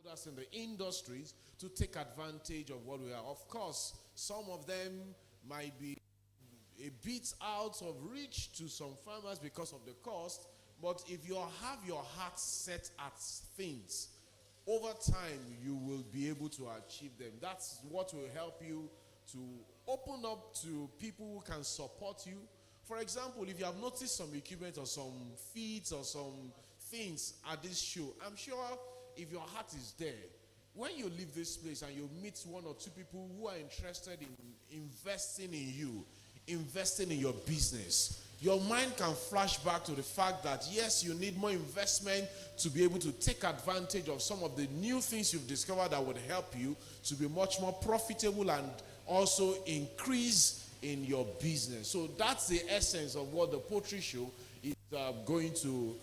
stakeholders in the industries to take advantage of what we are. Of course, some of them might be a bit out of reach to some farmers because of the cost, but if you have your heart set at things, over time you will be able to achieve them. That's what will help you to open up to people who can support you. For example, if you have noticed some equipment or some feeds or some things at this show, I'm sure if your heart is there, when you leave this place and you meet one or two people who are interested in investing in you, investing in your business, your mind can flash back to the fact that yes, you need more investment to be able to take advantage of some of the new things you've discovered that would help you to be much more profitable and also increase in your business. So that's the essence of what the Poultry Show is going to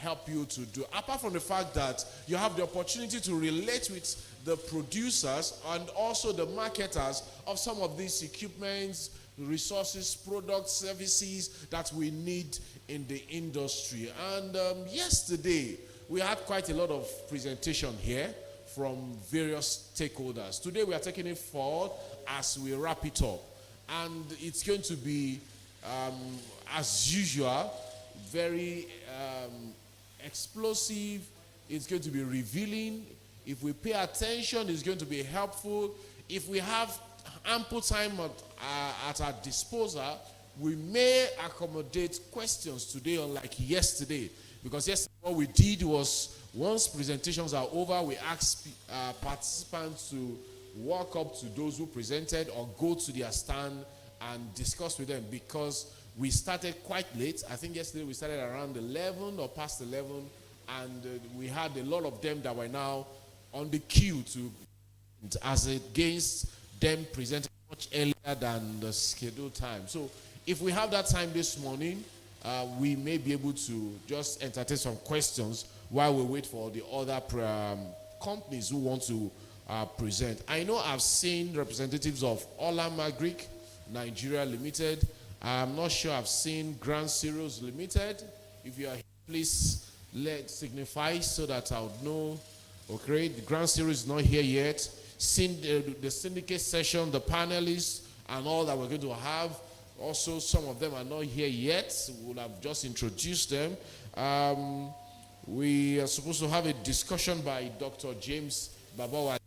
help you to do. Apart from the fact that you have the opportunity to relate with the producers and also the marketers of some of these equipments, resources, products, services that we need in the industry. And yesterday, we had quite a lot of presentation here from various stakeholders. Today, we are taking it forward as we wrap it up. And it's going to be, as usual, very explosive. It's going to be revealing. If we pay attention, it's going to be helpful. If we have ample time at our disposal, we may accommodate questions today unlike yesterday. Because yesterday what we did was, once presentations are over, we asked participants to walk up to those who presented or go to their stand and discuss with them, because we started quite late. I think yesterday we started around 11 or past 11, and we had a lot of them that were now on the queue to, as against them presenting much earlier than the scheduled time. So if we have that time this morning, we may be able to just entertain some questions while we wait for the other companies who want to present. I know I've seen representatives of Ola Magric Nigeria Limited. I'm not sure I've seen Grand Cereals Limited. If you are here, please let signify so that I would know. Okay, the Grand Cereals is not here yet. The syndicate session, the panelists, and all that we're going to have. Also, some of them are not here yet. We'll have just introduced them. We are supposed to have a discussion by Dr. James Babawa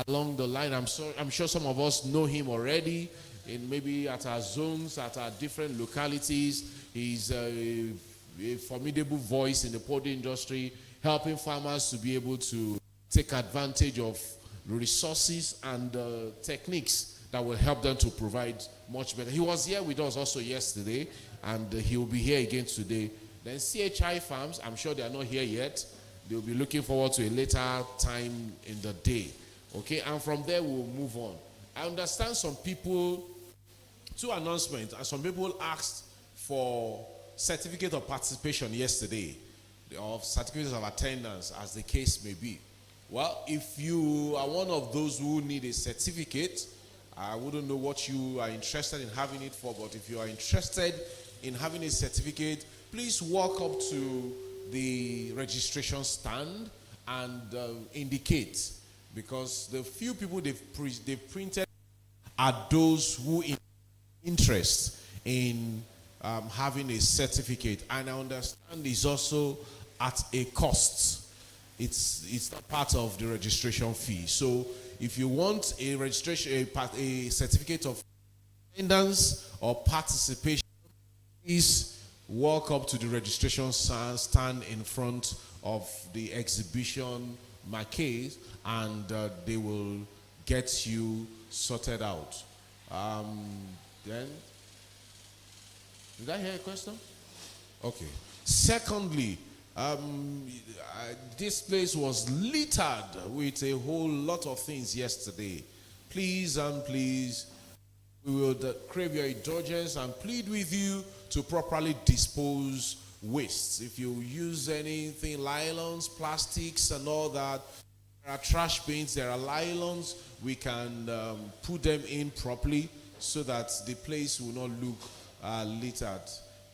along the line. I'm sure some of us know him already, in maybe at our zones, at our different localities. He's a formidable voice in the poultry industry, helping farmers to be able to take advantage of resources and techniques that will help them to provide much better. He was here with us also yesterday, and he will be here again today. Then CHI Farms, I'm sure they are not here yet. They'll be looking forward to a later time in the day. Okay, and from there we'll move on. I understand some people, two announcements, and some people asked for certificate of participation yesterday, or certificates of attendance, as the case may be. Well, if you are one of those who need a certificate, I wouldn't know what you are interested in having it for, but if you are interested in having a certificate, please walk up to the registration stand and indicate, because the few people they've printed are those who in interest in having a certificate, and I understand it's also at a cost. It's not part of the registration fee. So if you want a registration, a certificate of attendance or participation, please walk up to the registration stand in front of the exhibition marquee, and they will get you sorted out. Then, did I hear a question? Okay. Secondly, this place was littered with a whole lot of things yesterday. Please and please, we will crave your indulgence and plead with you to properly dispose waste. If you use anything, nylons, plastics and all that, there are trash bins, there are nylons, we can put them in properly so that the place will not look littered.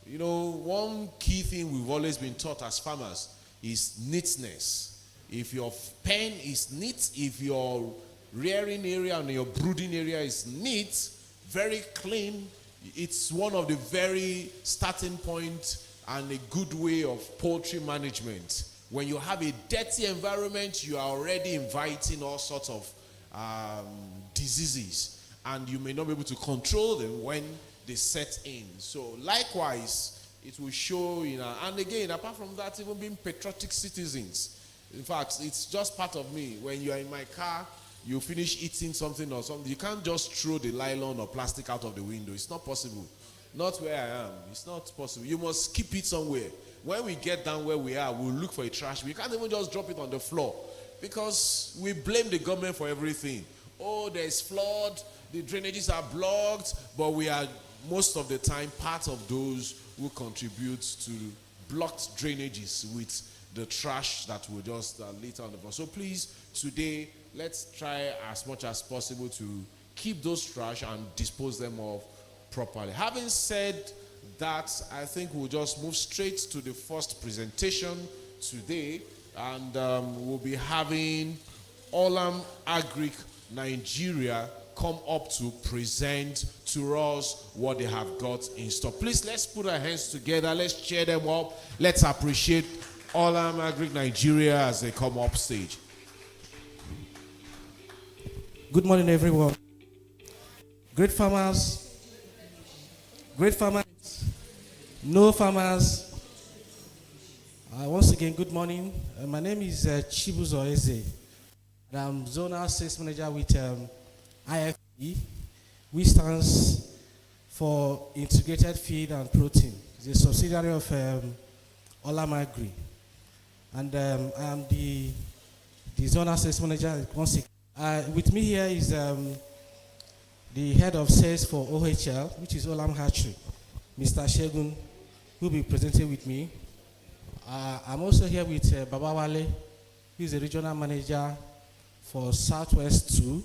You know, one key thing we've always been taught as farmers is neatness. If your pen is neat, if your rearing area and your brooding area is neat, very clean, it's one of the very starting point and a good way of poultry management. When you have a dirty environment, you are already inviting all sorts of diseases, and you may not be able to control them when they set in. So likewise, it will show, and again, apart from that, even being patriotic citizens. In fact, it's just part of me. When you are in my car, you finish eating something or something, you can't just throw the nylon or plastic out of the window. It's not possible. Not where I am. It's not possible. You must keep it somewhere. When we get down where we are, we'll look for a trash. We can't even just drop it on the floor because we blame the government for everything. Oh, there's flood, the drainages are blocked, but we are most of the time part of those who contribute to blocked drainages with the trash that will just litter on the floor. So please, today, let's try as much as possible to keep those trash and dispose them of properly. Having said that, I think we'll just move straight to the first presentation today, and we'll be having Olam Agric Nigeria come up to present to us what they have got in store. Please, let's put our hands together. Let's cheer them up. Let's appreciate Olam Agric Nigeria as they come up stage. Good morning, everyone. Great farmers, no farmers. Once again, good morning. My name is Chibuzo Eze, and I'm Zonal Sales Manager with IFP, which stands for Integrated Feed and Protein. It's a subsidiary of Olam Agri. And I'm the Zonal Sales Manager. With me here is the head of sales for OHL, which is Olam Hatchery, Mr. Shegun, who will be presenting with me. I'm also here with Baba Wale, who is the regional manager for Southwest 2.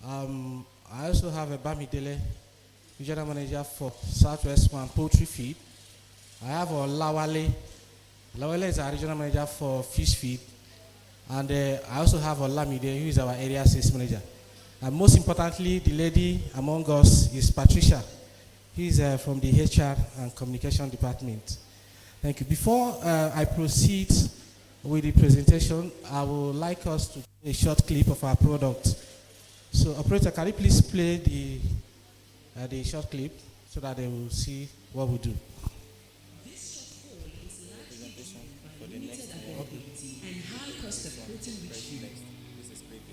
I also have a Bamidele, regional manager for Southwest 1 Poultry Feed. I have Lawale. Lawale is our regional manager for Fish Feed. And I also have Olamide, who is our area sales manager. And most importantly, the lady among us is Patricia. He's from the HR and Communication Department. Thank you. Before I proceed with the presentation, I would like us to do a short clip of our product. So, operator, can you please play the short clip so that they will see what we do? And high cost of protein-rich food.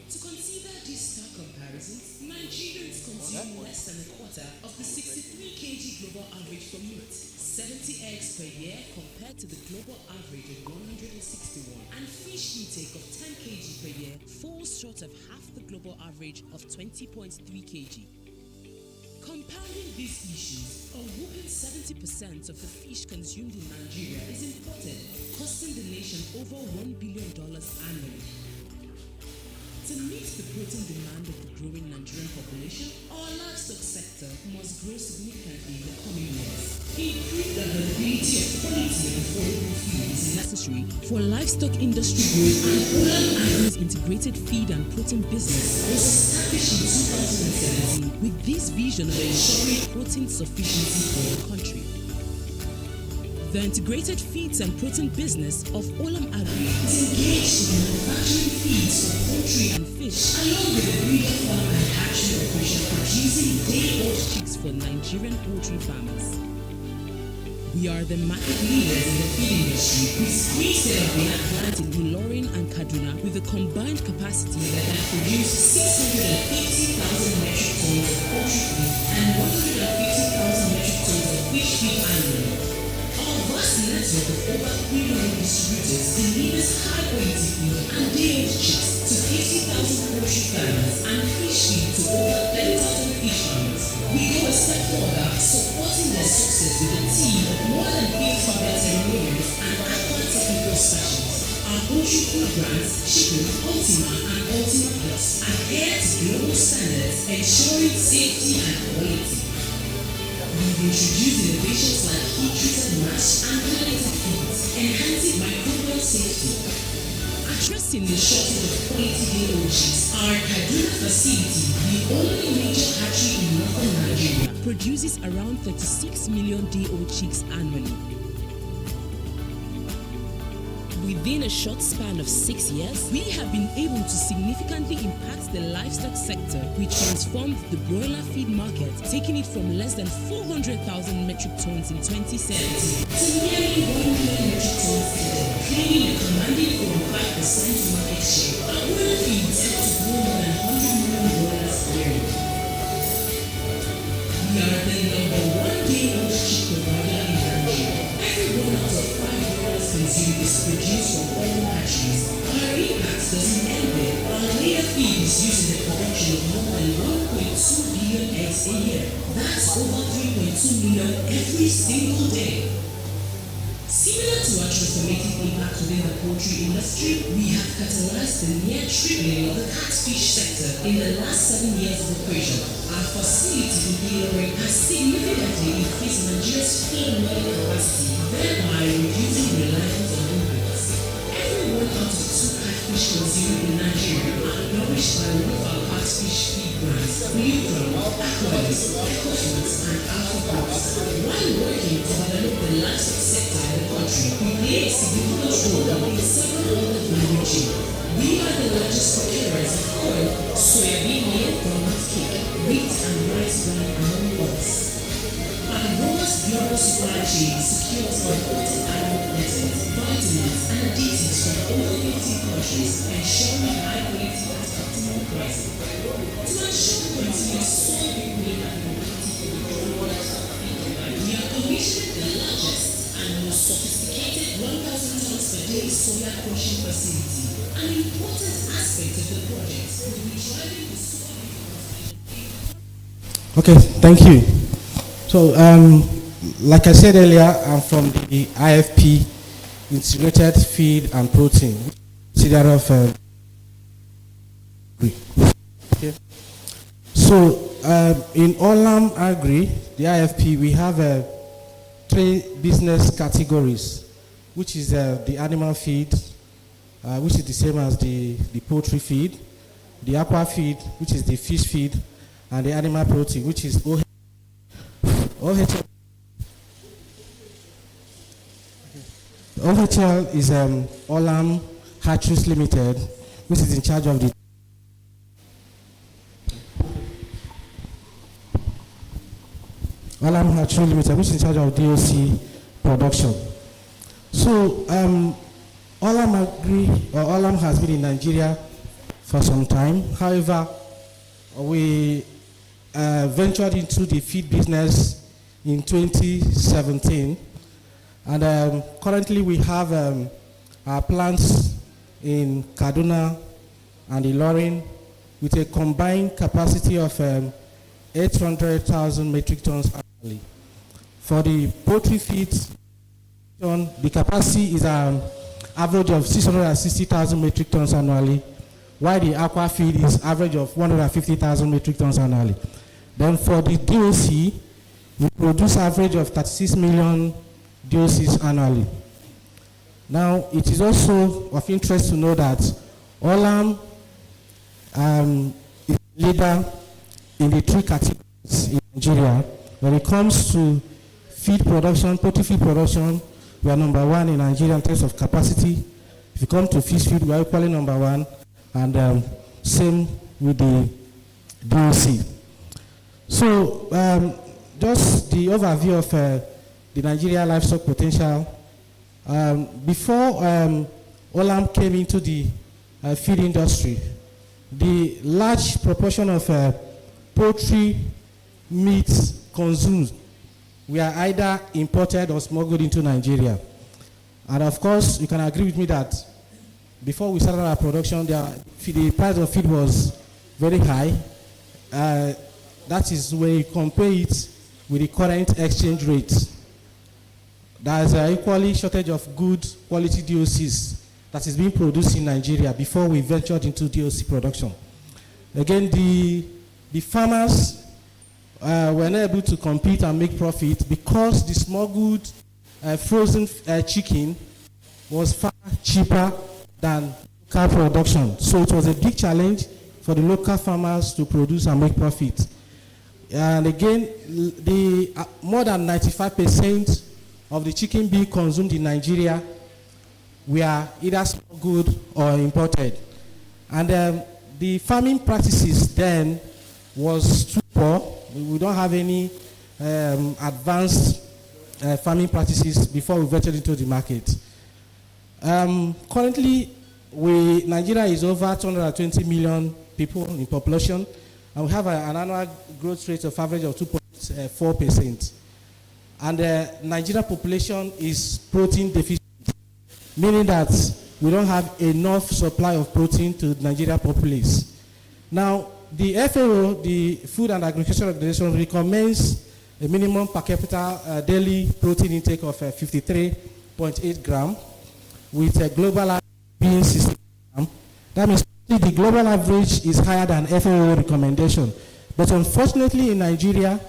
To consider these stark comparisons, Nigerians consume less than a quarter of the 63 kg global average for meat, 70 eggs per year compared to the global average of 161, and fish intake of 10 kg per year falls short of half the global average of 20.3 kg. Compounding these issues, a whopping 70% of the fish consumed in Nigeria is imported, costing the nation over $1 billion annually. To meet the protein demand of the growing Nigerian population, our livestock sector must grow significantly in the coming years. Improved availability of quality and affordable feed is necessary for livestock industry growth, and Olam Agri's integrated feed and protein business was established in 2017 with this vision of ensuring protein sufficiency for our country. The integrated feeds and protein business of Olam Agri is engaged in manufacturing feeds for poultry and fish, along with the breeder farm and hatchery operation producing day-old chicks for Nigerian poultry farmers. We are the market leaders in the feed industry with 3 state-of-the-art plants in Ilorin and Kaduna with a combined capacity that can produce 650,000 metric tons of poultry feed and 150,000 metric tons of fish feed annually. Network of over 300 distributors delivers high-quality feed and day-old chicks to 50,000 poultry farmers and fish feed to over 10,000 fish farmers. We go a step further, supporting their success with a team of more than 50 veterinarians and aqua technical specialists. Our poultry food brands, Chicken, Ultima, and Ultima Plus, adhere to global standards, ensuring safety and quality. We've introduced innovations like heat-treated mash and palliative feeds, enhancing microbial safety. facing the shortage of quality day-old chicks, our Kaduna facility, the only major hatchery in northern Nigeria, produces around 36 million day-old chicks annually. Within a short span of 6 years, we have been able to significantly impact the livestock sector. We transformed the broiler feed market, taking it from less than 400,000 metric tons in 2017 to nearly 1 million metric tons today, claiming a commanding 45% market share. Our broiler feed is set to grow more than 100 million broilers yearly. We are the #1 day-old chick provider in Nigeria. Every 1 out of 5 broilers consumed is produced from all hatcheries. Our impact doesn't end there. Our layer feed is used in the production of more than 1.2 billion eggs a year. That's over 3.2 million every single day. Similar to our transformative impact within the poultry industry, we have catalyzed the near tripling of the catfish sector in the last 7 years of operation. Our facility in Ilorin has significantly increased Nigeria's feed milling capacity, thereby reducing reliance on imports. Every 1 out of 2 catfish consumed in Nigeria are nourished by one of our catfish feed brands, Poultry, Aquarius, Ecosmos, and Alpha Crops. While working to develop the livestock sector in the country, we play a significant role in several other value chains. We are the largest procurers of corn, soybean meal, groundnut cake, wheat, and rice bran, among others. Our robust global supply chain secures important animal proteins, vitamins, and additives from over 50 countries, ensuring high quality at optimal pricing. To ensure continuous soybean meal and quality we are commissioning the largest and most sophisticated 1,000 tons per day soya crushing facility. An important aspect of the project will be driving the soya. Okay, thank you. So, like I said earlier, I'm from the IFP, Integrated Feed and Protein, subsidiary of okay. So, in Olam Agri, the IFP, we have 3 business categories, which is the animal feed, which is the same as the poultry feed, the aqua feed, which is the fish feed, and the animal protein, which is OHL. OHL is Olam Hatcheries Limited, which is in charge of the Olam Hatcheries Limited, which is in charge of DOC production. So Olam Agri or Olam has been in Nigeria for some time. However, we ventured into the feed business in 2017, and currently we have our plants in Kaduna and Ilorin with a combined capacity of 800,000 metric tons annually. For the poultry feeds, the capacity is an average of 660,000 metric tons annually, while the aqua feed is average of 150,000 metric tons annually. Then for the DOC, we produce average of 36 million DOCs annually. Now, it is also of interest to know that Olam is leader in the 3 categories in Nigeria. When it comes to feed production, poultry feed production, we are #1 in Nigeria in terms of capacity. If you come to fish feed, we are equally #1, and same with the DOC. So, just the overview of the Nigeria livestock potential. Before Olam came into the feed industry, the large proportion of poultry meat consumed were either imported or smuggled into Nigeria. And of course, you can agree with me that before we started our production, the price of feed was very high. That is when you compare it with the current exchange rate. There is an equally shortage of good quality DOCs that is being produced in Nigeria before we ventured into DOC production. Again, the farmers were not able to compete and make profit because the smuggled frozen chicken was far cheaper than cow production. So it was a big challenge for the local farmers to produce and make profit. And again, the more than 95% of the chicken being consumed in Nigeria were either smuggled or imported. And the farming practices then was too poor. We don't have any advanced farming practices before we ventured into the market. Currently, Nigeria is over 220 million people in population, and we have an annual growth rate of average of 2.4%. And the Nigerian population is protein deficient, meaning that we don't have enough supply of protein to the Nigerian populace. Now, the FAO, the Food and Agriculture Organization, recommends a minimum per capita daily protein intake of 53.8 grams, with a global average being 60 grams. That means the global average is higher than FAO recommendation. But unfortunately in Nigeria,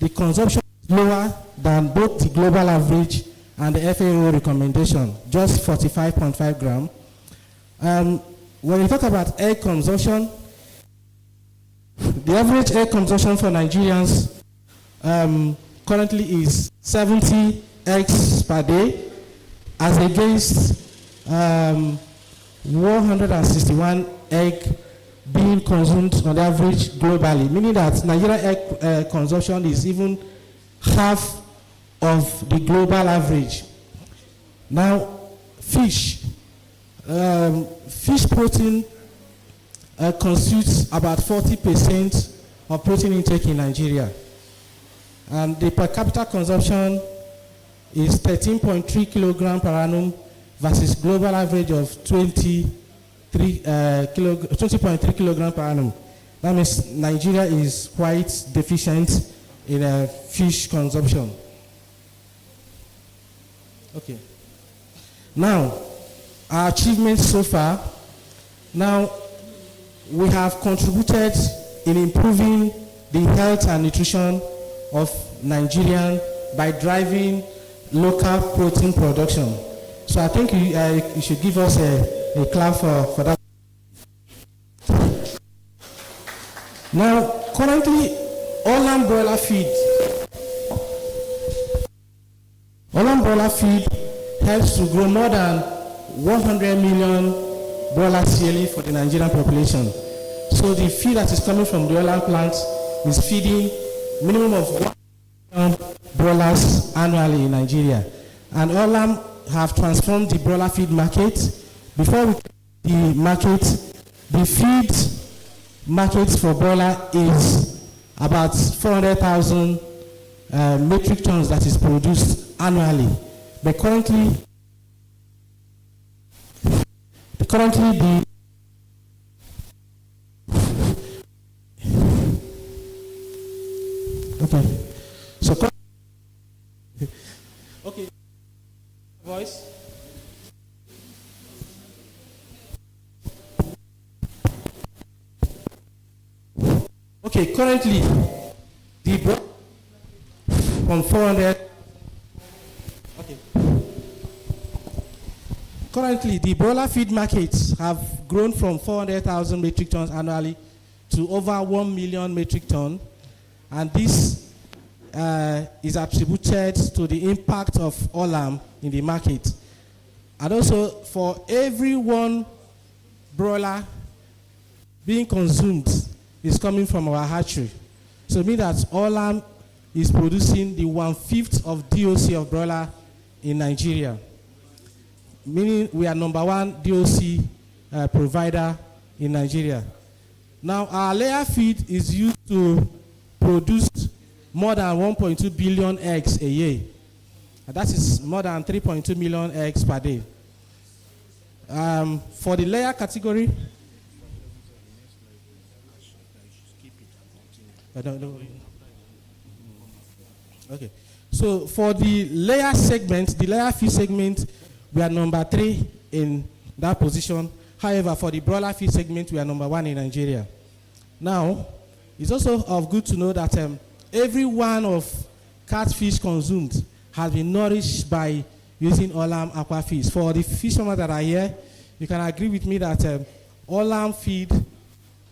the consumption is lower than both the global average and the FAO recommendation, just 45.5 grams. When we talk about egg consumption, the average egg consumption for Nigerians currently is 70 eggs per day, as against 161 egg being consumed on average globally, meaning that Nigerian egg consumption is even half of the global average. Now, fish protein constitutes about 40% of protein intake in Nigeria. And the per capita consumption is 13.3 kilograms per annum versus global average of 20.3 kilograms per annum. That means Nigeria is quite deficient in fish consumption. Okay. Now, our achievements so far. Now, we have contributed in improving the health and nutrition of Nigerians by driving local protein production. So I think you should give us a clap for that. Now, currently, Olam broiler feed helps to grow more than 100 million broilers yearly for the Nigerian population. So the feed that is coming from the Olam plant is feeding minimum of 1 million broilers annually in Nigeria. And Olam have transformed the broiler feed market. Before we the market, the feed market for broiler is about 400,000 metric tons that is produced annually. But currently the okay. So okay. Voice. Okay, currently the from 400. Okay. Currently, the broiler feed markets have grown from 400,000 metric tons annually to over 1 million metric tons, and this is attributed to the impact of Olam in the market. And also, for every one broiler being consumed is coming from our hatchery. So it means that Olam is producing the 1/5 of DOC of broiler in Nigeria. Meaning we are number one DOC provider in Nigeria. Now our layer feed is used to produce more than 1.2 billion eggs a year. And that is more than 3.2 million eggs per day. For the layer category, okay. So for the layer segment, the layer feed segment, we are number 3 in that position. However, for the broiler feed segment, we are number 1 in Nigeria. Now, it's also of good to know that every one of catfish consumed has been nourished by using Olam aqua feeds. For the fish farmers that are here, you can agree with me that Olam feed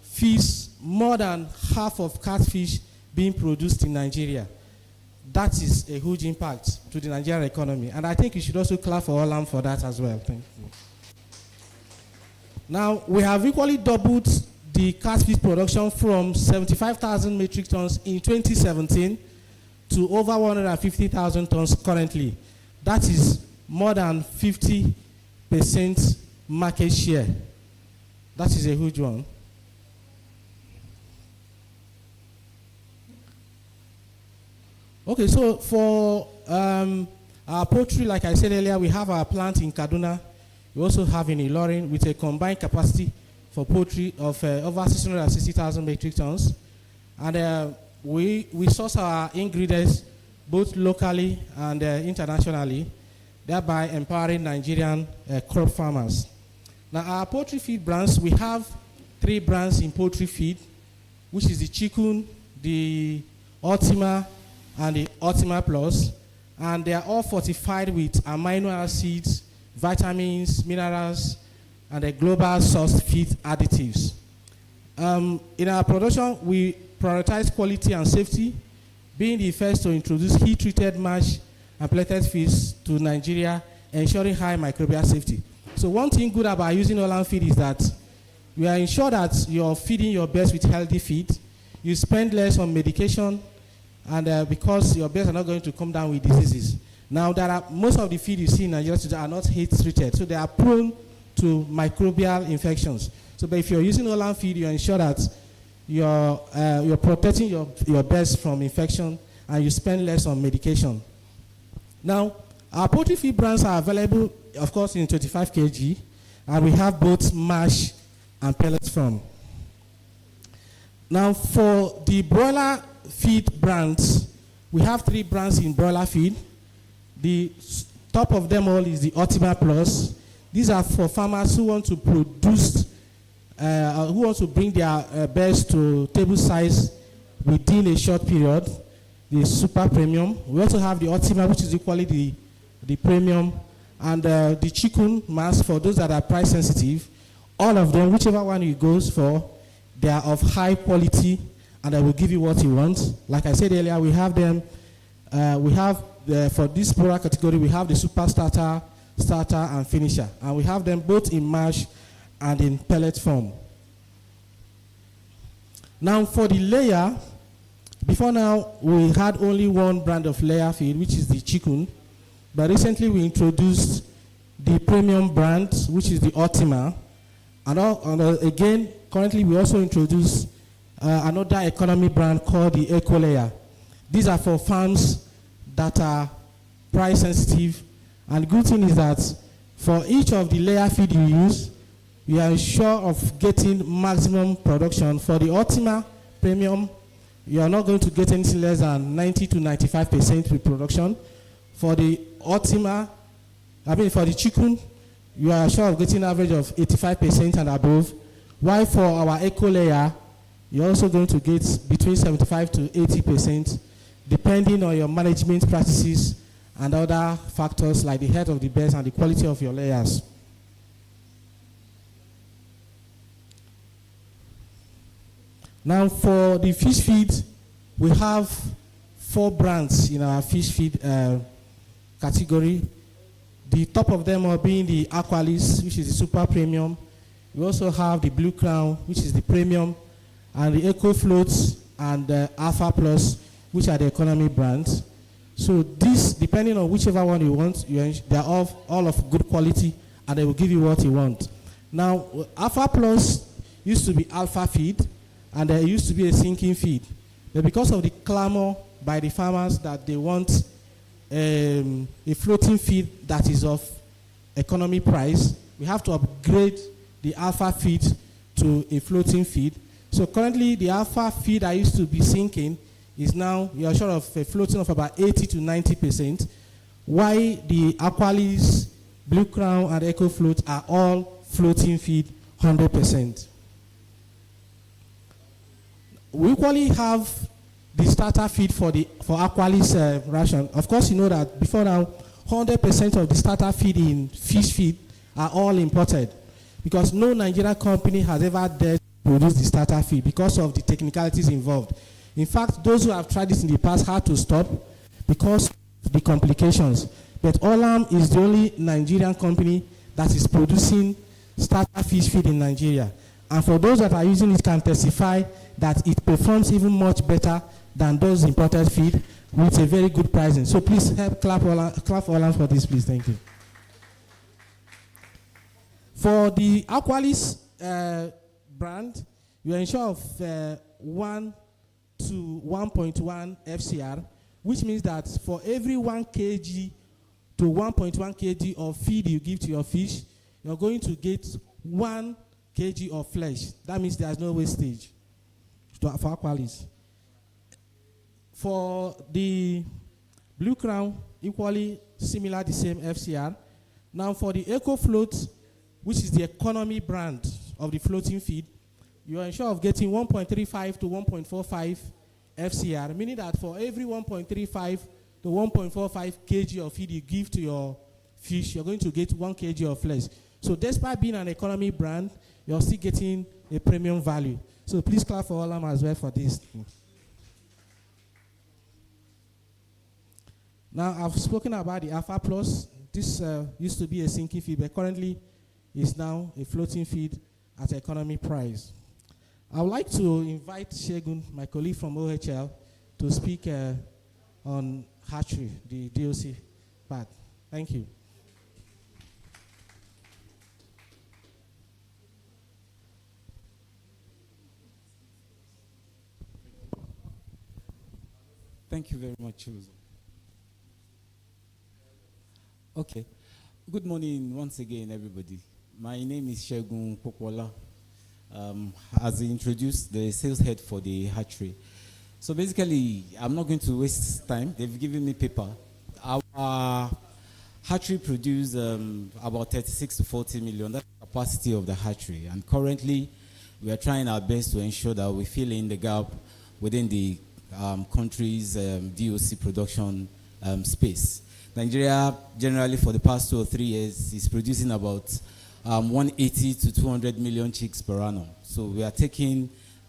feeds more than half of catfish being produced in Nigeria. That is a huge impact to the Nigerian economy. And I think you should also clap for Olam for that as well. Thank you. Now, we have equally doubled the catfish production from 75,000 metric tons in 2017 to over 150,000 tons currently. That is more than 50% market share. That is a huge one. Okay, so for our poultry, like I said earlier, we have our plant in Kaduna. We also have in Ilorin with a combined capacity for poultry of over 660,000 metric tons. And we source our ingredients both locally and internationally, thereby empowering Nigerian crop farmers. Now, our poultry feed brands, we have 3 brands in poultry feed, which is the Chicken, the Ultima, and the Ultima Plus, and they are all fortified with amino acids, vitamins, minerals, and the global source feed additives. In our production, we prioritize quality and safety, being the first to introduce heat-treated mash and pelleted feeds to Nigeria, ensuring high microbial safety. So one thing good about using Olam feed is that you are ensured that you're feeding your birds with healthy feed, you spend less on medication, and because your birds are not going to come down with diseases. Now, most of the feed you see in Nigeria today are not heat-treated, so they are prone to microbial infections. So, but if you're using Olam feed, you ensure that you're protecting your birds from infection, and you spend less on medication. Now, our poultry feed brands are available, of course, in 25 kg, and we have both mash and pellet form. Now, for the broiler feed brands, we have 3 brands in broiler feed. The top of them all is the Ultima Plus. These are for farmers who want to produce, who want to bring their birds to table size within a short period. The Super Premium. We also have the Ultima, which is equally the premium, and the Chicken mass for those that are price sensitive. All of them, whichever one you goes for, they are of high quality, and I will give you what you want. Like I said earlier, we have them. For this product category, we have the Super Starter, Starter, and Finisher, and we have them both in mash and in pellet form. Now, for the layer, before now we had only one brand of layer feed, which is the Chicken, but recently we introduced the premium brand, which is the Ultima, and again, currently we also introduced another economy brand called the Eco Layer. These are for farms that are price sensitive, and the good thing is that for each of the layer feed you use, you are sure of getting maximum production. For the Ultima Premium, you are not going to get anything less than 90 to 95% reproduction. For the Ultima, for the Chicken, you are sure of getting an average of 85% and above. While for our Eco Layer, you're also going to get between 75 to 80%, depending on your management practices and other factors like the health of the birds and the quality of your layers. Now, for the fish feed, we have 4 brands in our fish feed category. The top of them are being the Aqualis, which is the Super Premium. We also have the Blue Crown, which is the Premium, and the Eco Floats and the Alpha Plus, which are the economy brands. So this, depending on whichever one you want, they are all of good quality, and they will give you what you want. Now, Alpha Plus used to be alpha feed, and there used to be a sinking feed. But because of the clamor by the farmers that they want a floating feed that is of economy price, we have to upgrade the alpha feed to a floating feed. So currently, the alpha feed that used to be sinking is now, you're sure of a floating of about 80 to 90%, while the Aqualis, Blue Crown, and Eco Float are all floating feed 100%. We equally have the starter feed for Aqualis ration. Of course, you know that before now, 100% of the starter feed in fish feed are all imported. because no Nigerian company has ever dared to produce the starter feed because of the technicalities involved. In fact, those who have tried this in the past had to stop because of the complications. But Olam is the only Nigerian company that is producing starter fish feed in Nigeria. And for those that are using it can testify that it performs even much better than those imported feed with a very good pricing. So please help clap for Olam for this, please. Thank you. For the Aqualis brand, you are ensure of 1 to 1.1 FCR, which means that for every 1 kg to 1.1 kg of feed you give to your fish, you're going to get 1 kg of flesh. That means there's no wastage for Aqualis. For the Blue Crown, equally similar, the same FCR. Now for the Eco Float, which is the economy brand of the floating feed, you are ensure of getting 1.35 to 1.45 FCR, meaning that for every 1.35 to 1.45 kg of feed you give to your fish, you're going to get 1 kg of flesh. So despite being an economy brand, you're still getting a premium value. So please clap for Olam as well for this. Now, I've spoken about the Alpha Plus. This used to be a sinking feed, but currently is now a floating feed at economy price. I would like to invite Shegun, my colleague from OHL, to speak on hatchery, the DOC part. Thank you. Thank you very much, Chibuzo. Okay. Good morning once again, everybody. My name is Shegun Popola. As he introduced, the sales head for the hatchery. So basically, I'm not going to waste time. They've given me paper. Our hatchery produces about 36 to 40 million. That's the capacity of the hatchery. And currently, we are trying our best to ensure that we fill in the gap within the country's DOC production space. Nigeria, generally for the past 2 or 3 years, is producing about 180 to 200 million chicks per annum. So we are taking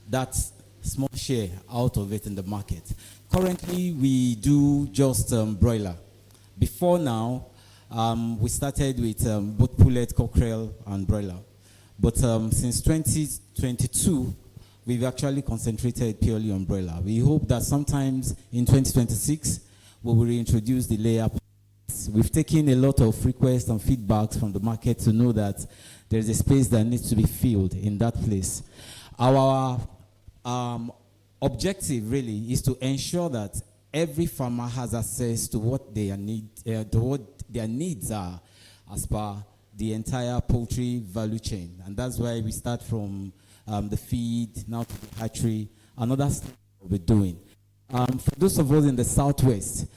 that small share out of it in the market. Currently, we do just broiler. Before now, we started with both pullet, cockerel, and broiler. But since 2022, we've actually concentrated purely on broiler. We hope that sometimes in 2026, we will reintroduce the layer. We've taken a lot of requests and feedbacks from the market to know that there's a space that needs to be filled in that place. Our objective really is to ensure that every farmer has access to what their needs are as per the entire poultry value chain. And that's why we start from the feed, now to the hatchery, another step we're doing. For those of us in the Southwest,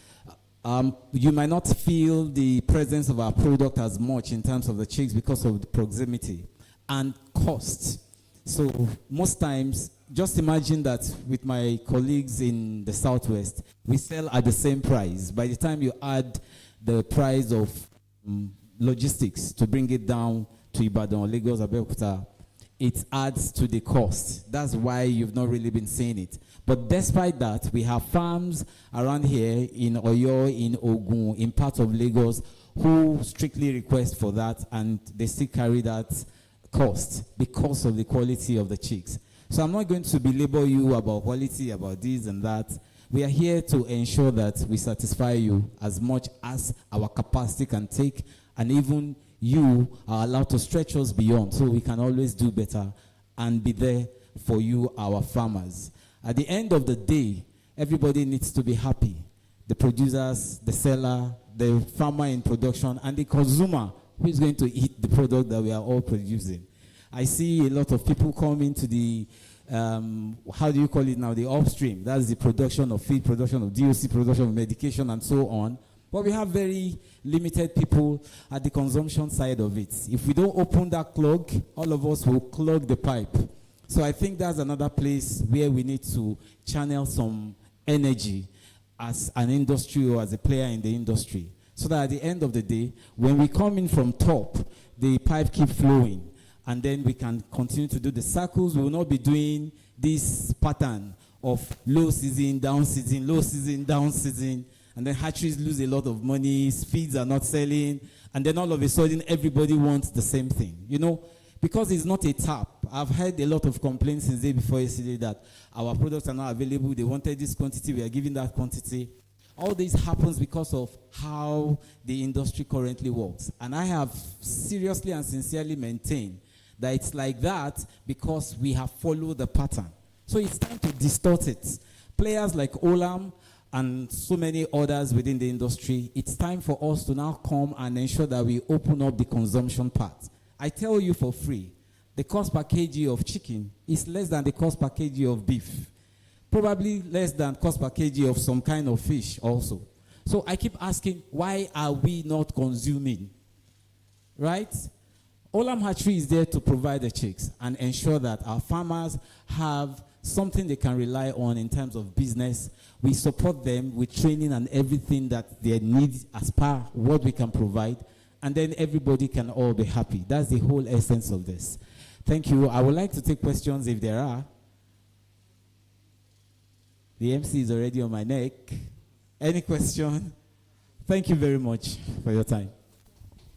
you might not feel the presence of our product as much in terms of the chicks because of the proximity and cost. So most times, just imagine that with my colleagues in the Southwest, we sell at the same price. By the time you add the price of logistics to bring it down to Ibadan, Lagos, Abeokuta, it adds to the cost. That's why you've not really been seeing it. But despite that, we have farms around here in Oyo, in Ogun, in parts of Lagos, who strictly request for that, and they still carry that cost because of the quality of the chicks. So I'm not going to belabor you about quality, about this and that. We are here to ensure that we satisfy you as much as our capacity can take, and even you are allowed to stretch us beyond so we can always do better and be there for you, our farmers. At the end of the day, everybody needs to be happy. The producers, the seller, the farmer in production, and the consumer who is going to eat the product that we are all producing. I see a lot of people come into the, how do you call it now, the upstream. That's the production of feed, production of DOC, production of medication, and so on. But we have very limited people at the consumption side of it. If we don't open that clog, all of us will clog the pipe. So I think that's another place where we need to channel some energy as an industry or as a player in the industry. So that at the end of the day, when we come in from top, the pipe keep flowing. and then we can continue to do the circles. We will not be doing this pattern of low season, down season, low season, down season, and then hatcheries lose a lot of money, feeds are not selling, and then all of a sudden everybody wants the same thing, because it's not a tap. I've heard a lot of complaints since day before yesterday that our products are not available, they wanted this quantity, we are giving that quantity. All this happens because of how the industry currently works. And I have seriously and sincerely maintained that it's like that because we have followed the pattern. So it's time to distort it. Players like Olam and so many others within the industry, it's time for us to now come and ensure that we open up the consumption part. I tell you for free, the cost per kg of chicken is less than the cost per kg of beef. Probably less than cost per kg of some kind of fish also. So I keep asking, why are we not consuming? Right? Olam Hatchery is there to provide the chicks and ensure that our farmers have something they can rely on in terms of business. We support them with training and everything that they need as per what we can provide, and then everybody can all be happy. That's the whole essence of this. Thank you. I would like to take questions if there are. The MC is already on my neck. Any question? Thank you very much for your time.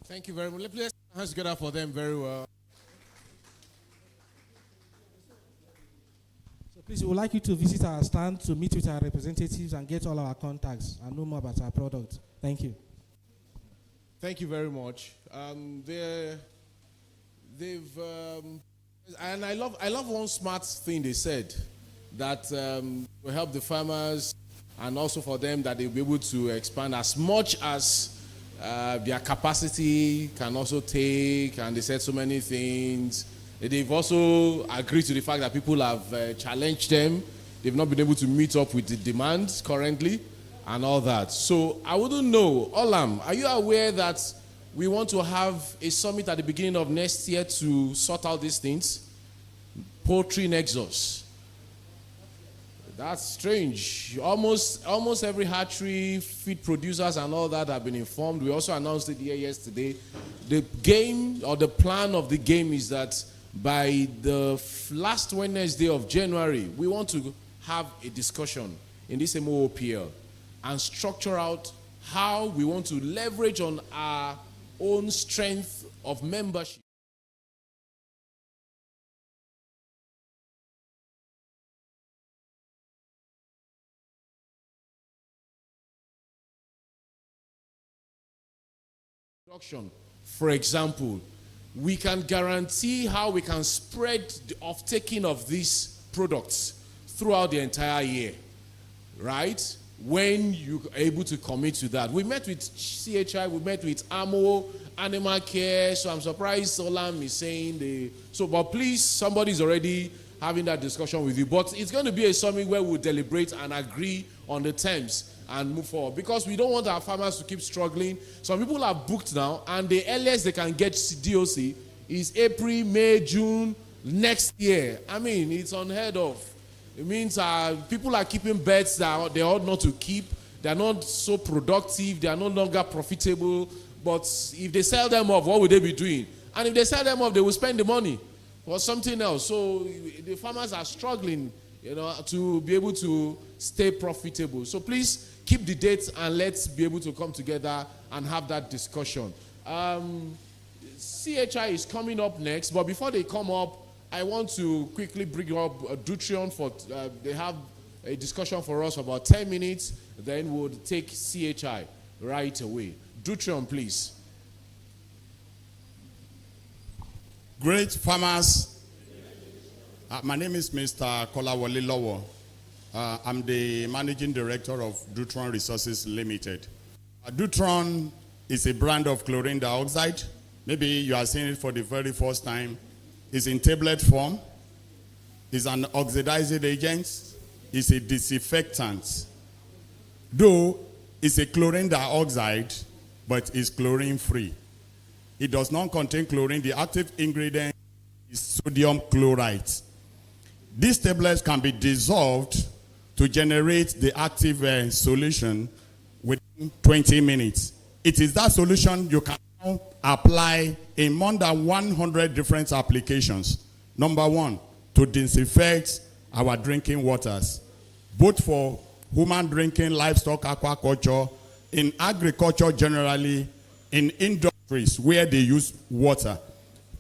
Thank you very much. Let's put our hands together for them very well. So please, we would like you to visit our stand to meet with our representatives and get all our contacts and know more about our product. Thank you. Thank you very much. And I love one smart thing they said, that will help the farmers and also for them that they'll be able to expand as much as their capacity can also take, and they said so many things. They've also agreed to the fact that people have challenged them. They've not been able to meet up with the demand currently and all that. So I wouldn't know. Olam, are you aware that we want to have a summit at the beginning of next year to sort out these things? Poultry Nexus. That's strange. Almost every hatchery, feed producers and all that have been informed. We also announced it here yesterday. The game or the plan of the game is that by the last Wednesday of January, we want to have a discussion in this MOOPL and structure out how we want to leverage on our own strength of membership. For example, we can guarantee how we can spread the off-taking of these products throughout the entire year, right? When you're able to commit to that. We met with CHI, we met with AMO, Animal Care, so I'm surprised Olam is saying but please, somebody's already having that discussion with you. But it's going to be a summit where we'll deliberate and agree on the terms and move forward, because we don't want our farmers to keep struggling. Some people are booked now, and the earliest they can get DOC is April, May, June next year. I mean, it's unheard of. It means people are keeping bets that they ought not to keep. They're not so productive. They are no longer profitable. But if they sell them off, what would they be doing? And if they sell them off, they will spend the money for something else. So the farmers are struggling, to be able to stay profitable. So please keep the dates and let's be able to come together and have that discussion. CHI is coming up next, but before they come up, I want to quickly bring up Dutrion they have a discussion for us for about 10 minutes, then we'll take CHI right away. Dutrion, please. Great farmers. My name is Mr. Kolawole Lowo. I'm the managing director of Dutron Resources Limited. Dutron is a brand of chlorine dioxide. Maybe you are seeing it for the very first time. It's in tablet form. It's an oxidizing agent. It's a disinfectant. Though it's a chlorine dioxide, but it's chlorine free. It does not contain chlorine. The active ingredient is sodium chloride. These tablets can be dissolved to generate the active solution within 20 minutes. It is that solution you can now apply in more than 100 different applications. Number one, to disinfect our drinking waters, both for human drinking, livestock, aquaculture, in agriculture generally, in industries where they use water.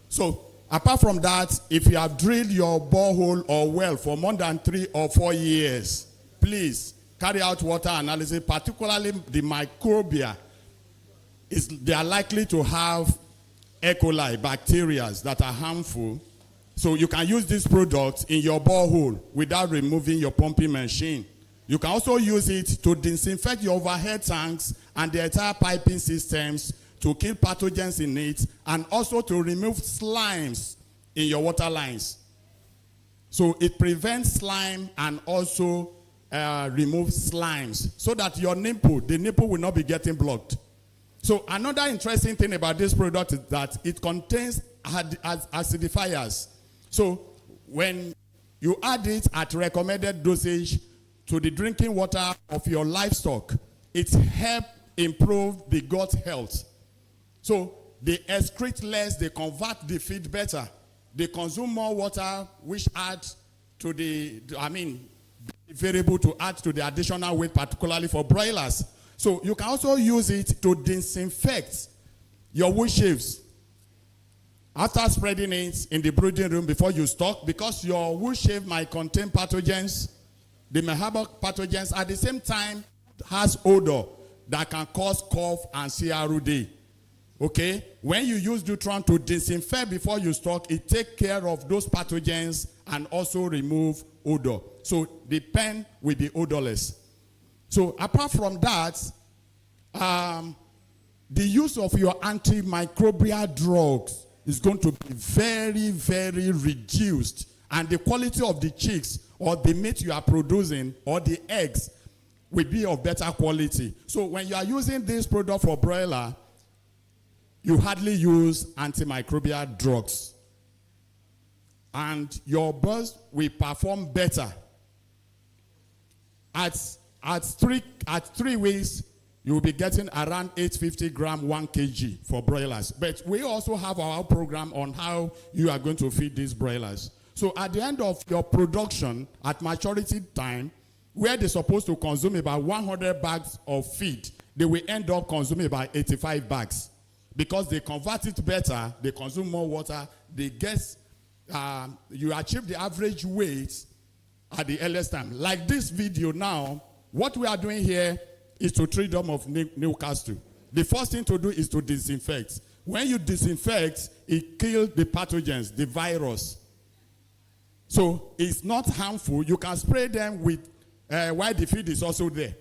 So, apart from that, if you have drilled your borehole or well for more than 3 or 4 years, please carry out water analysis, particularly the microbia. They are likely to have E. coli, bacteria that are harmful. So you can use this product in your borehole without removing your pumping machine. You can also use it to disinfect your overhead tanks and the entire piping systems to kill pathogens in it, and also to remove slimes in your water lines. So it prevents slime and also removes slimes so that your the nipple will not be getting blocked. So another interesting thing about this product is that it contains acidifiers. So when you add it at recommended dosage to the drinking water of your livestock, it helps improve the gut health. So they excrete less, they convert the feed better. They consume more water, which adds to variable to add to the additional weight, particularly for broilers. So you can also use it to disinfect your wood sheaves after spreading it in the brooding room before you stock, because your wood sheave might contain pathogens. They may have pathogens. At the same time, has odor that can cause cough and CROD. Okay? When you use Dutron to disinfect before you stock, it takes care of those pathogens and also remove odor. So the pen will be odorless. So apart from that, the use of your antimicrobial drugs is going to be very, very reduced. And the quality of the chicks or the meat you are producing or the eggs will be of better quality. So when you are using this product for broiler, you hardly use antimicrobial drugs. And your birds will perform better. At 3 weeks, you will be getting around 850 gram, 1 kg for broilers. But we also have our program on how you are going to feed these broilers. So at the end of your production, at maturity time, where they're supposed to consume about 100 bags of feed, they will end up consuming about 85 bags. Because they convert it better, they consume more water, they get, you achieve the average weight at the earliest time. Like this video now, what we are doing here is to treat them of Newcastle. The first thing to do is to disinfect. When you disinfect, it kills the pathogens, the virus. So it's not harmful. You can spray them with while the feed is also there.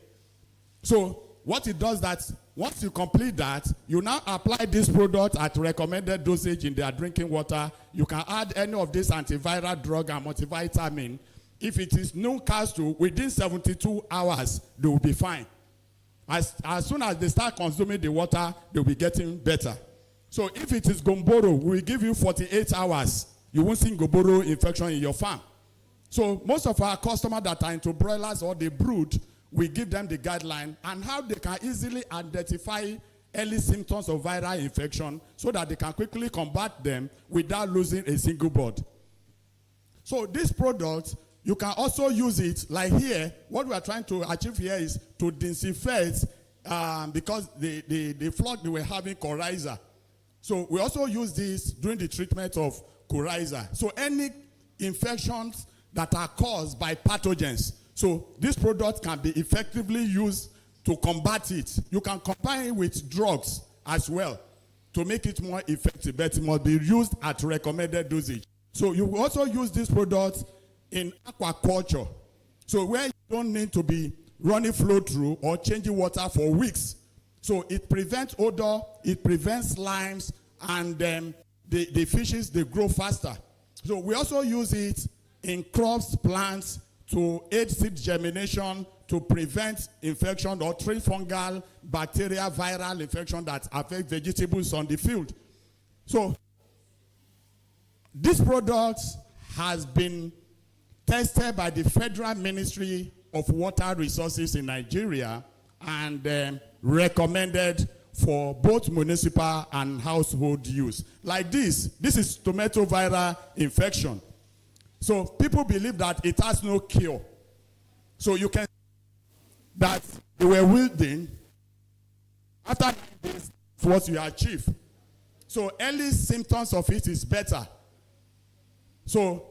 So what it does that, once you complete that, you now apply this product at recommended dosage in their drinking water. You can add any of this antiviral drug and multivitamin. If it is Newcastle, within 72 hours, they will be fine. As soon as they start consuming the water, they'll be getting better. So if it is Gomboro, we will give you 48 hours. You won't see Gomboro infection in your farm. So most of our customers that are into broilers or they brood, we give them the guideline and how they can easily identify early symptoms of viral infection so that they can quickly combat them without losing a single bird. So this product, you can also use it, like here, what we are trying to achieve here is to disinfect because the flock they were having coryza. So we also use this during the treatment of coryza. So any infections that are caused by pathogens, so this product can be effectively used to combat it. You can combine it with drugs as well to make it more effective, but it must be used at recommended dosage. So you also use this product in aquaculture. So where you don't need to be running flow through or changing water for weeks. So it prevents odor, it prevents slimes, and the fishes, they grow faster. So we also use it in crops, plants, to aid seed germination, to prevent infection or treat fungal, bacterial, viral infection that affect vegetables on the field. So this product has been tested by the Federal Ministry of Water Resources in Nigeria and recommended for both municipal and household use. Like this is tomato viral infection. So people believe that it has no cure. So you can, that they were wielding, after 9 days, it's what you achieve. So early symptoms of it is better. So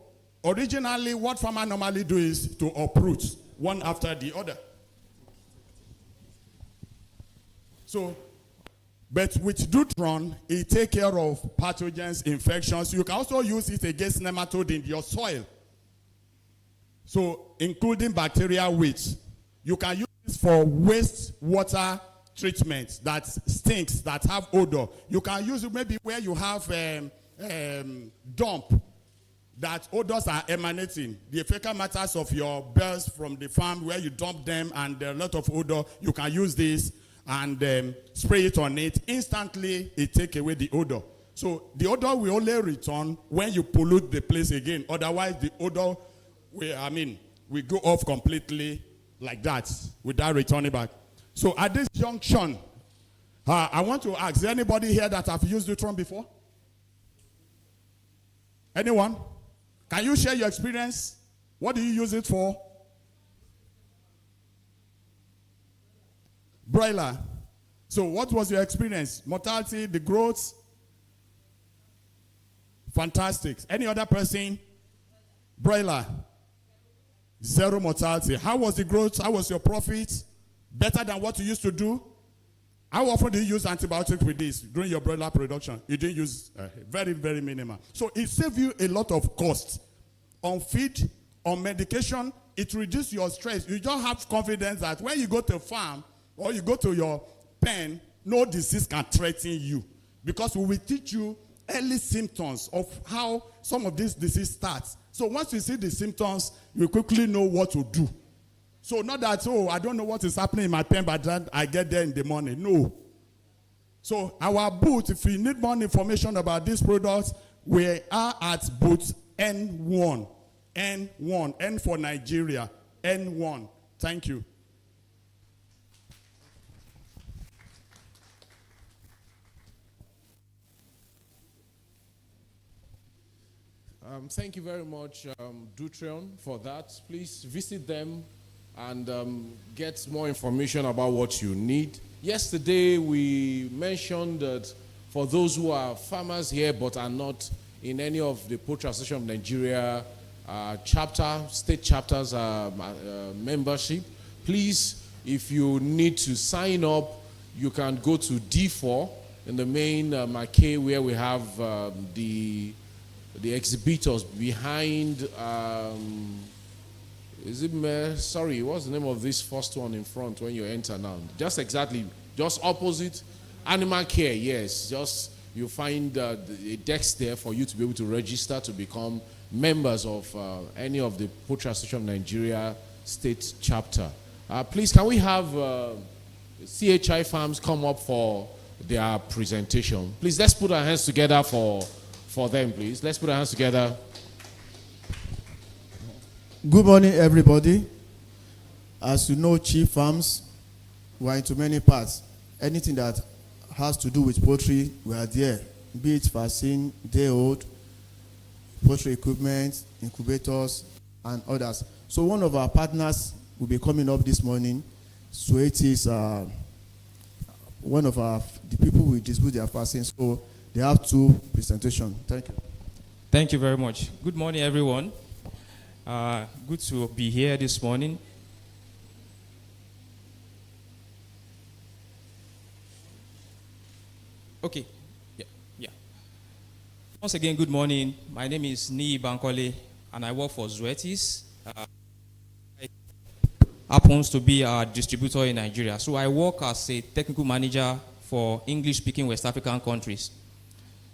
originally, what farmers normally do is to uproot one after the other. So, but with Dutron, it takes care of pathogens, infections. You can also use it against nematode in your soil. So, including bacterial weeds. You can use it for wastewater treatment that stinks, that have odor. You can use it maybe where you have dump that odors are emanating. The fecal matters of your birds from the farm where you dump them and there are a lot of odor. You can use this and spray it on it. Instantly, it takes away the odor. So the odor will only return when you pollute the place again. Otherwise, the odor will go off completely like that without returning back. So at this junction, I want to ask, is there anybody here that have used Dutron before? Anyone? Can you share your experience? What do you use it for? Broiler. So what was your experience? Mortality, the growth? Fantastic. Any other person? Broiler. Zero mortality. How was the growth? How was your profit? Better than what you used to do? How often do you use antibiotics with this during your broiler production? You didn't use very, very minimal. So it saves you a lot of cost on feed, on medication. It reduces your stress. You just have confidence that when you go to a farm or you go to your pen, no disease can threaten you, because we will teach you early symptoms of how some of this disease starts. So once you see the symptoms, you quickly know what to do. So not that, oh, I don't know what is happening in my pen, but then I get there in the morning. No. So our booth, if you need more information about these products, we are at booth N1. N1. N for Nigeria. N1. Thank you. Thank you very much, Dutron, for that. Please visit them and get more information about what you need. Yesterday, we mentioned that for those who are farmers here but are not in any of the Poultry Association of Nigeria state chapters membership, please, if you need to sign up, you can go to D4 in the main marquee where we have the exhibitors behind, what's the name of this first one in front when you enter now? Just opposite Animal Care, yes. Just you find a desk there for you to be able to register to become members of any of the Poultry Association of Nigeria state chapter. Please, can we have CHI Farms come up for their presentation? Please, let's put our hands together for them, please. Let's put our hands together. Good morning, everybody. As you know, Chief Farms, we are into many parts. Anything that has to do with poultry, we are there. Be it vaccine, day old, poultry equipment, incubators, and others. So one of our partners will be coming up this morning. So it is one of the people who distribute their vaccines. So they have 2 presentations. Thank you. Thank you very much. Good morning, everyone. Good to be here this morning. Okay. Yeah. Once again, good morning. My name is Nii Bankole, and I work for Zoetis. Happens to be a distributor in Nigeria. So I work as a technical manager for English-speaking West African countries.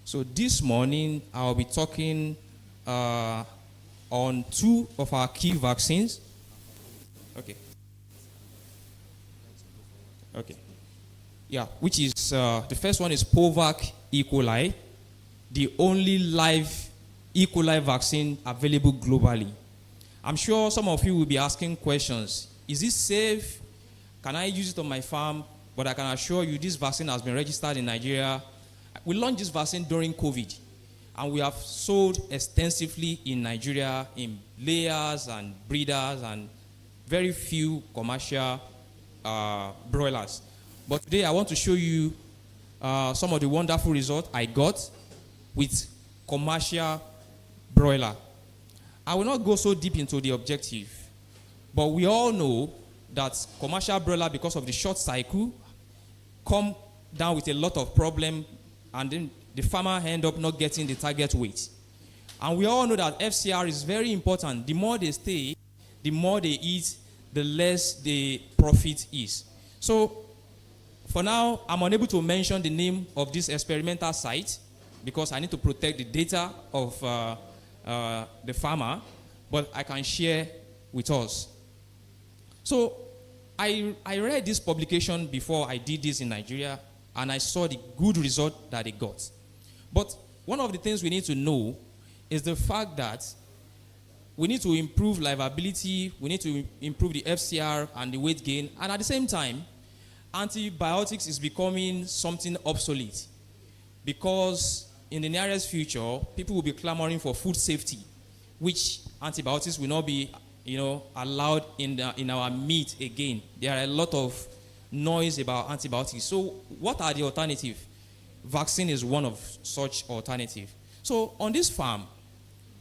So this morning, I'll be talking on 2 of our key vaccines. Okay. Yeah, which is, the first one is Povac E. coli, the only live E. coli vaccine available globally. I'm sure some of you will be asking questions. Is it safe? Can I use it on my farm? but I can assure you this vaccine has been registered in Nigeria. We launched this vaccine during COVID, and we have sold extensively in Nigeria in layers and breeders and very few commercial broilers. But today I want to show you some of the wonderful results I got with commercial broiler. I will not go so deep into the objective, but we all know that commercial broiler, because of the short cycle, come down with a lot of problem, and then the farmer end up not getting the target weight. And we all know that FCR is very important. The more they stay, the more they eat, the less the profit is. So for now, I'm unable to mention the name of this experimental site because I need to protect the data of the farmer, but I can share with us. So I read this publication before I did this in Nigeria, and I saw the good result that it got. But one of the things we need to know is the fact that we need to improve livability, we need to improve the FCR and the weight gain, and at the same time, antibiotics is becoming something obsolete because in the nearest future, people will be clamoring for food safety, which antibiotics will not be, allowed in our meat again. There are a lot of noise about antibiotics. So what are the alternatives? Vaccine is one of such alternative. So on this farm,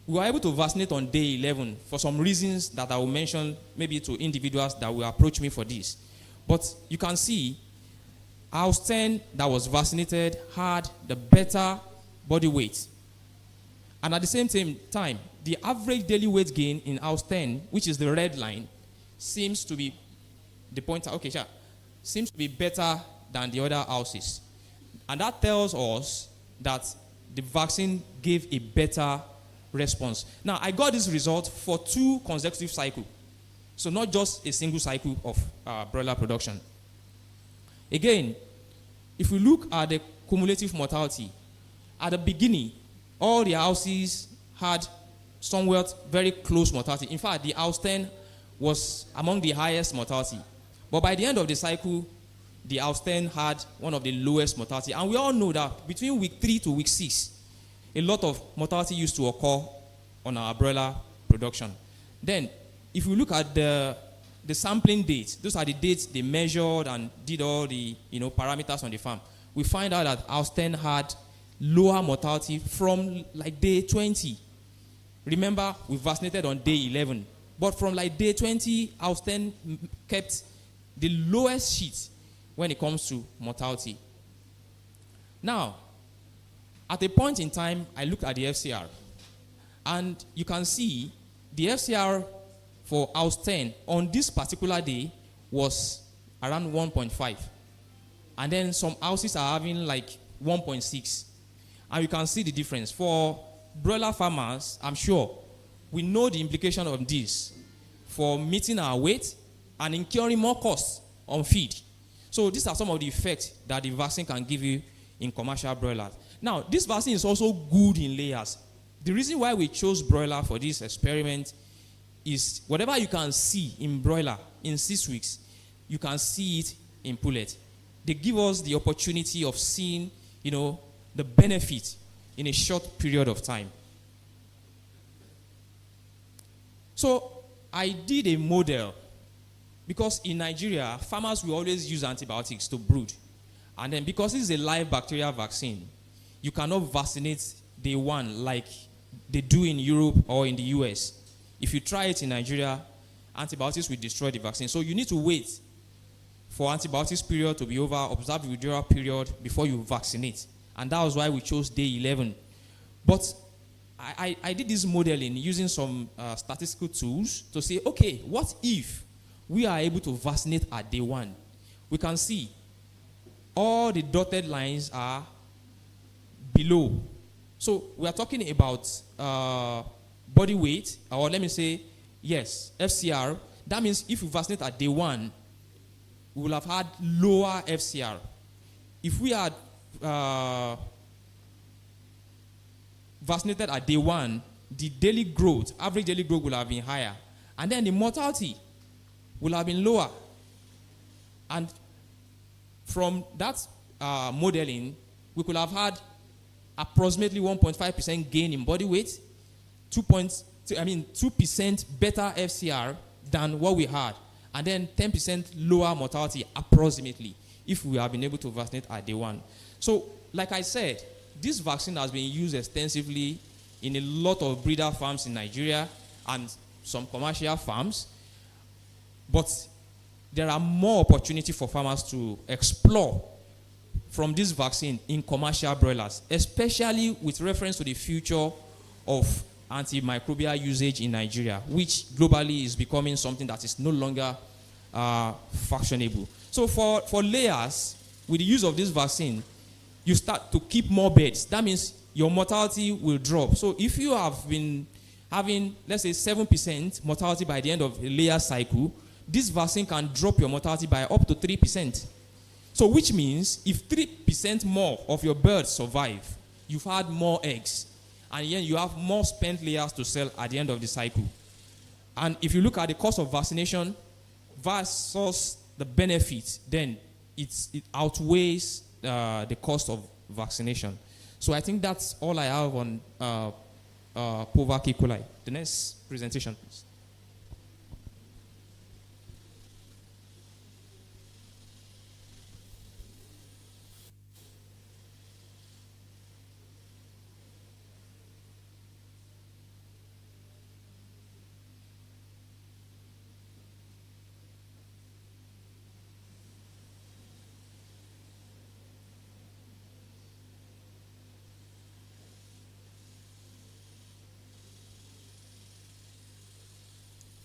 we were able to vaccinate on day 11 for some reasons that I will mention maybe to individuals that will approach me for this. But you can see house 10 that was vaccinated had the better body weight. And at the same time, the average daily weight gain in house 10, which is the red line, seems to be the pointer. Okay, sure. Seems to be better than the other houses. And that tells us that the vaccine gave a better response. Now, I got this result for 2 consecutive cycles. So not just a single cycle of broiler production. Again, if we look at the cumulative mortality, at the beginning, all the houses had somewhat very close mortality. In fact, the house 10 was among the highest mortality. But by the end of the cycle, the house 10 had one of the lowest mortality. And we all know that between week 3 to week 6, a lot of mortality used to occur on our broiler production. Then, if we look at the sampling dates, those are the dates they measured and did all the parameters on the farm. We find out that house 10 had lower mortality from like day 20. Remember, we vaccinated on day 11. But from like day 20, house 10 kept the lowest sheet when it comes to mortality. Now, at a point in time, I looked at the FCR. And you can see the FCR for house 10 on this particular day was around 1.5. And then some houses are having like 1.6. And you can see the difference. For broiler farmers, I'm sure, we know the implication of this for meeting our weight and incurring more costs on feed. So these are some of the effects that the vaccine can give you in commercial broilers. Now, this vaccine is also good in layers. The reason why we chose broiler for this experiment is whatever you can see in broiler in 6 weeks, you can see it in pullet. They give us the opportunity of seeing, the benefit in a short period of time. So I did a model because in Nigeria, farmers will always use antibiotics to brood. And then because it's a live bacterial vaccine, you cannot vaccinate day 1 like they do in Europe or in the US. If you try it in Nigeria, antibiotics will destroy the vaccine. So you need to wait for antibiotics period to be over, observe the withdrawal period before you vaccinate. And that was why we chose day 11. But I did this modeling using some statistical tools to say, okay, what if we are able to vaccinate at day 1? We can see all the dotted lines are below. So we are talking about body weight, or let me say, yes, FCR. That means if we vaccinate at day 1, we will have had lower FCR. If we had vaccinated at day 1, the daily growth, average daily growth will have been higher. And then the mortality will have been lower. And from that modeling, we could have had approximately 1.5% gain in body weight, 2% better FCR than what we had, and then 10% lower mortality approximately if we have been able to vaccinate at day one. So, like I said, this vaccine has been used extensively in a lot of breeder farms in Nigeria and some commercial farms, but there are more opportunity for farmers to explore from this vaccine in commercial broilers, especially with reference to the future of antimicrobial usage in Nigeria, which globally is becoming something that is no longer fashionable. So for layers, with the use of this vaccine, you start to keep more birds. That means your mortality will drop. So if you have been having, let's say, 7% mortality by the end of a layer cycle, this vaccine can drop your mortality by up to 3%. So which means if 3% more of your birds survive, you've had more eggs, and then you have more spent layers to sell at the end of the cycle. And if you look at the cost of vaccination versus the benefit, then it outweighs the cost of vaccination. So I think that's all I have on Poultry E. coli. The next presentation, please.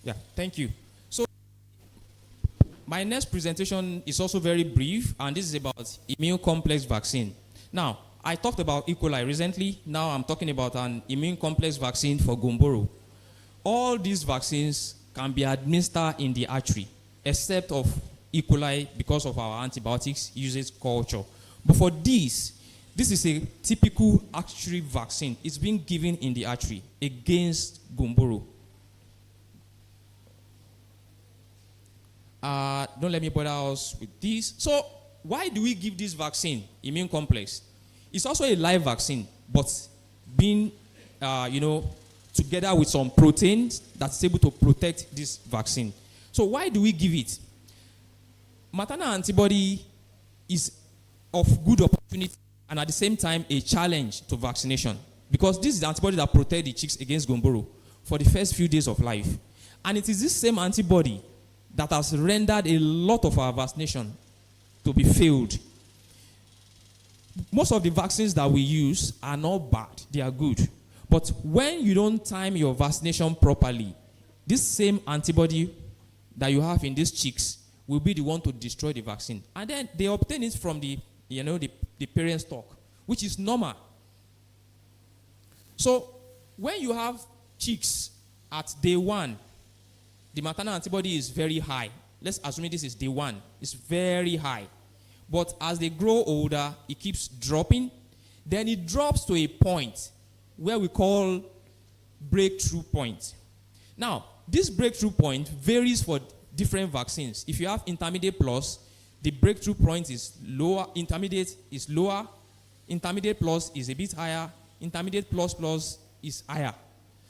Yeah, thank you. So my next presentation is also very brief, and this is about immune complex vaccine. Now, I talked about E. coli recently. Now I'm talking about an immune complex vaccine for Gumboro. All these vaccines can be administered in the artery, except of E. coli because of our antibiotics usage culture. But for this is a typical artery vaccine. It's being given in the artery against Gumboro. Don't let me bother us with this. So, why do we give this vaccine, immune complex? It's also a live vaccine, but being, together with some proteins that's able to protect this vaccine. So, why do we give it? Maternal antibody is of good opportunity and at the same time a challenge to vaccination, because this is the antibody that protects the chicks against Gumboro for the first few days of life. And it is this same antibody that has rendered a lot of our vaccination to be failed. Most of the vaccines that we use are not bad, they are good. But when you don't time your vaccination properly, this same antibody that you have in these chicks will be the one to destroy the vaccine. And then they obtain it from the parent stock, which is normal. So when you have chicks at day one, the maternal antibody is very high. Let's assume this is day one. It's very high. But as they grow older, it keeps dropping. Then it drops to a point where we call breakthrough point. Now, this breakthrough point varies for different vaccines. If you have intermediate plus, the breakthrough point is lower. Intermediate is lower. Intermediate plus is a bit higher. Intermediate plus plus is higher.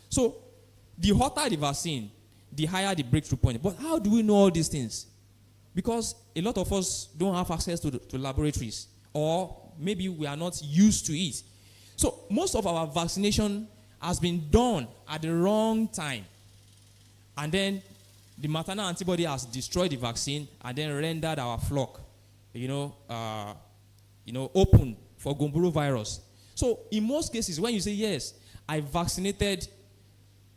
So, the hotter the vaccine, the higher the breakthrough point. But how do we know all these things? Because a lot of us don't have access to laboratories, or maybe we are not used to it. So most of our vaccination has been done at the wrong time. And then the maternal antibody has destroyed the vaccine and then rendered our flock, open for Gumboro virus. So in most cases, when you say, yes, I vaccinated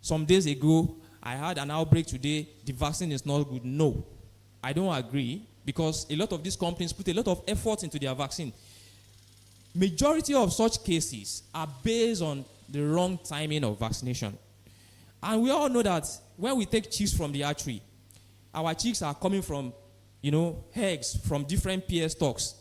some days ago, I had an outbreak today, the vaccine is not good. No, I don't agree, because a lot of these companies put a lot of effort into their vaccine. Majority of such cases are based on the wrong timing of vaccination. And we all know that when we take chicks from the artery, our chicks are coming from, eggs from different PS stocks,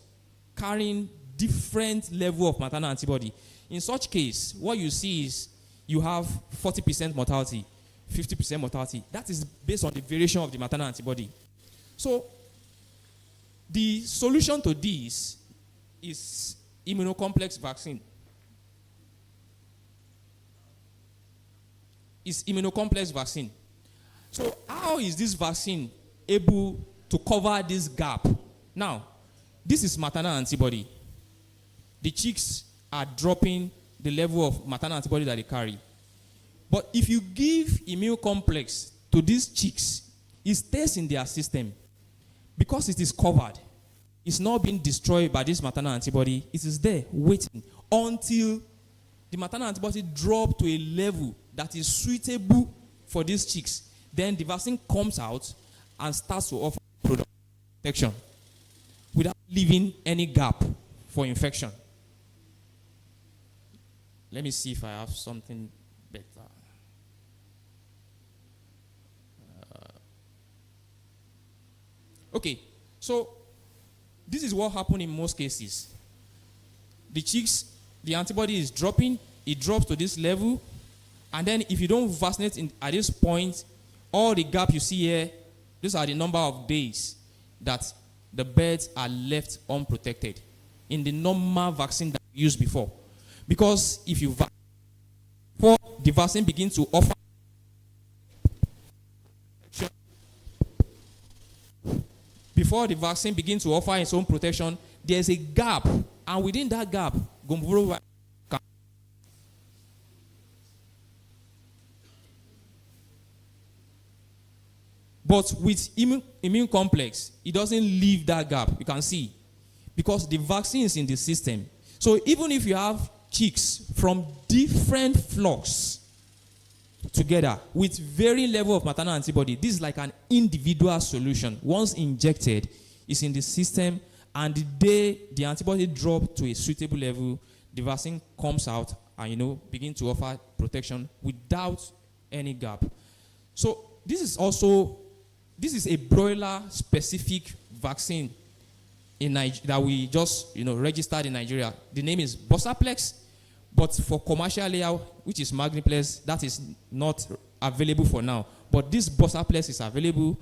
carrying different level of maternal antibody. In such case, what you see is you have 40% mortality, 50% mortality. That is based on the variation of the maternal antibody. So, The solution to this is immunocomplex vaccine. It's immunocomplex vaccine. So how is this vaccine able to cover this gap? Now, this is maternal antibody. The chicks are dropping the level of maternal antibody that they carry. But if you give immune complex to these chicks, it stays in their system. Because it is covered, it's not being destroyed by this maternal antibody. It is there waiting until the maternal antibody drops to a level that is suitable for these chicks. Then the vaccine comes out and starts to offer protection without leaving any gap for infection. Let me see if I have something better. Okay, so this is what happened in most cases. The chicks, the antibody is dropping, it drops to this level, and then if you don't vaccinate at this point, all the gap you see here, these are the number of days that the birds are left unprotected in the normal vaccine that we used before. Because if you before the vaccine begins to offer before the vaccine begins to offer its own protection, there's a gap, and within that gap, Gomboro can. But with immune complex, it doesn't leave that gap. You can see, because the vaccine is in the system. So even if you have chicks from different flocks together with varying level of maternal antibody, this is like an individual solution. Once injected, it's in the system, and the day the antibody drops to a suitable level, the vaccine comes out and begin to offer protection without any gap. So this is a broiler specific vaccine that we just registered in Nigeria. The name is Borsaplex. But for commercial layout, which is Magniplex, that is not available for now. But this Borsaplex is available,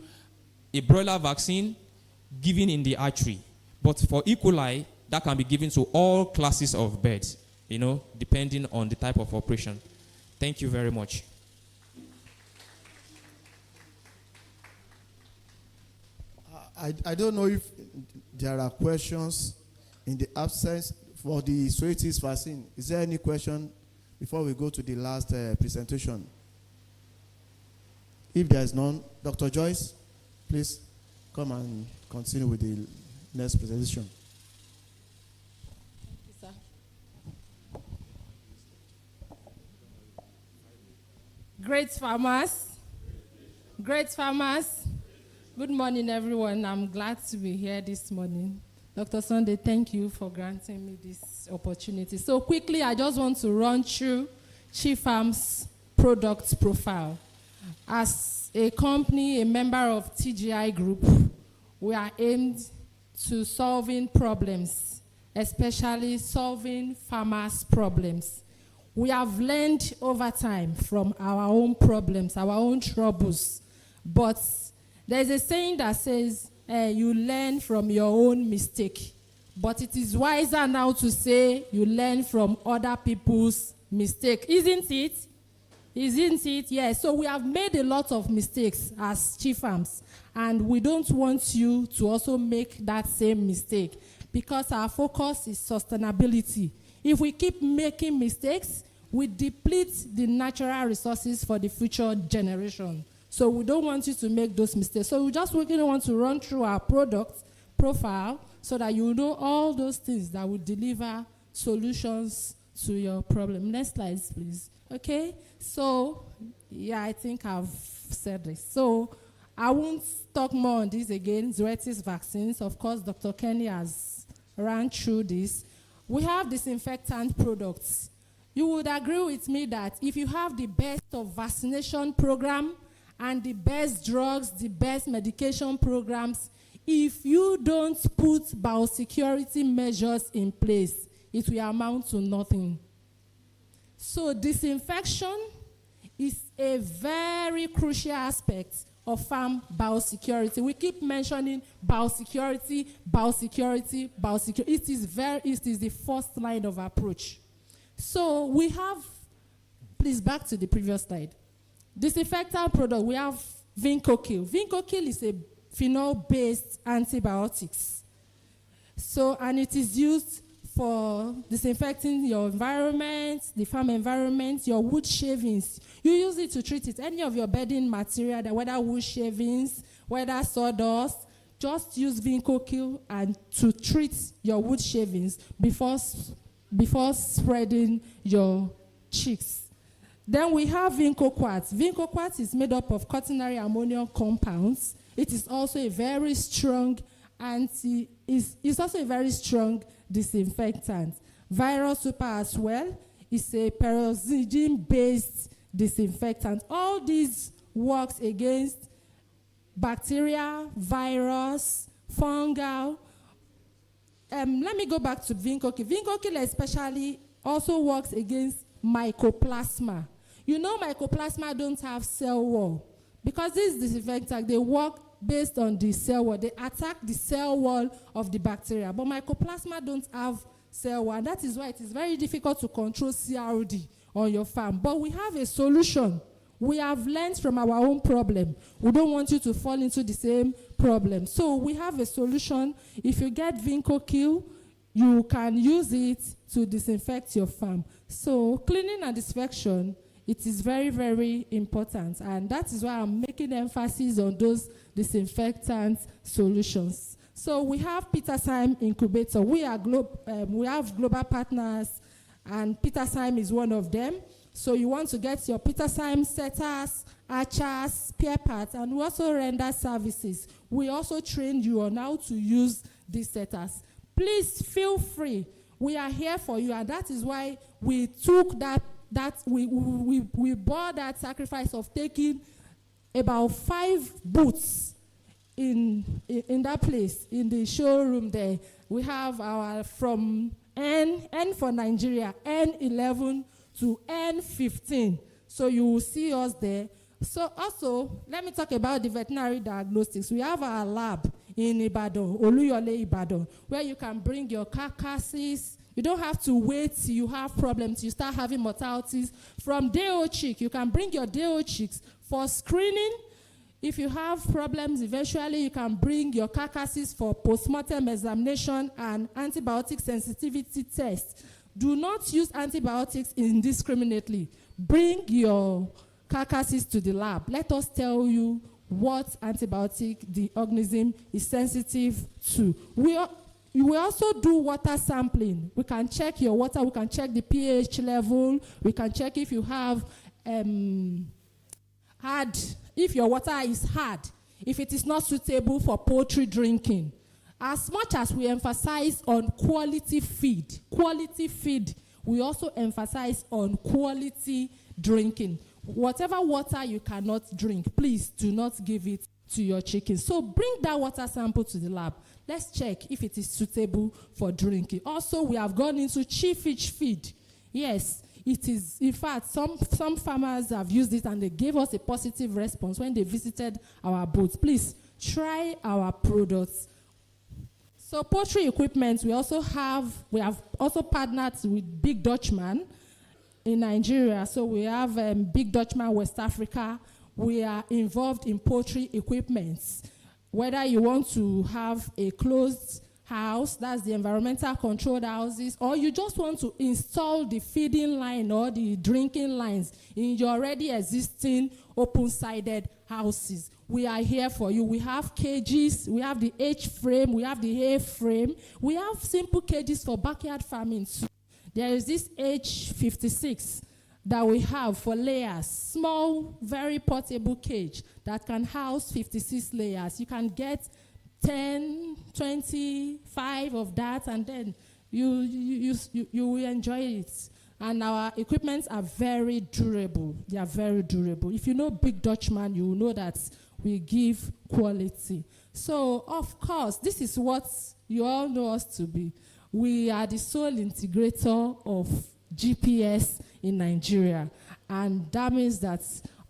a broiler vaccine given in the archery. But for E. coli, that can be given to all classes of birds, depending on the type of operation. Thank you very much. I don't know if there are questions in the absence for the Soetis vaccine. Is there any question before we go to the last presentation? If there is none, Dr. Joyce, please come and continue with the next presentation. Thank you, sir. Great farmers, good morning, everyone. I'm glad to be here this morning. Dr. Sunday, thank you for granting me this opportunity. So quickly, I just want to run through Chief Farm's product profile. As a company, a member of TGI Group, we are aimed to solving problems, especially solving farmers' problems. We have learned over time from our own problems, our own troubles. But there's a saying that says, you learn from your own mistake. But it is wiser now to say you learn from other people's mistake. Isn't it? Isn't it? Yes. So we have made a lot of mistakes as chief farms. And we don't want you to also make that same mistake. Because our focus is sustainability. If we keep making mistakes, we deplete the natural resources for the future generation. So we don't want you to make those mistakes. So we just really want to run through our product profile so that you know all those things that will deliver solutions to your problem. Next slide, please. Okay? So, yeah, I think I've said this. So I won't talk more on this again. Zoetis vaccines. Of course, Dr. Kenny has ran through this. We have disinfectant products. You would agree with me that if you have the best of vaccination program, and the best drugs, the best medication programs, if you don't put biosecurity measures in place, it will amount to nothing. So disinfection is a very crucial aspect of farm biosecurity. We keep mentioning biosecurity, biosecurity, biosecurity. It is the first line of approach. So we have, please back to the previous slide. Disinfectant product, we have Vincokill. Vincokill is a phenol-based antibiotics. So, and it is used for disinfecting your environment, the farm environment, your wood shavings. You use it to treat it. Any of your bedding material, whether wood shavings, whether sawdust, just use Vincokill and to treat your wood shavings before spreading your chicks. Then we have Vincoquat. Vincoquat is made up of quaternary ammonium compounds. It is also a very strong it's also a very strong disinfectant. Viral Super as well is a peroxidine-based disinfectant. All these works against bacteria, virus, fungal. Let me go back to Vincokill. Vincokill especially also works against mycoplasma. You know mycoplasma don't have cell wall. Because this disinfectant, they work based on the cell wall. They attack the cell wall of the bacteria. But mycoplasma don't have cell wall. And that is why it is very difficult to control CRD on your farm. But we have a solution. We have learned from our own problem. We don't want you to fall into the same problem. So we have a solution. If you get Vincokill, you can use it to disinfect your farm. So cleaning and disinfection, it is very, very important. And that is why I'm making emphasis on those disinfectant solutions. So we have Petersheim Incubator. We have global partners, and Petersheim is one of them. So you want to get your Petersheim setters, archers, spare parts, and we also render services. We also train you on how to use these setters. Please feel free. We are here for you, and that is why we took we bore that sacrifice of taking about 5 booths in that place, in the showroom there. We have our from N for Nigeria, N11 to N15. So you will see us there. So also, let me talk about the veterinary diagnostics. We have our lab in Ibadan, Oluyole Ibadan, where you can bring your carcasses. You don't have to wait till you have problems, you start having mortalities. From day-old chick, you can bring your day-old chicks for screening. If you have problems, eventually you can bring your carcasses for postmortem examination and antibiotic sensitivity test. Do not use antibiotics indiscriminately. Bring your carcasses to the lab. Let us tell you what antibiotic the organism is sensitive to. We also do water sampling. We can check your water. We can check the pH level. We can check if you have if your water is hard, if it is not suitable for poultry drinking. As much as we emphasize on quality feed, we also emphasize on quality drinking. Whatever water you cannot drink, please do not give it to your chickens. So bring that water sample to the lab. Let's check if it is suitable for drinking. Also, we have gone into cheap-fish feed. Yes, it is. In fact, some farmers have used it and they gave us a positive response when they visited our booth. Please try our products. So poultry equipment, we have also partnered with Big Dutchman in Nigeria. So we have Big Dutchman West Africa. We are involved in poultry equipment. Whether you want to have a closed house, that's the environmental controlled houses, or you just want to install the feeding line or the drinking lines in your already existing open-sided houses, we are here for you. We have cages, we have the H-frame, we have the A-frame, we have simple cages for backyard farming too. There is this H56 that we have for layers, small, very portable cage that can house 56 layers. You can get 10, 25 of that, and then you will enjoy it. And our equipments are very durable. They are very durable. If you know Big Dutchman, you will know that we give quality. So, of course, this is what you all know us to be. We are the sole integrator of GPS in Nigeria. And that means that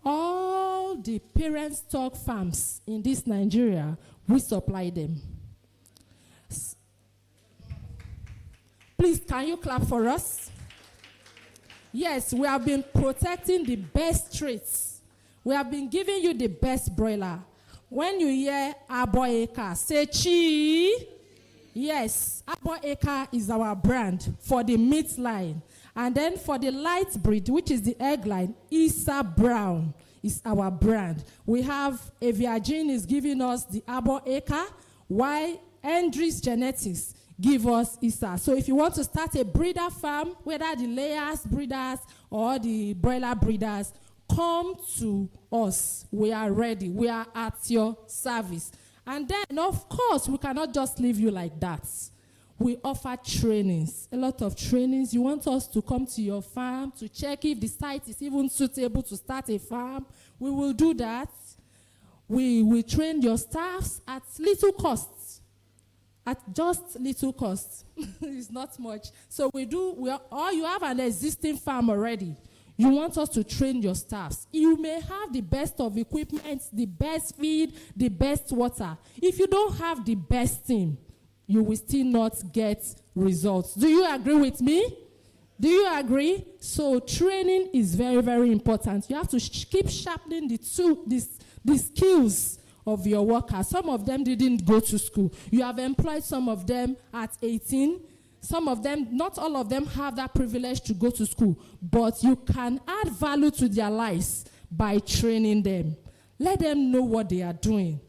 all all the parent stock farms in this Nigeria, we supply them. Please, can you clap for us? Yes, we have been protecting the best traits. We have been giving you the best broiler. When you hear Aboeka, say chi. Yes, Aboeka is our brand for the meat line. And then for the light breed, which is the egg line, Isa Brown is our brand. We have Aviagene is giving us the Aboeka, while Andrews Genetics give us Isa. So if you want to start a breeder farm, whether the layers breeders or the broiler breeders, come to us. We are ready. We are at your service. And then, of course, we cannot just leave you like that. We offer trainings, a lot of trainings. You want us to come to your farm to check if the site is even suitable to start a farm. We will do that. We will train your staffs at little costs. At just little cost. It's not much. So or you have an existing farm already. You want us to train your staffs. You may have the best of equipment, the best feed, the best water. If you don't have the best team, you will still not get results. Do you agree with me? Do you agree? So training is very, very important. You have to keep sharpening the skills of your workers. Some of them didn't go to school. You have employed some of them at 18. Some of them, not all of them have that privilege to go to school, but you can add value to their lives by training them. Let them know what they are doing.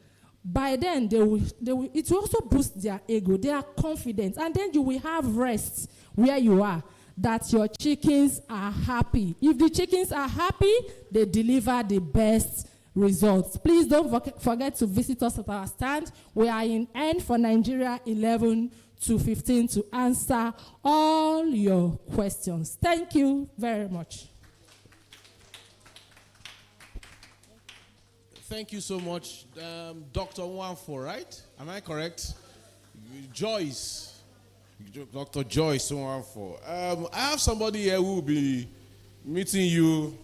By then, it will also boost their ego. They are confident. And then you will have rest where you are, that your chickens are happy. If the chickens are happy, they deliver the best results. Please don't forget to visit us at our stand. We are in N for Nigeria 11 to 15 to answer all your questions. Thank you very much. Thank you so much, Dr. Nwanfo, right? Am I correct? Joyce, Dr. Joyce Nwanfo. I have somebody here who will be meeting you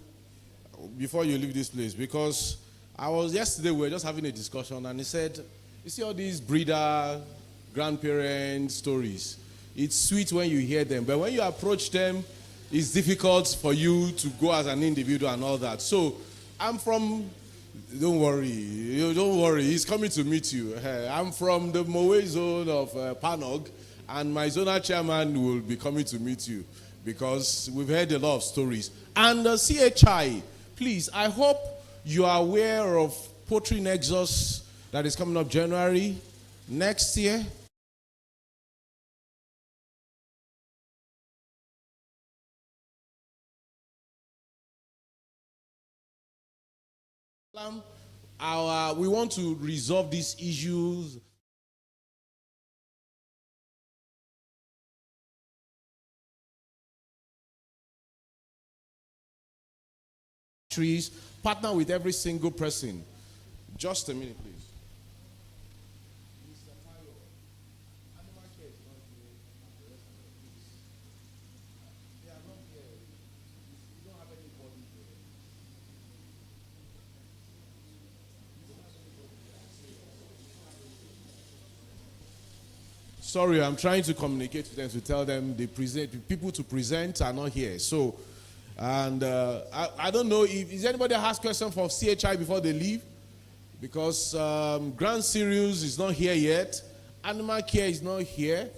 before you leave this place, because yesterday we were just having a discussion and he said, you see all these breeder, grandparent stories. It's sweet when you hear them, but when you approach them, it's difficult for you to go as an individual and all that. So don't worry, he's coming to meet you. I'm from the Mowe zone of Panog, and my zonal chairman will be coming to meet you because we've heard a lot of stories. And CHI, please, I hope you are aware of Poultry Nexus that is coming up January next year. We want to resolve these issues. Partner with every single person. Just a minute, please. Sorry, I'm trying to communicate with them to tell them the people to present are not here. So, and I don't know is anybody has question for CHI before they leave? Because Grand Sirius is not here yet. Animal Care is not here.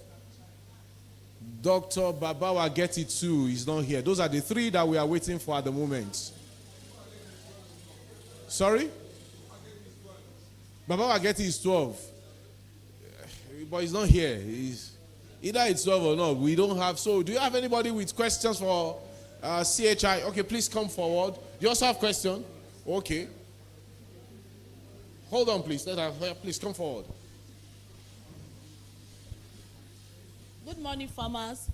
Dr. Babawa Get It too is not here. Those are the three that we are waiting for at the moment. Sorry? Babawa Get It is 12. But he's not here. Either it's 12 or not. We don't have. So do you have anybody with questions for CHI? Okay, please come forward. Do you also have question? Okay. Hold on, please. Please come forward. Good morning, farmers.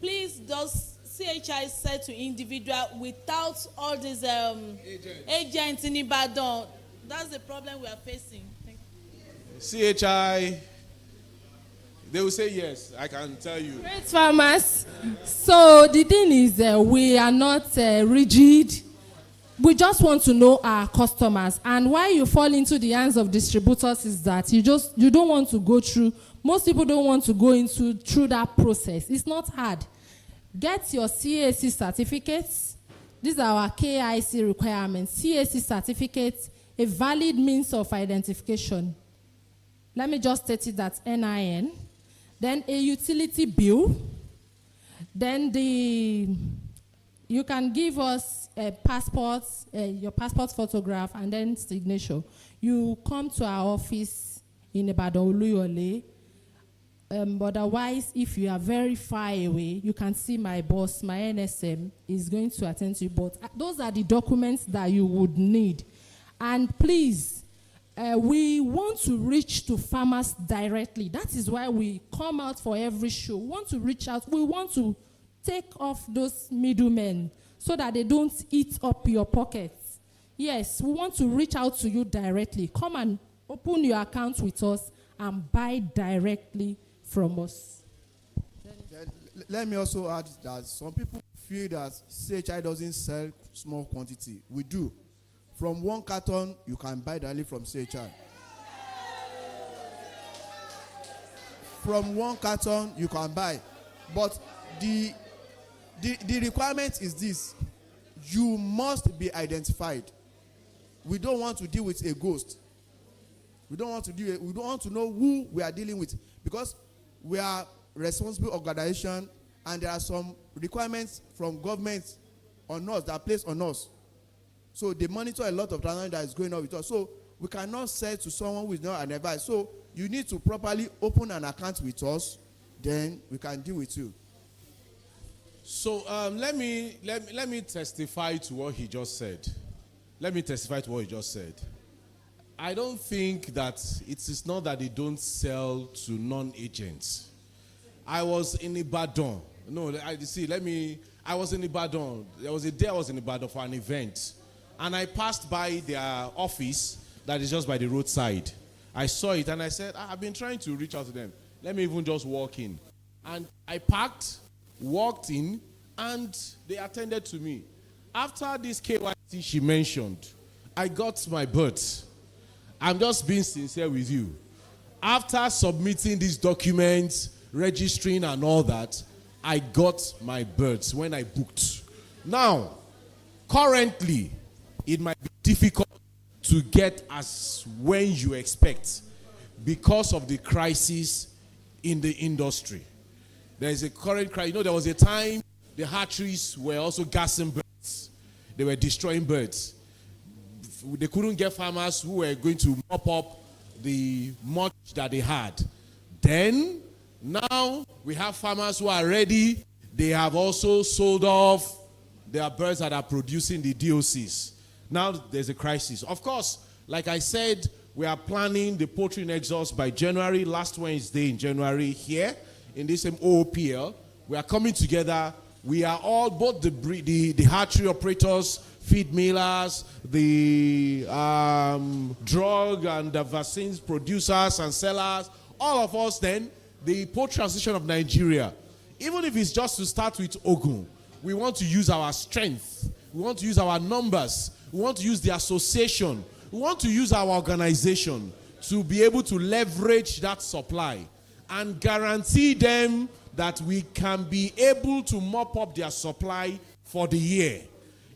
Please, does CHI sell to individual without all these agents in Ibadan? That's the problem we are facing. Thank you. CHI, they will say yes, I can tell you. Great farmers. So the thing is, we are not rigid. we just want to know our customers. And why you fall into the hands of distributors is that you don't want to go through. Most people don't want to go through that process. It's not hard. Get your CAC certificates. These are our KIC requirements. CAC certificates, a valid means of identification. Let me just state it, that's NIN. Then a utility bill. Then you can give us a passport, your passport photograph, and then signature. You come to our office in Ibadan, Oluyole. Otherwise, if you are very far away, you can see my boss, my NSM, is going to attend to you. But those are the documents that you would need. And please, we want to reach to farmers directly. That is why we come out for every show. We want to reach out. We want to take off those middlemen so that they don't eat up your pockets. Yes, we want to reach out to you directly. Come and open your account with us and buy directly from us. Let me also add that some people feel that CHI doesn't sell small quantity. We do. From 1 carton, you can buy directly from CHI. From 1 carton, you can buy. But the requirement is this. You must be identified. We don't want to deal with a ghost. We don't want to know who we are dealing with, because we are responsible organization, and there are some requirements from government on us that are placed on us. So they monitor a lot of transactions that is going on with us. So we cannot sell to someone who is not an advisor. So you need to properly open an account with us, then we can deal with you. So let me testify to what he just said. Let me testify to what he just said. I don't think that it is not that they don't sell to non-agents. I was in Ibadan. I was in Ibadan. There was a day I was in Ibadan for an event. And I passed by their office that is just by the roadside. I saw it and I said, I've been trying to reach out to them. Let me even just walk in. And I parked, walked in, and they attended to me. After this KYC she mentioned, I got my birth. I'm just being sincere with you. After submitting these documents, registering and all that, I got my births when I booked. Now, currently, it might be difficult to get as when you expect because of the crisis in the industry. There is a current crisis. There was a time the hatcheries were also gassing birds. They were destroying birds. They couldn't get farmers who were going to mop up the much that they had. Then, now we have farmers who are ready. They have also sold off their birds that are producing the DOCs. Now there's a crisis. Of course, like I said, we are planning the poultry nexus by January, last Wednesday in January here in this same OOPL. We are coming together. We are all, both the hatchery operators, feed millers, the drug and the vaccines producers and sellers, all of us then, the poultry association of Nigeria. Even if it's just to start with Ogun, we want to use our strength. We want to use our numbers. We want to use the association. We want to use our organization to be able to leverage that supply and guarantee them that we can be able to mop up their supply for the year.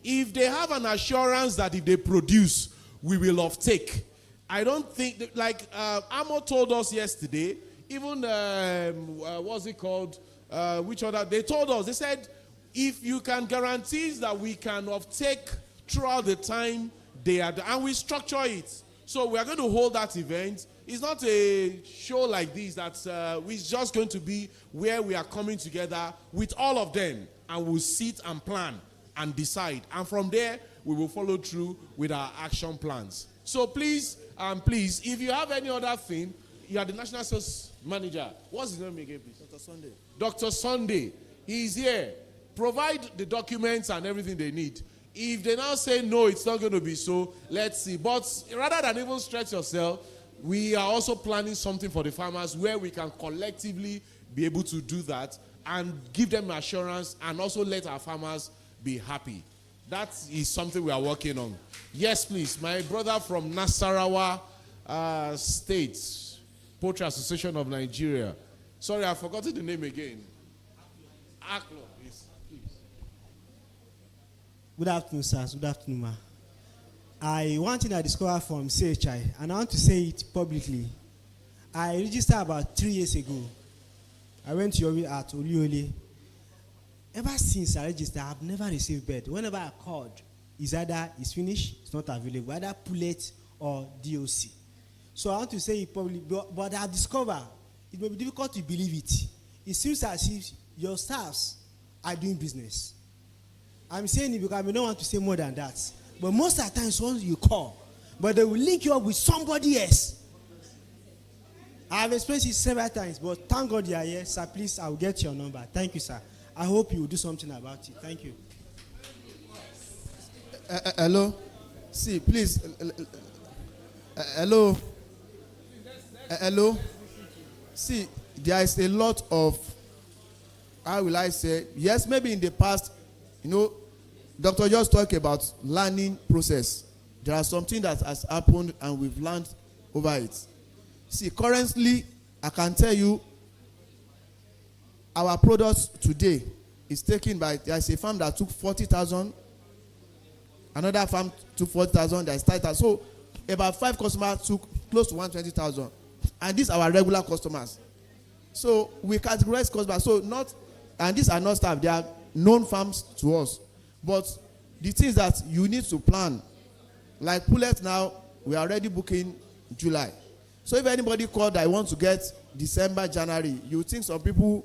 If they have an assurance that if they produce, we will offtake. I don't think, like Amo told us yesterday, even, what's it called? Which other? They told us, they said, if you can guarantee that we can offtake throughout the time they are, and we structure it. So we are going to hold that event. It's not a show like this that's it's just going to be where we are coming together with all of them, and we'll sit and plan and decide. And from there, we will follow through with our action plans. So please, if you have any other thing, you are the National Sales Manager. What's his name again, please? Dr. Sunday. Dr. Sunday. He's here. Provide the documents and everything they need. If they now say, no, it's not going to be so, let's see. But rather than even stretch yourself, we are also planning something for the farmers where we can collectively be able to do that and give them assurance and also let our farmers be happy. That is something we are working on. Yes, please. My brother from Nasarawa State, Poultry Association of Nigeria. Sorry, I've forgotten the name again. Aklo, please. Good afternoon, sirs. Good afternoon, ma. One thing I discovered from CHI, and I want to say it publicly. I registered about 3 years ago. I went to Yori at Oliole. Ever since I registered, I have never received bed. Whenever I called, it's either it's finished, it's not available, either pullet or DOC. So I want to say it publicly, but I have discovered it may be difficult to believe it. It seems as if your staffs are doing business. I'm saying it because I don't want to say more than that. But most of the times, once you call, but they will link you up with somebody else. I have experienced it several times, but thank God you are here, sir. Please, I will get your number. Thank you, sir. I hope you will do something about it. Thank you. Hello? See, please. Hello? Hello? See, there is a lot of, how will I say, yes, maybe in the past, Doctor just talked about learning process. There are something that has happened and we've learned over it. See, currently, I can tell you, our products today is taken by, there's a farm that took 40,000, another farm took 40,000, there's 30,000. So, about 5 customers took close to 120,000. And these are our regular customers. So, we categorize customers. So, and these are not staff, they are known farms to us. But the things that you need to plan, like pullet now, we are already booking July. So if anybody called that wants to get December, January, you think some people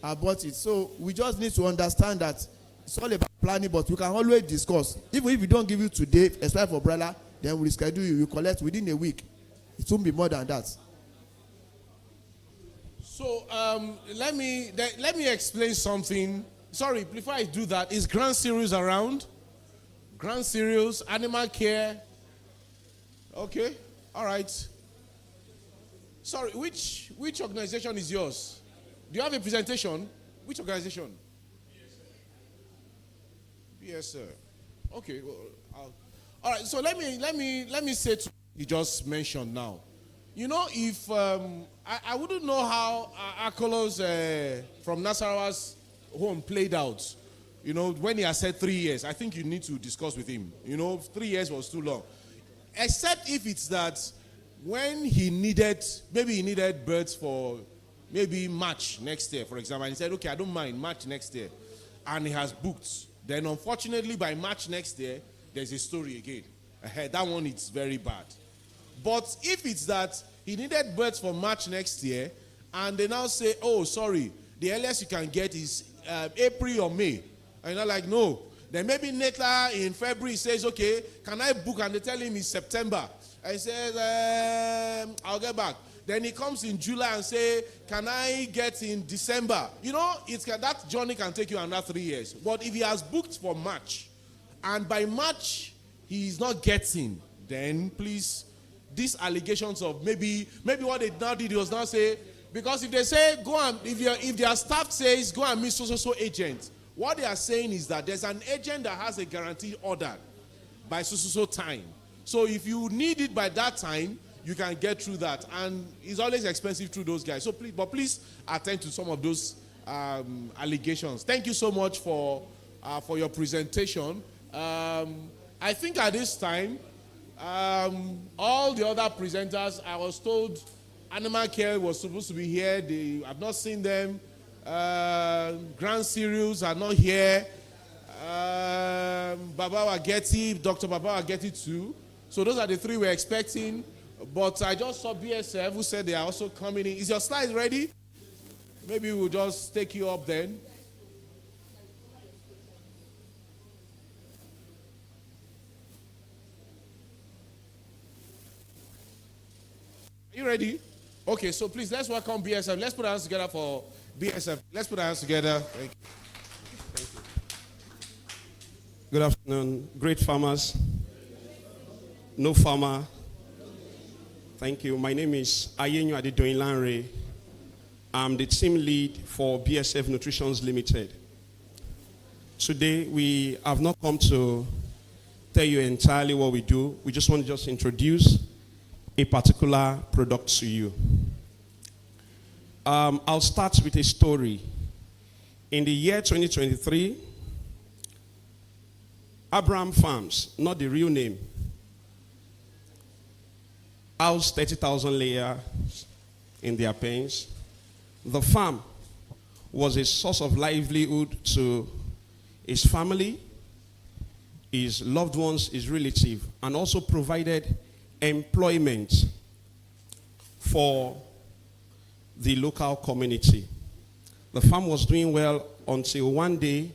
have bought it. So we just need to understand that it's all about planning, but we can always discuss. Even if we don't give you today, especially for umbrella, then we schedule you collect within a week. It won't be more than that. So let me explain something. Sorry, before I do that, is Grand Cereals around? Grand Cereals, Animal Care. Okay, all right. Sorry, which organization is yours? Do you have a presentation? Which organization? Yes, sir. Okay. Well, all right. So let me say to you just mentioned now. If I wouldn't know how Akolo's from Nasarawa's home played out. When he has said 3 years, I think you need to discuss with him. 3 years was too long. Except if it's that when maybe he needed birds for maybe March next year, for example, and he said, okay, I don't mind March next year, and he has booked. Then unfortunately by March next year, there's a story again. That one is very bad. But if it's that he needed birds for March next year, and they now say, oh, sorry, the earliest you can get is April or May. And you're like, no. Then maybe later in February he says, okay, can I book? And they tell him it's September. And he says, I'll get back. Then he comes in July and say, can I get in December? That journey can take you another 3 years. But if he has booked for March, and by March he is not getting, then please, these allegations of maybe what they now did was now say, because if they say, if their staff says, go and meet so agent, what they are saying is that there's an agent that has a guaranteed order by so time. So if you need it by that time, you can get through that. And it's always expensive through those guys. So please attend to some of those allegations. Thank you so much for your presentation. I think at this time, all the other presenters, I was told Animal Care was supposed to be here. I've not seen them. Grand Cereals are not here. Baba Wageti, Dr. Baba Wageti too. So those are the three we're expecting. But I just saw BSF who said they are also coming in. Is your slides ready? Maybe we'll just take you up then. Are you ready? Okay, so please, let's welcome BSF. Let's put our hands together for BSF. Let's put our hands together. Thank you. Thank you. Good afternoon, great farmers. No farmer. Thank you. My name is Ayenyo Adedoyin-Lanre. I'm the team lead for BSF Nutritions Limited. Today, we have not come to tell you entirely what we do. We just want to just introduce a particular product to you. I'll start with a story. In the year 2023, Abraham Farms, not the real name, housed 30,000 layers in their pens. The farm was a source of livelihood to his family, his loved ones, his relatives, and also provided employment for the local community. The farm was doing well until one day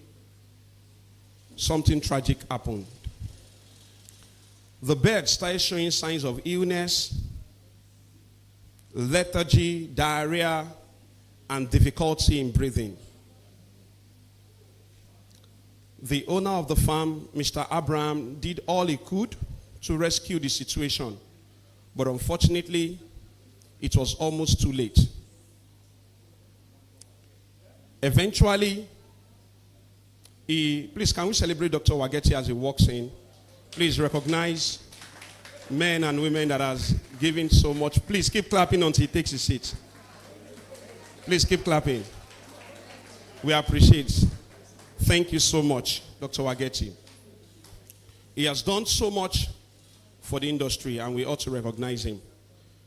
something tragic happened. The birds started showing signs of illness, lethargy, diarrhea, and difficulty in breathing. The owner of the farm, Mr. Abraham, did all he could to rescue the situation. But unfortunately, it was almost too late. Eventually, please, can we celebrate Dr. Wageti as he walks in? Please recognize men and women that has given so much. Please keep clapping until he takes his seat. Please keep clapping. We appreciate. Thank you so much, Dr. Wageti. He has done so much for the industry, and we ought to recognize him.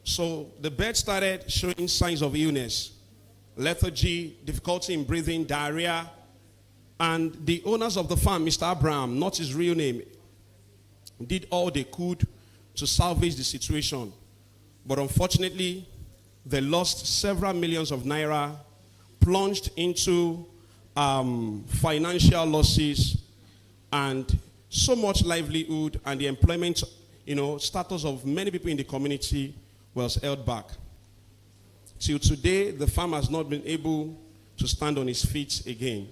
So the bird started showing signs of illness, lethargy, difficulty in breathing, diarrhea, and the owners of the farm, Mr. Abraham, not his real name, did all they could to salvage the situation. But unfortunately, they lost several millions of naira, plunged into financial losses, and so much livelihood and the employment, status of many people in the community was held back. Till today, the farm has not been able to stand on its feet again,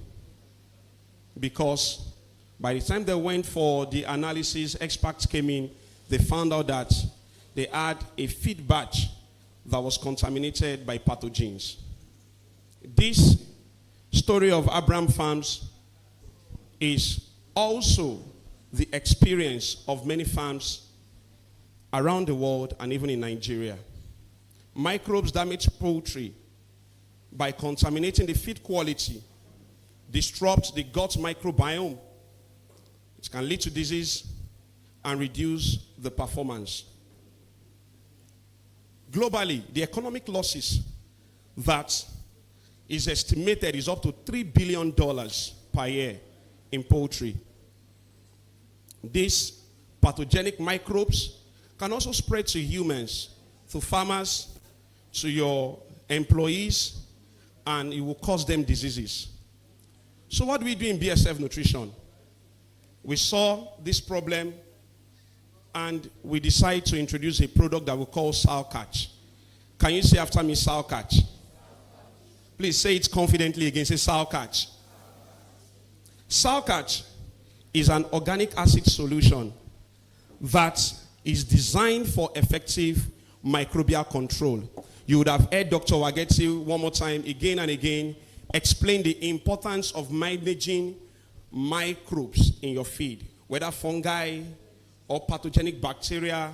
because by the time they went for the analysis, experts came in, they found out that they had a feed batch that was contaminated by pathogens. This story of Abraham Farms is also the experience of many farms around the world and even in Nigeria. Microbes damage poultry by contaminating the feed quality, disrupt the gut microbiome. It can lead to disease and reduce the performance. Globally, the economic losses that is estimated is up to $3 billion per year in poultry. These pathogenic microbes can also spread to humans, to farmers, to your employees, and it will cause them diseases. So what do we do in BSF Nutrition? We saw this problem and we decided to introduce a product that we call Salcatch. Can you say after me, Salcatch? Please say it confidently again. Say Salcatch. Salcatch is an organic acid solution that is designed for effective microbial control. You would have heard Dr. Wageti one more time, again and again, explain the importance of managing microbes in your feed, whether fungi or pathogenic bacteria.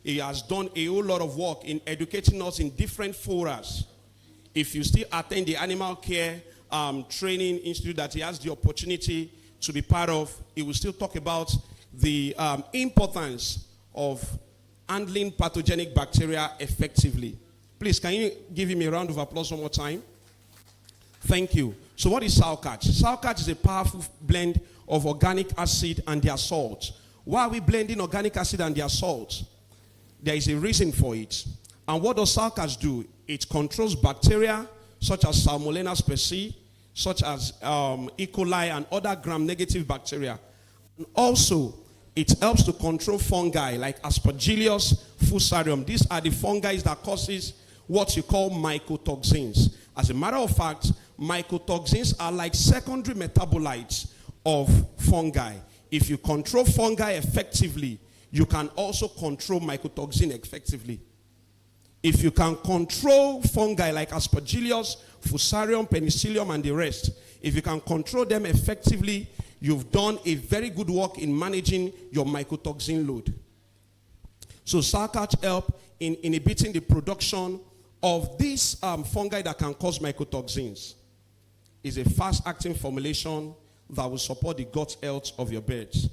He has done a whole lot of work in educating us in different forums. If you still attend the animal care training institute that he has the opportunity to be part of, he will still talk about the importance of handling pathogenic bacteria effectively. Please, can you give him a round of applause one more time? Thank you. So what is Salcatch? Salcatch is a powerful blend of organic acid and their salt. Why are we blending organic acid and their salt? There is a reason for it. And what does Salcatch do? It controls bacteria such as Salmonella species, such as E. coli and other gram-negative bacteria. And also, it helps to control fungi like Aspergillus fusarium. These are the fungi that causes what you call mycotoxins. As a matter of fact, mycotoxins are like secondary metabolites of fungi. If you control fungi effectively, you can also control mycotoxin effectively. If you can control fungi like Aspergillus, Fusarium, Penicillium, and the rest, if you can control them effectively, you've done a very good work in managing your mycotoxin load. So sour catch help in inhibiting the production of these fungi that can cause mycotoxins. It's a fast-acting formulation that will support the gut health of your birds.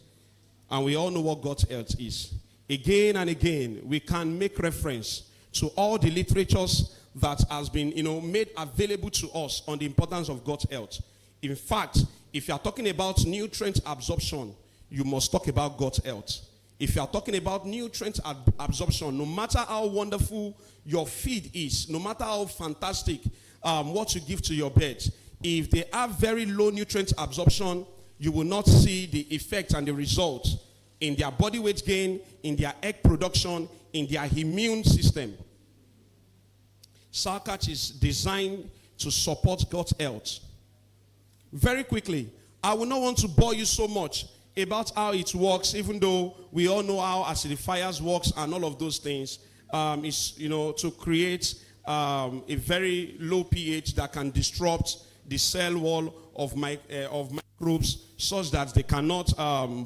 And we all know what gut health is. Again and again, we can make reference to all the literatures that has been, made available to us on the importance of gut health. In fact, if you are talking about nutrient absorption, you must talk about gut health. If you are talking about nutrient absorption, no matter how wonderful your feed is, no matter how fantastic what you give to your birds, if they have very low nutrient absorption, you will not see the effect and the results in their body weight gain, in their egg production, in their immune system. Sour catch is designed to support gut health. Very quickly, I will not want to bore you so much about how it works, even though we all know how acidifiers works and all of those things. Is to create a very low pH that can disrupt the cell wall of microbes such that they cannot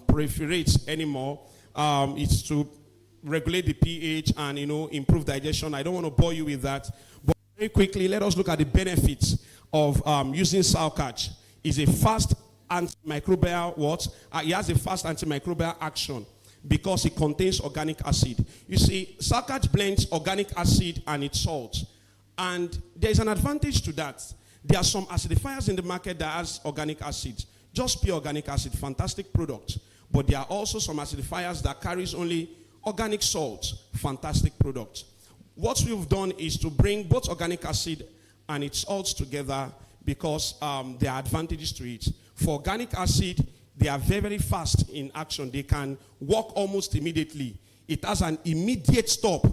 proliferate anymore. It's to regulate the pH and improve digestion. I don't want to bore you with that. But very quickly, let us look at the benefits of using sour catch. It's a fast antimicrobial it has a fast antimicrobial action because it contains organic acid. You see, sour catch blends organic acid and its salt. And there's an advantage to that. There are some acidifiers in the market that has organic acid. Just pure organic acid, fantastic product. But there are also some acidifiers that carries only organic salt, fantastic product. What we've done is to bring both organic acid and its salts together because there are advantages to it. For organic acid, they are very, very fast in action. They can work almost immediately. It has an immediate stop.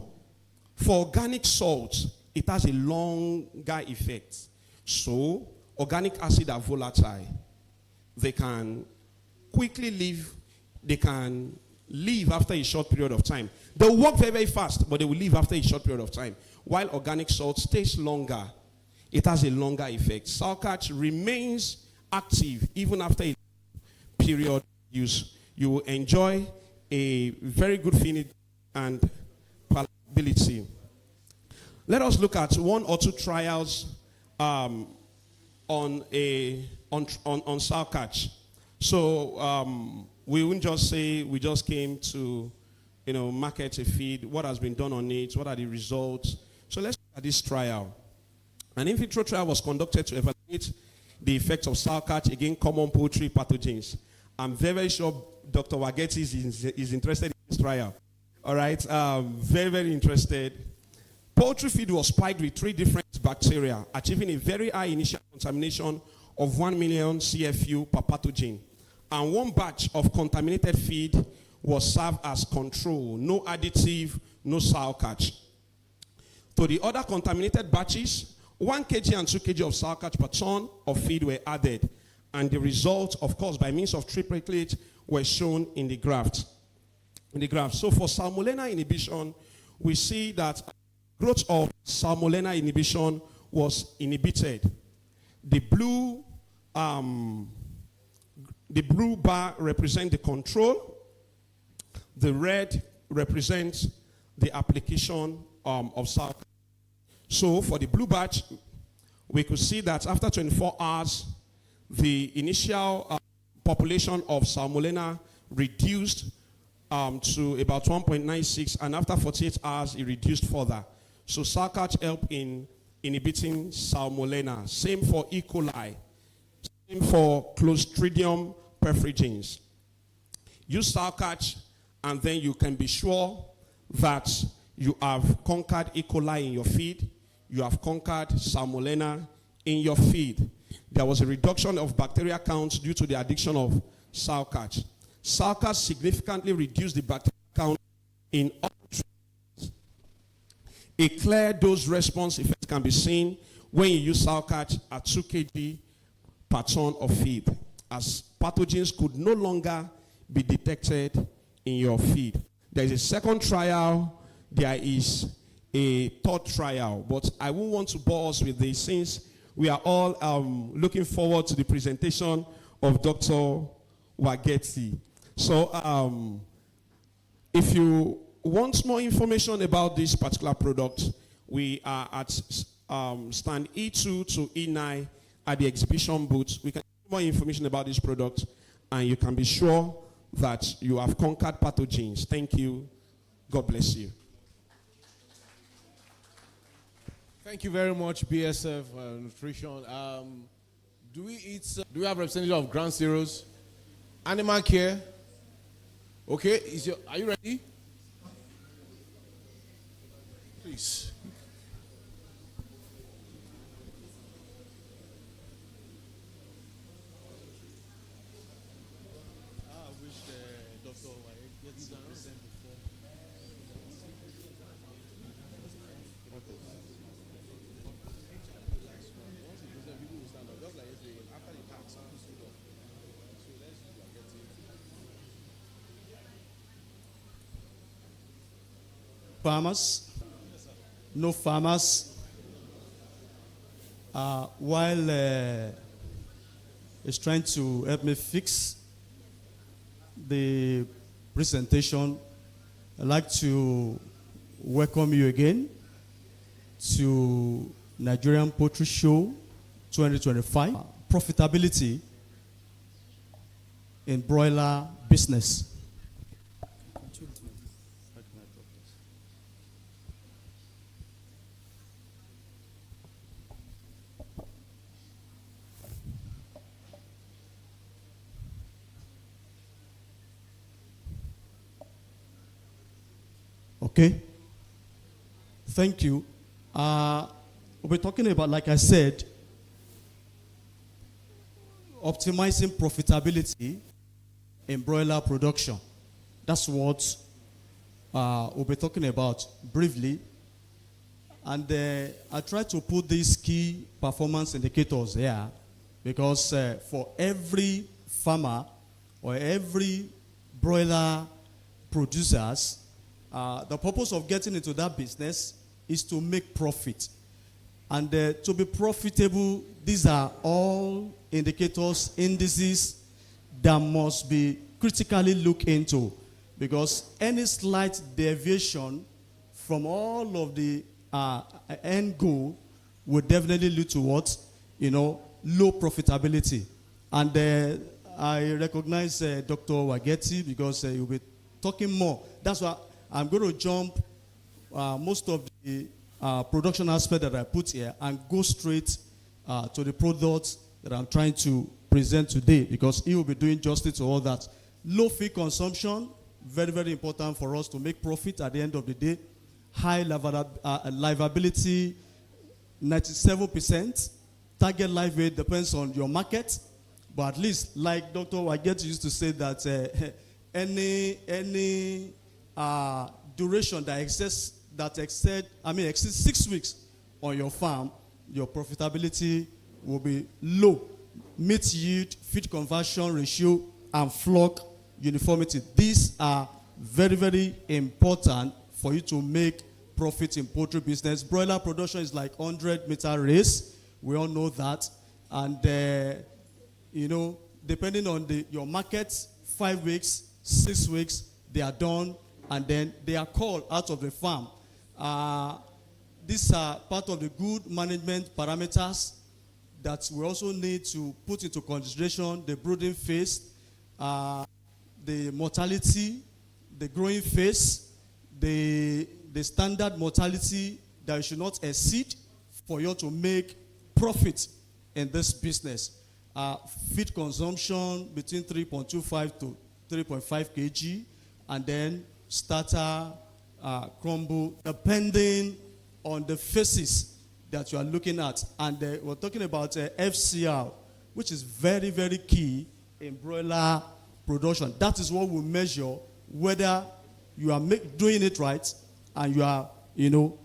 For organic salts, it has a longer effect. So, organic acid are volatile. They can quickly leave. They can leave after a short period of time. They'll work very, very fast, but they will leave after a short period of time. While organic salt stays longer. It has a longer effect. Sour catch remains active even after a period use. You will enjoy a very good feeling and palatability. Let us look at one or two trials on sour catch. So we won't just say we just came to market a feed. What has been done on it? What are the results? So let's look at this trial. An in vitro trial was conducted to evaluate the effects of sour catch against common poultry pathogens. I'm very, very sure Dr. Wageti is interested in this trial. All right, very, very interested. Poultry feed was spiked with 3 different bacteria, achieving a very high initial contamination of 1 million CFU per pathogen. And 1 batch of contaminated feed was served as control, no additive, no sour catch. To the other contaminated batches, 1 kg and 2 kg of sour catch per ton of feed were added. And the results, of course, by means of triplet were shown in the graph. So for Salmonella inhibition, we see that growth of Salmonella inhibition was inhibited. The blue bar represents the control. The red represents the application of sour catch. So for the blue batch, we could see that after 24 hours, the initial population of Salmonella reduced to about 1.96, and after 48 hours, it reduced further. So sour catch helped in inhibiting Salmonella. Same for E. coli. Same for Clostridium perfringens. Use sour catch, and then you can be sure that you have conquered E. coli in your feed. You have conquered Salmonella in your feed. There was a reduction of bacteria counts due to the addiction of sour catch. Sour catch significantly reduced the bacteria count in all trees. A clear dose response effect can be seen when you use sour catch at 2 kg per ton of feed, as pathogens could no longer be detected in your feed. There is a second trial. There is a third trial, but I won't want to bore us with this since we are all looking forward to the presentation of Dr. Wageti. So if you want more information about this particular product, we are at stand E2 to E9 at the exhibition booth. We can get more information about this product, and you can be sure that you have conquered pathogens. Thank you. God bless you. Thank you very much, BSF Nutrition. Do we have representative of Ground Zeroes? Animal Care? Okay, are you ready? Please. Farmers, no farmers. While he's trying to help me fix the presentation, I'd like to welcome you again to Nigerian Poultry Show 2025. Profitability in broiler business. Okay. Thank you. We'll be talking about, like I said, optimizing profitability in broiler production. That's what we'll be talking about briefly. And I try to put these key performance indicators here because for every farmer or every broiler producers, the purpose of getting into that business is to make profit. And to be profitable, these are all indicators, indices that must be critically looked into, because any slight deviation from all of the end goal would definitely lead to what? Low profitability. And I recognize Dr. Wageti because he'll be talking more. That's why I'm going to jump most of the production aspect that I put here and go straight to the products that I'm trying to present today, because he will be doing justice to all that. Low feed consumption, very, very important for us to make profit at the end of the day. High livability, 97%. Target live weight depends on your market, but at least, like Dr. Wageti used to say, that any duration that exceeds 6 weeks on your farm, your profitability will be low. Meat yield, feed conversion ratio, and flock uniformity. These are very, very important for you to make profit in poultry business. Broiler production is like 100-meter race. We all know that. And, depending on your market, 5 weeks, 6 weeks, they are done, and then they are called out of the farm. These are part of the good management parameters that we also need to put into consideration: the brooding phase, the mortality, the growing phase, the standard mortality that you should not exceed for you to make profit in this business. Feed consumption between 3.25 to 3.5 kg, and then starter, crumble, depending on the phases that you are looking at. And we're talking about FCR, which is very, very key in broiler production. That is what will measure whether you are doing it right and you are,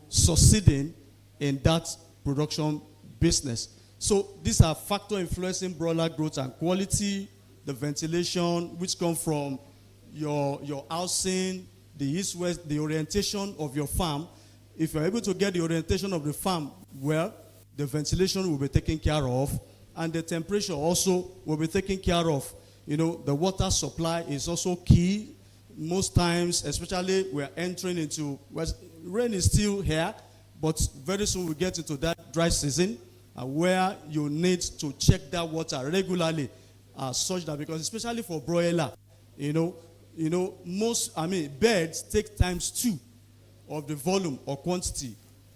succeeding in that production business. So these are factors influencing broiler growth and quality. The ventilation, which come from your housing, the east-west, the orientation of your farm. If you're able to get the orientation of the farm well, the ventilation will be taken care of, and the temperature also will be taken care of. the water supply is also key. Most times, especially we're entering into, well, rain is still here, but very soon we get into that dry season where you need to check that water regularly, such that, because especially for broiler, birds take times 2 of the volume or quantity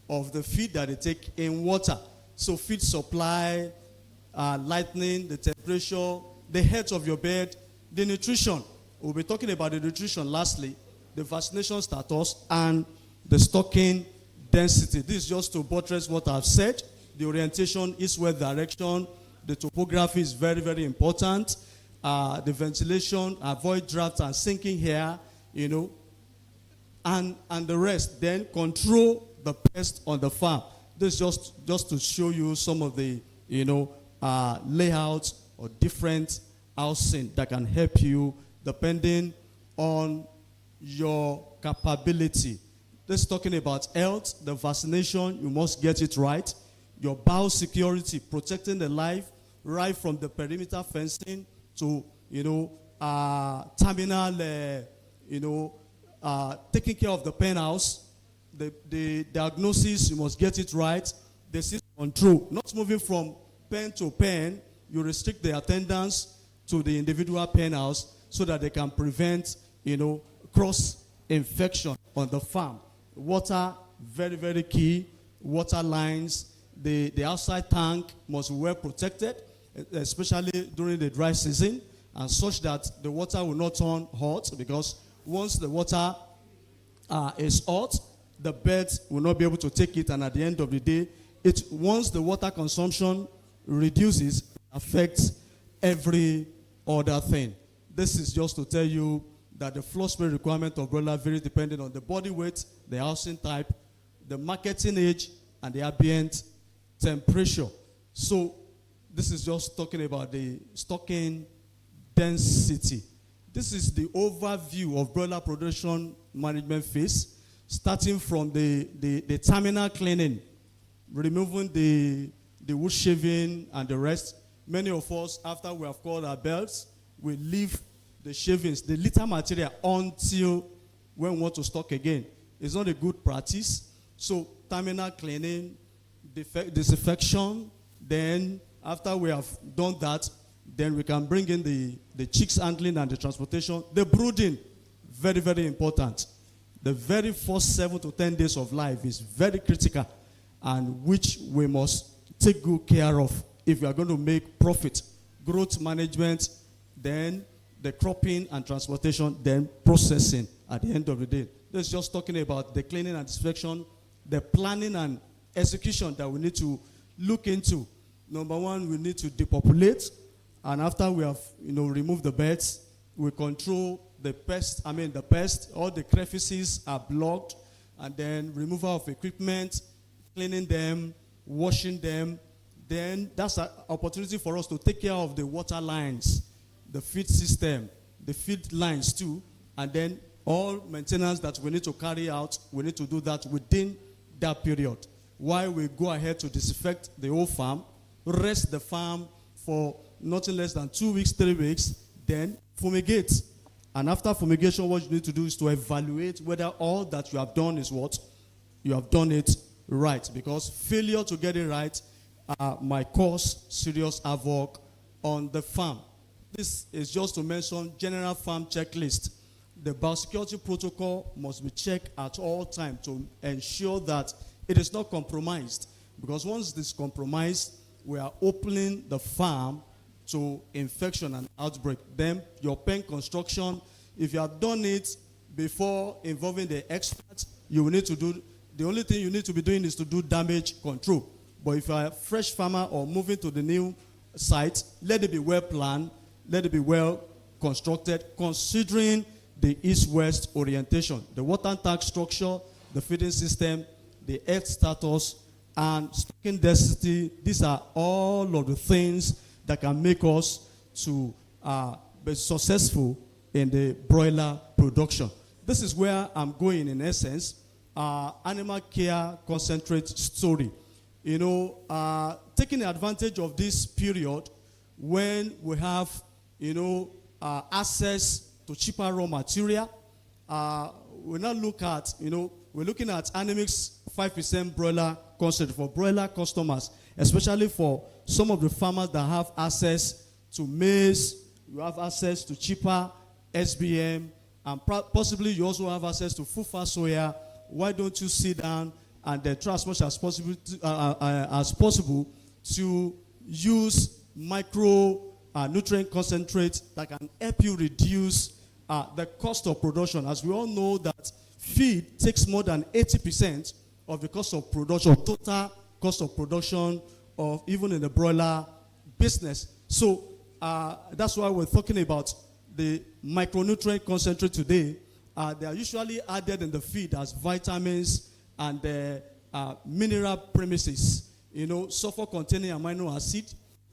of the feed that they take in water. So feed supply, lightning, the temperature, the health of your bird, the nutrition. We'll be talking about the nutrition lastly, the vaccination status, and the stocking density. This is just to buttress what I've said. The orientation, east-west direction, the topography is very, very important. The ventilation, avoid drought and sinking here, and the rest. Then control the pest on the farm. This is just to show you some of the, layouts or different housing that can help you depending on your capability. This is talking about health, the vaccination, you must get it right. Your biosecurity, protecting the life right from the perimeter fencing to, terminal, taking care of the pen house. The diagnosis, you must get it right. The system control, not moving from pen to pen, you restrict the attendance to the individual pen house so that they can prevent, cross-infection on the farm. Water, very, very key. Water lines, the outside tank must be well protected, especially during the dry season, and such that the water will not turn hot, because once the water is hot, the birds will not be able to take it, and at the end of the day, once the water consumption reduces, it affects every other thing. This is just to tell you that the floor space requirement of broiler varies depending on the body weight, the housing type, the marketing age, and the ambient temperature. So this is just talking about the stocking density. This is the overview of broiler production management phase, starting from the terminal cleaning, removing the wood shaving and the rest. Many of us, after we have called our belts, we leave the shavings, the litter material, until when we want to stock again. It's not a good practice. So terminal cleaning, disinfection, then after we have done that, then we can bring in the chicks handling and the transportation. The brooding, very, very important. The very first 7 to 10 days of life is very critical, and which we must take good care of if we are going to make profit. Growth management, then the cropping and transportation, then processing at the end of the day. This is just talking about the cleaning and disinfection, the planning and execution that we need to look into. Number one, we need to depopulate, and after we have removed the beds, we control the pest. All the crevices are blocked, and then removal of equipment, cleaning them, washing them. Then that's an opportunity for us to take care of the water lines, the feed system, the feed lines too, and then all maintenance that we need to carry out, we need to do that within that period. While we go ahead to disinfect the whole farm, rest the farm for nothing less than 2 weeks, 3 weeks, then fumigate. And after fumigation, what you need to do is to evaluate whether all that you have done is what? You have done it right. Because failure to get it right might cause serious havoc on the farm. This is just to mention general farm checklist. The biosecurity protocol must be checked at all times to ensure that it is not compromised. Because once it is compromised, we are opening the farm to infection and outbreak. Then your pen construction, if you have done it before involving the experts, you will need to do, the only thing you need to be doing is to do damage control. But if you are a fresh farmer or moving to the new site, let it be well planned, let it be well constructed, considering the east-west orientation, the water tank structure, the feeding system, the earth status, and stocking density. These are all of the things that can make us to be successful in the broiler production. This is where I'm going in essence. Animal care concentrate story. Taking advantage of this period when we have, access to cheaper raw material. We now look at, we're looking at Animix 5% broiler concentrate for broiler customers, especially for some of the farmers that have access to maize, you have access to cheaper SBM, and possibly you also have access to fufa soya. Why don't you sit down and try as much as possible to use micro nutrient concentrate that can help you reduce the cost of production? As we all know that feed takes more than 80% of the cost of production, total cost of production of even in the broiler business. So that's why we're talking about the micronutrient concentrate today. They are usually added in the feed as vitamins and mineral premises, sulfur-containing amino acid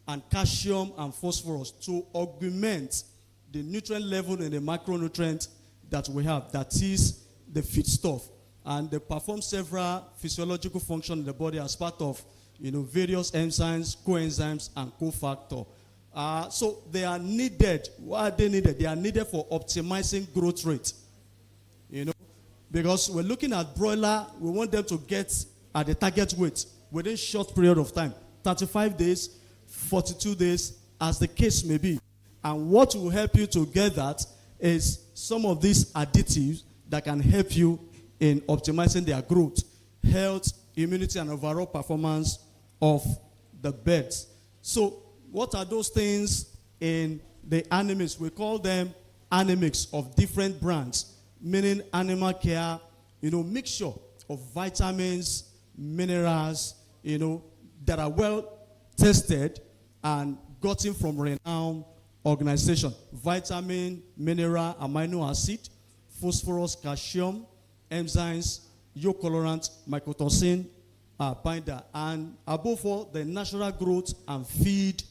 and calcium and phosphorus to augment the nutrient level in the macronutrient that we have, that is the feedstuff. And they perform several physiological functions in the body as part of various enzymes, coenzymes, and cofactor. So they are needed. Why are they needed? They are needed for optimizing growth rate. Because we're looking at broiler, we want them to get at the target weight within short period of time, 35 days, 42 days, as the case may be. And what will help you to get that is some of these additives that can help you in optimizing their growth, health, immunity, and overall performance of the birds. So what are those things in the Animix? We call them Animix of different brands, meaning animal care, mixture of vitamins, minerals, that are well tested and gotten from renowned organization. Vitamin, mineral, amino acid, phosphorus, calcium, enzymes, yolk colorant, mycotoxin, binder, and above all, the natural growth and feed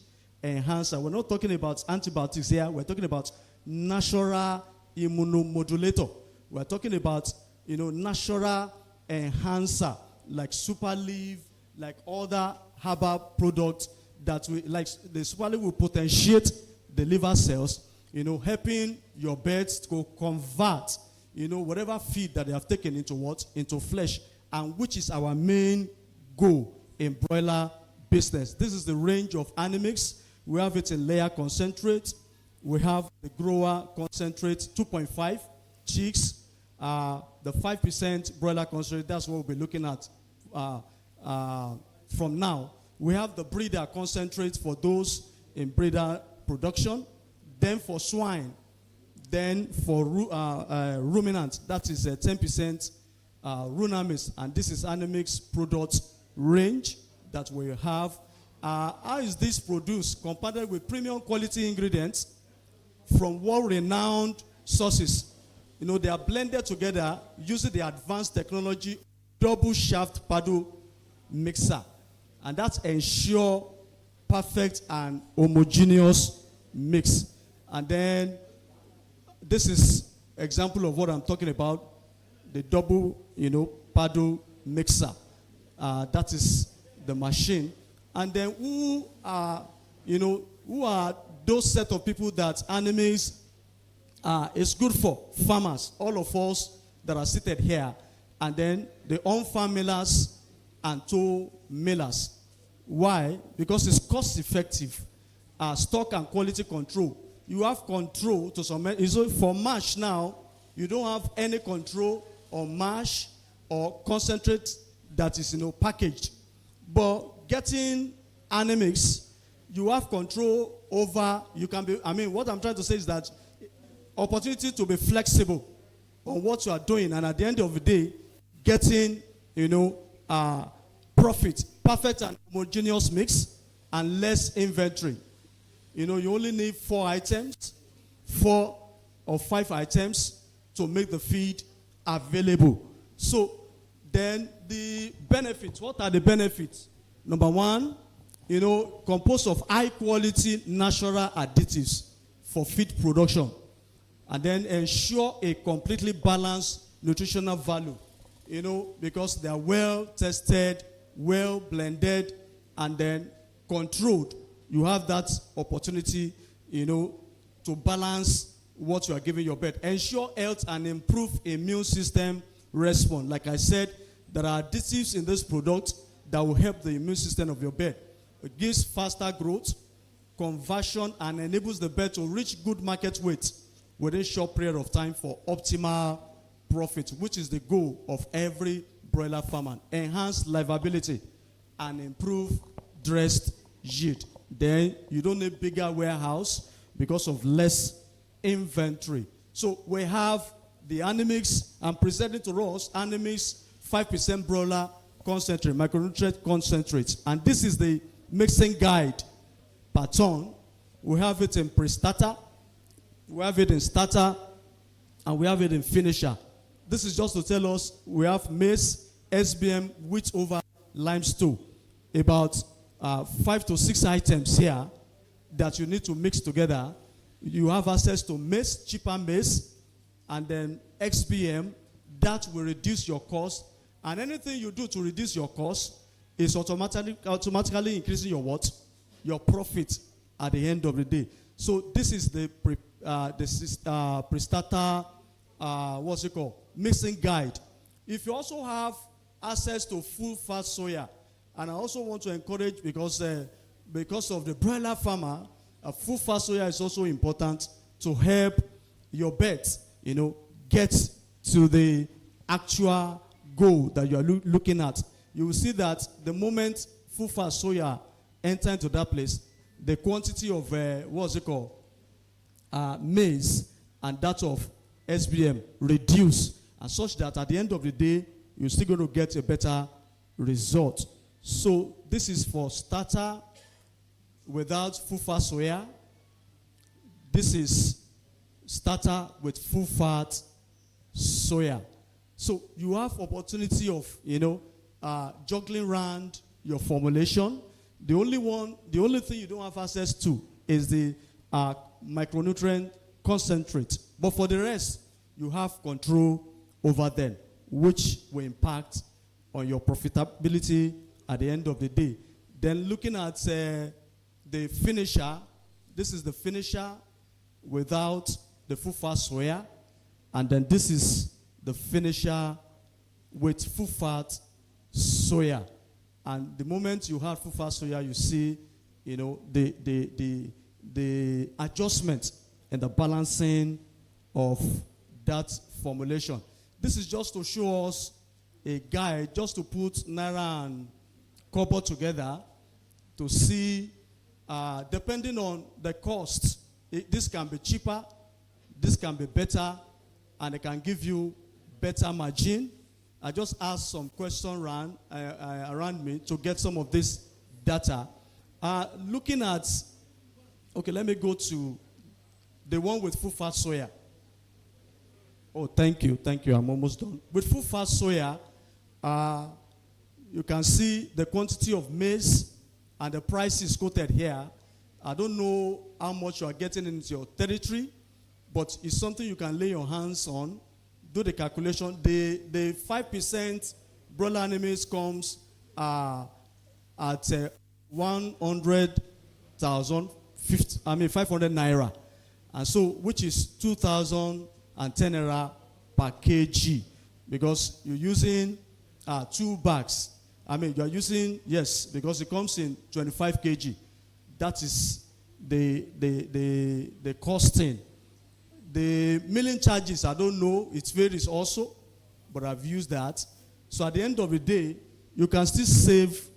enhancer. We're not talking about antibiotics here. We're talking about natural immunomodulator. We're talking about, natural enhancer like super leaf, like other herbal products that like the super leaf will potentiate the liver cells, helping your birds to convert, whatever feed that they have taken into what? Into flesh, and which is our main goal in broiler business. This is the range of Animix. We have it in layer concentrate. We have the grower concentrate 2.5 chicks. The 5% broiler concentrate, that's what we'll be looking at from now. We have the breeder concentrate for those in breeder production. Then for swine. Then for ruminants, that is 10% Runamis. And this is Animix product range that we have. How is this produced? Compounded with premium quality ingredients from world-renowned sources. They are blended together using the advanced technology double shaft paddle mixer. And that ensures perfect and homogeneous mix. And then this is example of what I'm talking about, the double, paddle mixer. That is the machine. And then who are those set of people that Animix is good for? Farmers, all of us that are seated here, and then the on-farm millers and toll millers. Why? Because it's cost effective. Stock and quality control. You have control to some. For mash now, you don't have any control on mash or concentrate that is packaged. But getting Animix, you have control over. You can be. What I'm trying to say is that opportunity to be flexible on what you are doing, and at the end of the day, getting profit, perfect and homogeneous mix, and less inventory. You only need 4 items, 4 or 5 items to make the feed available. So then the benefits, what are the benefits? Number one, composed of high quality natural additives for feed production, and then ensure a completely balanced nutritional value, because they are well tested, well blended, and then controlled. You have that opportunity, to balance what you are giving your bird. Ensure health and improve immune system response. Like I said, there are additives in this product that will help the immune system of your bird. It gives faster growth, conversion, and enables the bird to reach good market weight within a short period of time for optimal profit, which is the goal of every broiler farmer. Enhance livability and improve dressed yield. Then you don't need bigger warehouse because of less inventory. So we have the Animix, I'm presenting to us Animix 5% broiler concentrate, micronutrient concentrate. And this is the mixing guide per ton. We have it in pre-starter, we have it in starter, and we have it in finisher. This is just to tell us we have maize, SBM, wheat over limestone. About 5 to 6 items here that you need to mix together. You have access to maize, cheaper maize, and then XBM. That will reduce your cost. And anything you do to reduce your cost is automatically increasing your what? Your profit at the end of the day. So this is the pre-starter, what's it called? Mixing guide. If you also have access to full fat soya, and I also want to encourage, because of the broiler farmer, full fat soya is also important to help your birds, get to the actual goal that you are looking at. You will see that the moment full fat soya enter into that place, the quantity of maize and that of SBM reduce, and such that at the end of the day, you're still going to get a better result. So this is for starter without full fat soya. This is starter with full fat soya. So you have opportunity of, juggling around your formulation. The only thing you don't have access to is the micronutrient concentrate. But for the rest, you have control over them, which will impact on your profitability at the end of the day. Then looking at the finisher, this is the finisher without the full fat soya, and then this is the finisher with full fat soya. And the moment you have full fat soya, you see, the adjustment and the balancing of that formulation. This is just to show us a guide, just to put naira and kobo together to see, depending on the cost, this can be cheaper, this can be better, and it can give you better margin. I just asked some questions around me to get some of this data. Looking at, okay, let me go to the one with full fat soya. Oh, thank you, I'm almost done. With full fat soya, you can see the quantity of maize and the price is quoted here. I don't know how much you are getting into your territory, but it's something you can lay your hands on, do the calculation. The 5% broiler animals comes at 500 naira, and so which is 2,010 naira per kg, because you're using 2 bags. You're using, yes, because it comes in 25 kg. That is the costing. The milling charges, I don't know, it varies also, but I've used that. So at the end of the day, you can still save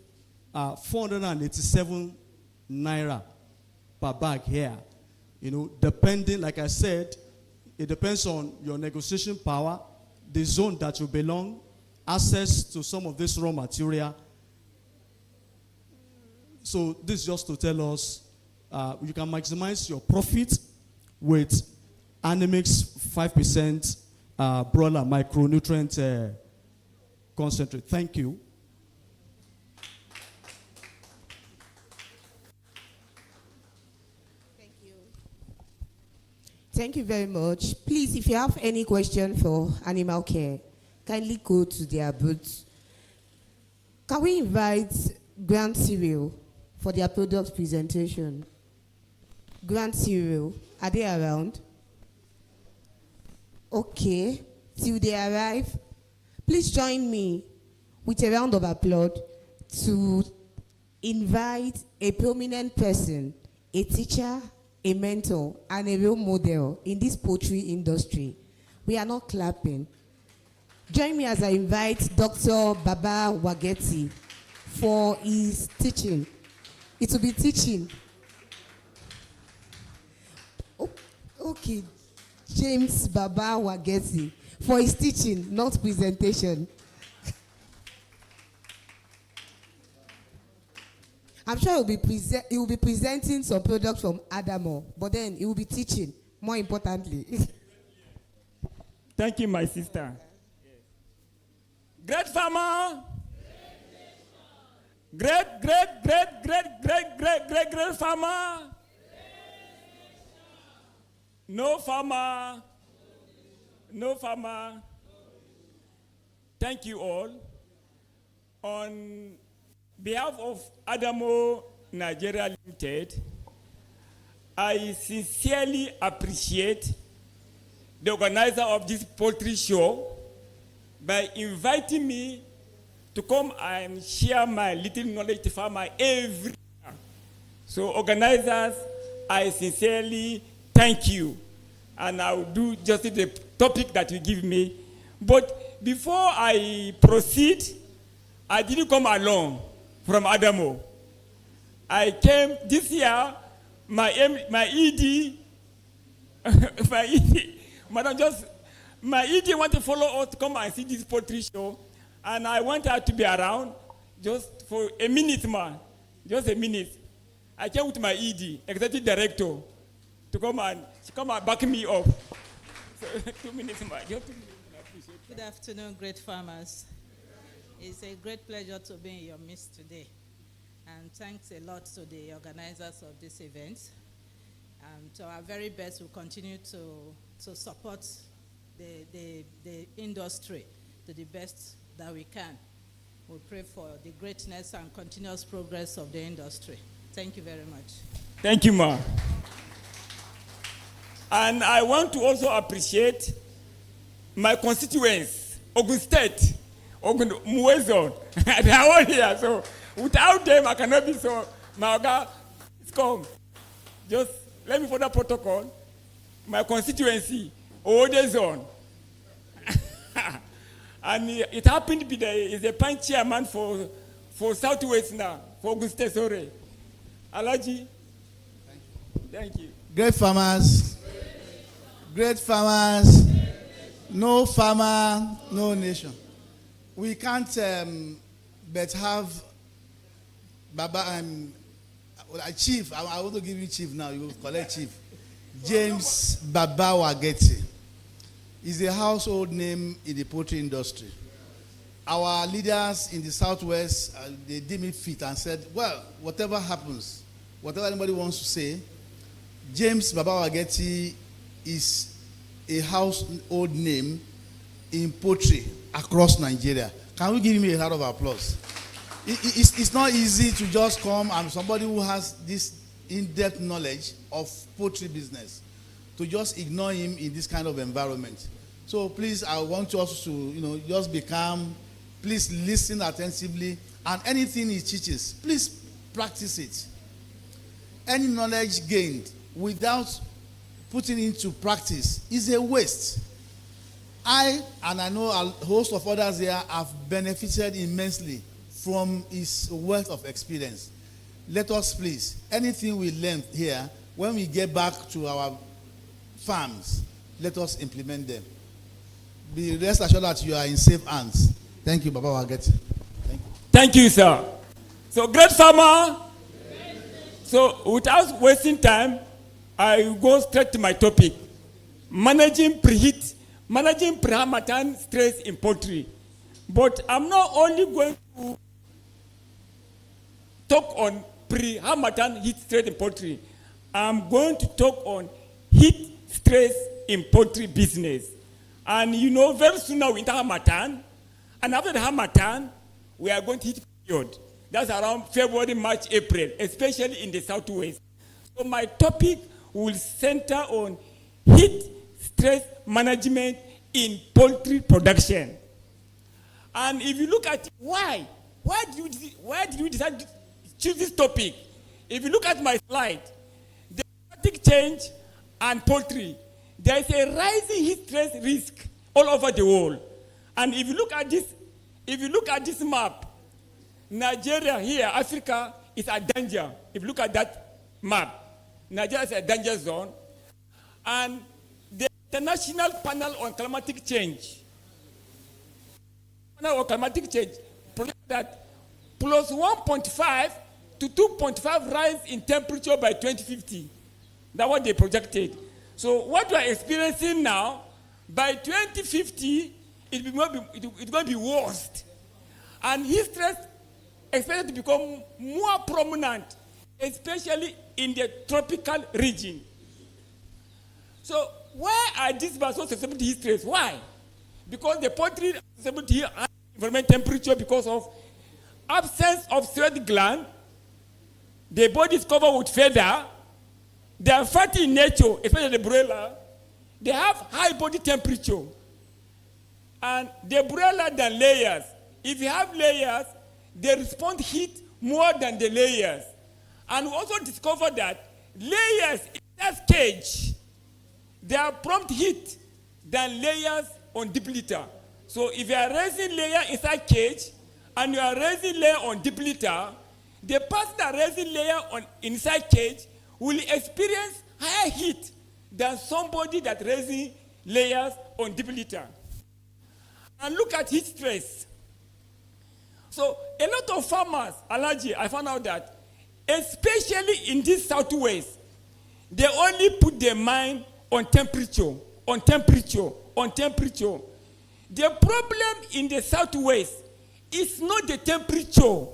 487 naira per bag here. Depending, like I said, it depends on your negotiation power, the zone that you belong, access to some of this raw material. So this is just to tell us you can maximize your profit with Animix 5% broiler micronutrient concentrate. Thank you. Thank you very much. Please, if you have any question for animal care, kindly go to their booth. Can we invite Grand Cyril for their product presentation? Grant Cyril, are they around? Okay, till they arrive, please join me with a round of applause to invite a prominent person, a teacher, a mentor, and a role model in this poultry industry. We are not clapping. Join me as I invite Dr. Baba Wageti for his teaching. It will be teaching. Okay, James Baba Wageti for his teaching, not presentation. I'm sure he will be presenting some products from Adamo, but then he will be teaching, more importantly. Thank you, my sister. Great farmer. Great farmer. No farmer. No farmer. Thank you all. On behalf of Adamo Nigeria Limited, I sincerely appreciate the organizer of this poultry show by inviting me to come and share my little knowledge to farmer every year. So organizers, I sincerely thank you. And I will do just the topic that you give me. But before I proceed, I didn't come alone from Adamo. I came this year, my ED, my ED want to follow us to come and see this poultry show, and I want her to be around just for a minute, man. Just a minute. I came with my ED, executive director, to come and back me up. So, 2 minutes, man. Just 2 minutes. I appreciate it. Good afternoon, great farmers. It's a great pleasure to be in your midst today. And thanks a lot to the organizers of this event. And to our very best, we'll continue to support the industry to the best that we can. We pray for the greatness and continuous progress of the industry. Thank you very much. Thank you, Ma. And I want to also appreciate my constituents, Ogun State, Ogun Muezon. They are all here, so without them, I cannot be so. My God, it's come. Just let me follow protocol. My constituency, Ode Zone. And it happened to be the pine chairman for Southwest now, for Ogun State, sorry. Alaji, thank you. Great farmers. Great farmers. No farmer, no nation. We can't but have Baba a chief. I want to give you chief now. You will collect chief. James Baba Wageti is a household name in the poultry industry. Our leaders in the Southwest, they deemed it fit and said, well, whatever happens, whatever anybody wants to say, James Baba Wageti is a household name in poultry across Nigeria. Can we give him a round of applause? It's not easy to just come and somebody who has this in-depth knowledge of poultry business to just ignore him in this kind of environment. So please, I want us to, just be calm. Please listen attentively, and anything he teaches, please practice it. Any knowledge gained without putting into practice is a waste. I know a host of others here have benefited immensely from his wealth of experience. Let us please, anything we learned here, when we get back to our farms, let us implement them. Be rest assured that you are in safe hands. Thank you, Baba Wageti. Thank you. Thank you, sir. So, great farmer. So, without wasting time, I go straight to my topic. Managing pre-Harmattan stress in poultry. But I'm not only going to talk on pre-Harmattan heat stress in poultry. I'm going to talk on heat stress in poultry business. And very soon now winter Harmattan, and after the Harmattan, we are going to hit period. That's around February, March, April, especially in the Southwest. So my topic will center on heat stress management in poultry production. And if you look at why did you decide to choose this topic? If you look at my slide, the climatic change and poultry, there is a rising heat stress risk all over the world. And if you look at this map, Nigeria here, Africa is a danger. If you look at that map, Nigeria is a danger zone. And the International Panel on Climatic Change projects that plus 1.5 to 2.5 rise in temperature by 2050. That's what they projected. So what we are experiencing now, by 2050, it's going to be worse. And heat stress expected to become more prominent, especially in the tropical region. So why are these birds so susceptible to heat stress? Why? Because the poultry are susceptible to high environment temperature because of absence of sweat gland. The body is covered with feather. They are fatty in nature, especially the broiler. They have high body temperature. And the broiler than layers. If you have layers, they respond heat more than the layers. And we also discovered that layers in that cage, they are prompt heat than layers on deep litter. So if you are raising layer inside cage and you are raising layer on deep litter, the person that raising layer on inside cage will experience higher heat than somebody that raising layers on deep litter. And look at heat stress. So a lot of farmers, allergy, I found out that, especially in this southwest, they only put their mind on temperature, on temperature, on temperature. The problem in the southwest is not the temperature,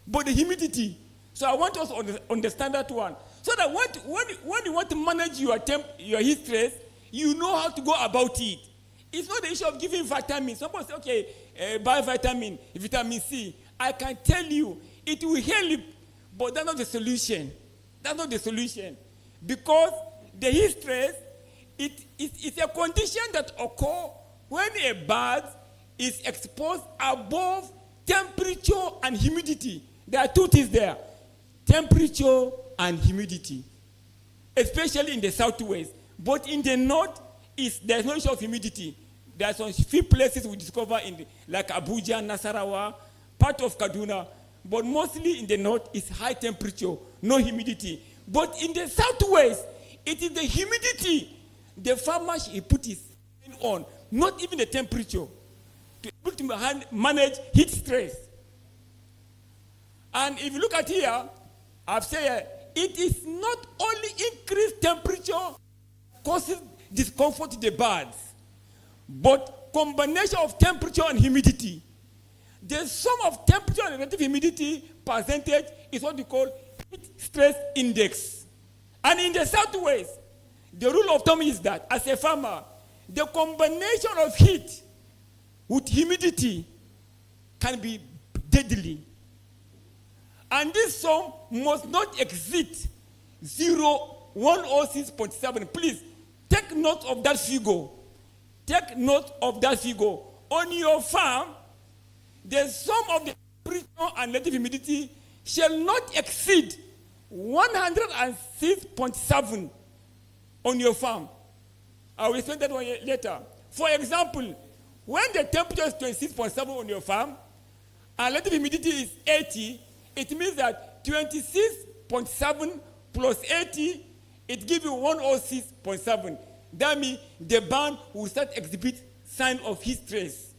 but the humidity. So I want us to understand that one. So that when you want to manage your heat stress, you know how to go about it. It's not the issue of giving vitamins. Somebody say, okay, buy vitamin C. I can tell you, it will help, but that's not the solution. That's not the solution. Because the heat stress, it's a condition that occurs when a bird is exposed above temperature and humidity. There are two things there. Temperature and humidity. Especially in the southwest. But in the north, there's no issue of humidity. There are some few places we discover like Abuja, Nasarawa, part of Kaduna. But mostly in the north, it's high temperature, no humidity. But in the southwest, it is the humidity the farmer should put his hand on, not even the temperature, to be able to manage heat stress. And if you look at here, I've said it is not only increased temperature causes discomfort to the birds, but combination of temperature and humidity. The sum of temperature and relative humidity percentage is what we call heat stress index. And in the southwest, the rule of thumb is that as a farmer, the combination of heat with humidity can be deadly. And this sum must not exceed 106.7. Please take note of that figure. Take note of that figure. On your farm, the sum of the temperature and relative humidity shall not exceed 106.7 on your farm. I will explain that one later. For example, when the temperature is 26.7 on your farm and relative humidity is 80, it means that 26.7 plus 80, it gives you 106.7. That means the barn will start exhibit sign of heat stress.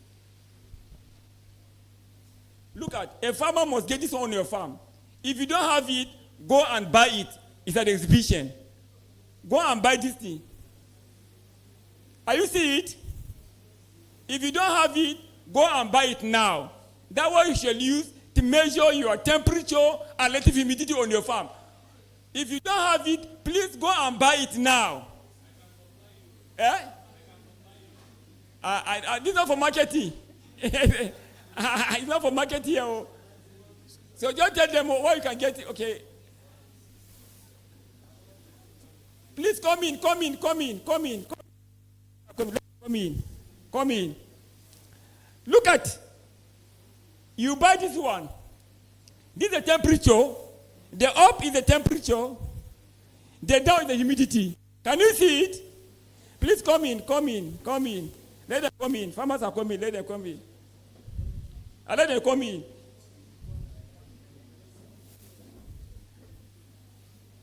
Look at, a farmer must get this on your farm. If you don't have it, go and buy it. It's an exhibition. Go and buy this thing. Are you see it? If you don't have it, go and buy it now. That's what you shall use to measure your temperature and relative humidity on your farm. If you don't have it, please go and buy it now. Eh? This is not for marketing. It's not for marketing here. So just tell them what you can get. Okay. Please come in. Come in. Look at. You buy this one. This is the temperature. The up is the temperature. The down is the humidity. Can you see it? Please come in. Let them come in. Farmers are coming. Let them come in. Let them come in.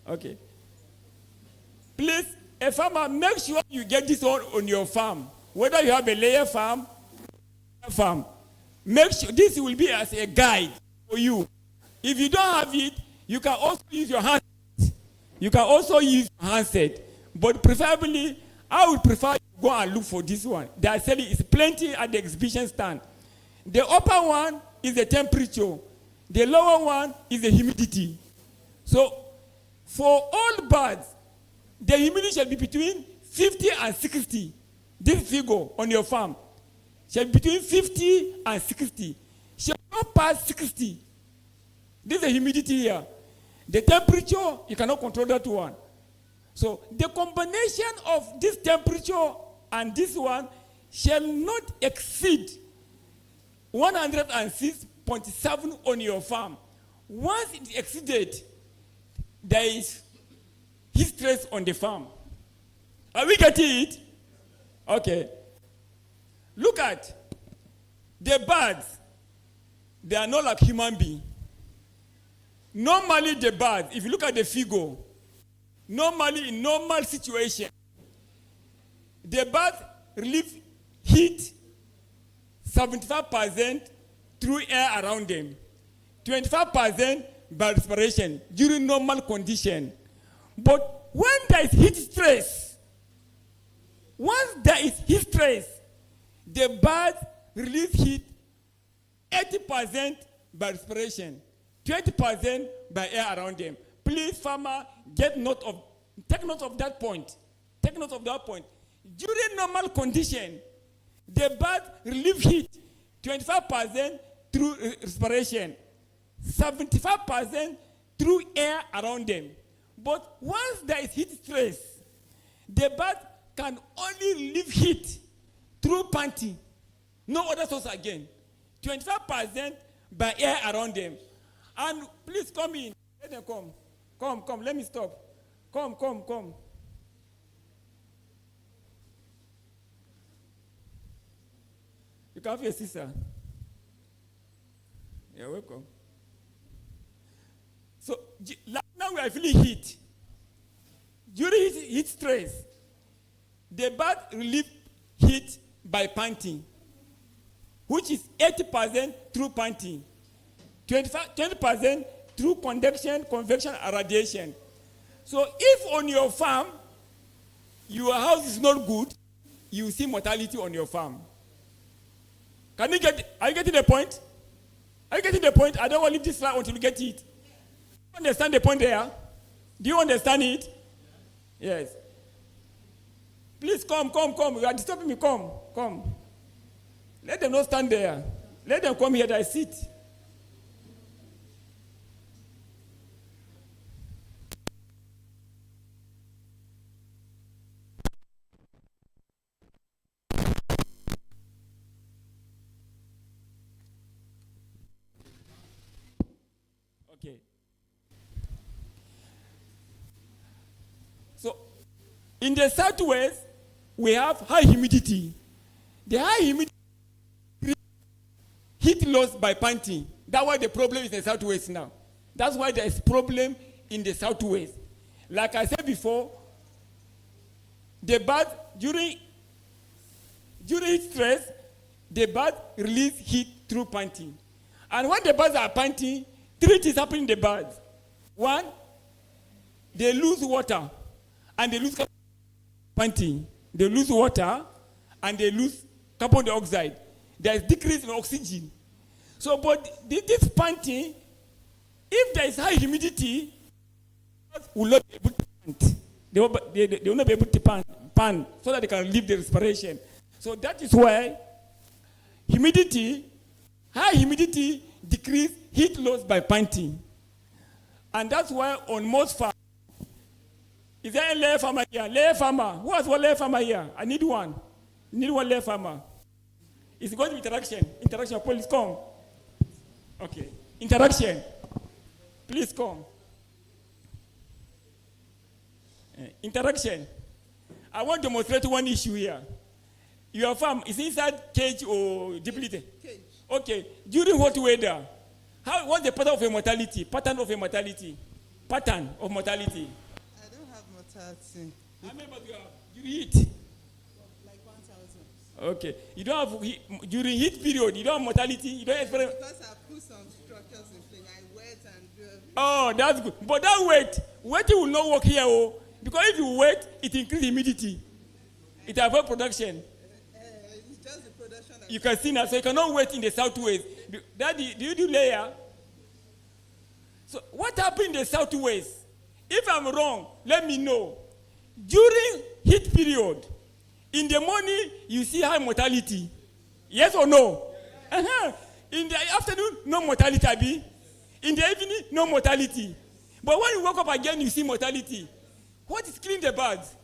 Okay. Please, a farmer, make sure you get this on your farm. Whether you have a layer farm, make sure this will be as a guide for you. If you don't have it, you can also use your handset. But preferably, I would prefer you go and look for this one. They are selling it's plenty at the exhibition stand. The upper one is the temperature. The lower one is the humidity. So, for all birds, the humidity shall be between 50 and 60. This figure on your farm shall be between 50 and 60. Shall not pass 60. This is the humidity here. The temperature, you cannot control that one. So the combination of this temperature and this one shall not exceed 106.7 on your farm. Once it exceeded, there is heat stress on the farm. Are we getting it? Okay. Look at the birds. They are not like human beings. Normally the birds, if you look at the figure, normally in normal situation, the birds relieve heat 75% through air around them, 25% by respiration during normal condition. But when there is heat stress, once there is heat stress, the birds release heat 80% by respiration, 20% by air around them. Please, farmer, take note of that point. Take note of that point. During normal condition, the birds relieve heat 25% through respiration, 75% through air around them. But once there is heat stress, the bird can only relieve heat through panting. No other source again. 25% by air around them. And please come in. Let them come. Come. Let me stop. Come. You can have your sister. You're welcome. So now we are feeling heat. During heat stress, the bird relieve heat by panting, which is 80% through panting, 20% through convection, and radiation. So if on your farm, your house is not good, you see mortality on your farm. Are you getting the point? Are you getting the point? I don't want to leave this slide until you get it. Do you understand the point there? Do you understand it? Yes. Please come. You are disturbing me. Come. Let them not stand there. Let them come here. I sit. Okay. So, in the southwest, we have high humidity. The high humidity heat loss by panting. That's why the problem is in the southwest now. That's why there is problem in the southwest. Like I said before, the bird during heat stress, the bird release heat through panting. And when the birds are panting, three things happen in the birds. One, they lose water and they lose panting. They lose water and they lose carbon dioxide. There is decrease in oxygen. So, but this panting, if there is high humidity, will not be able to pant. They will not be able to pant so that they can relieve the respiration. So that is why high humidity decrease heat loss by panting. And that's why on most farms, Is there any layer farmer here? Layer farmer. Who has one layer farmer here? I need one. Need one layer farmer. It's going to be interaction. Interaction, please come. Okay. Interaction. Please come. Interaction. I want to demonstrate one issue here. Your farm is inside cage or depleted? Cage. Okay. During hot weather, what's the pattern of a mortality? Pattern of a mortality. Pattern of mortality. I don't have mortality. How many do you have? You eat? Like 1,000. Okay. You don't have, during heat period, you don't have mortality? You don't experience? Because I put some structures in place. I wait and do everything. Oh, that's good. But that waiting will not work here. Oh, because if you wait, it increases humidity. It avoids production. It's just the production. You can see now, so you cannot wait in the southwest. Daddy, do you do layer? So what happened in the southwest? If I'm wrong, let me know. During heat period, in the morning, you see high mortality. Yes or no? Uh-huh. In the afternoon, no mortality, Abi. In the evening, no mortality. But when you wake up again, you see mortality. What is killing the birds?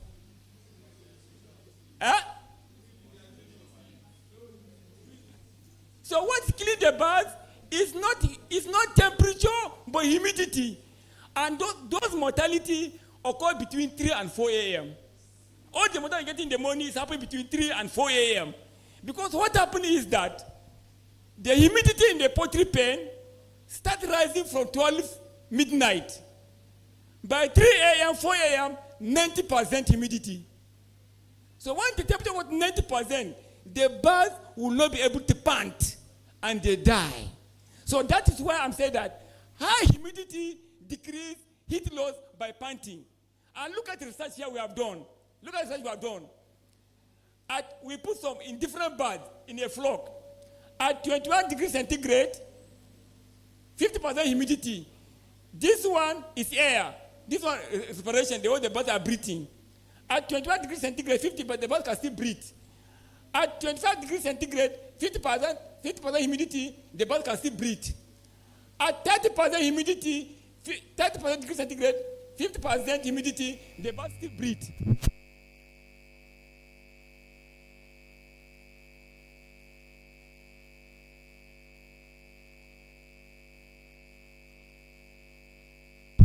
Huh? So what's killing the birds is not temperature, but humidity. And those mortality occur between 3 and 4 a.m. All the mortality you get in the morning is happening between 3 and 4 a.m. Because what happened is that the humidity in the poultry pen starts rising from 12 midnight. By 3 a.m., 4 a.m., 90% humidity. So when the temperature was 90%, the birds will not be able to pant and they die. So that is why I'm saying that high humidity decrease heat loss by panting. And look at the research here we have done. Look at the research we have done. We put some in different birds in a flock. At 21 degrees centigrade, 50% humidity. This one is air. This one is respiration. The birds are breathing. At 21 degrees centigrade, 50%, but the birds can still breathe. At 25 degrees centigrade, 50% humidity, the birds can still breathe. At 30% humidity, 30% degrees centigrade, 50% humidity, the birds still breathe.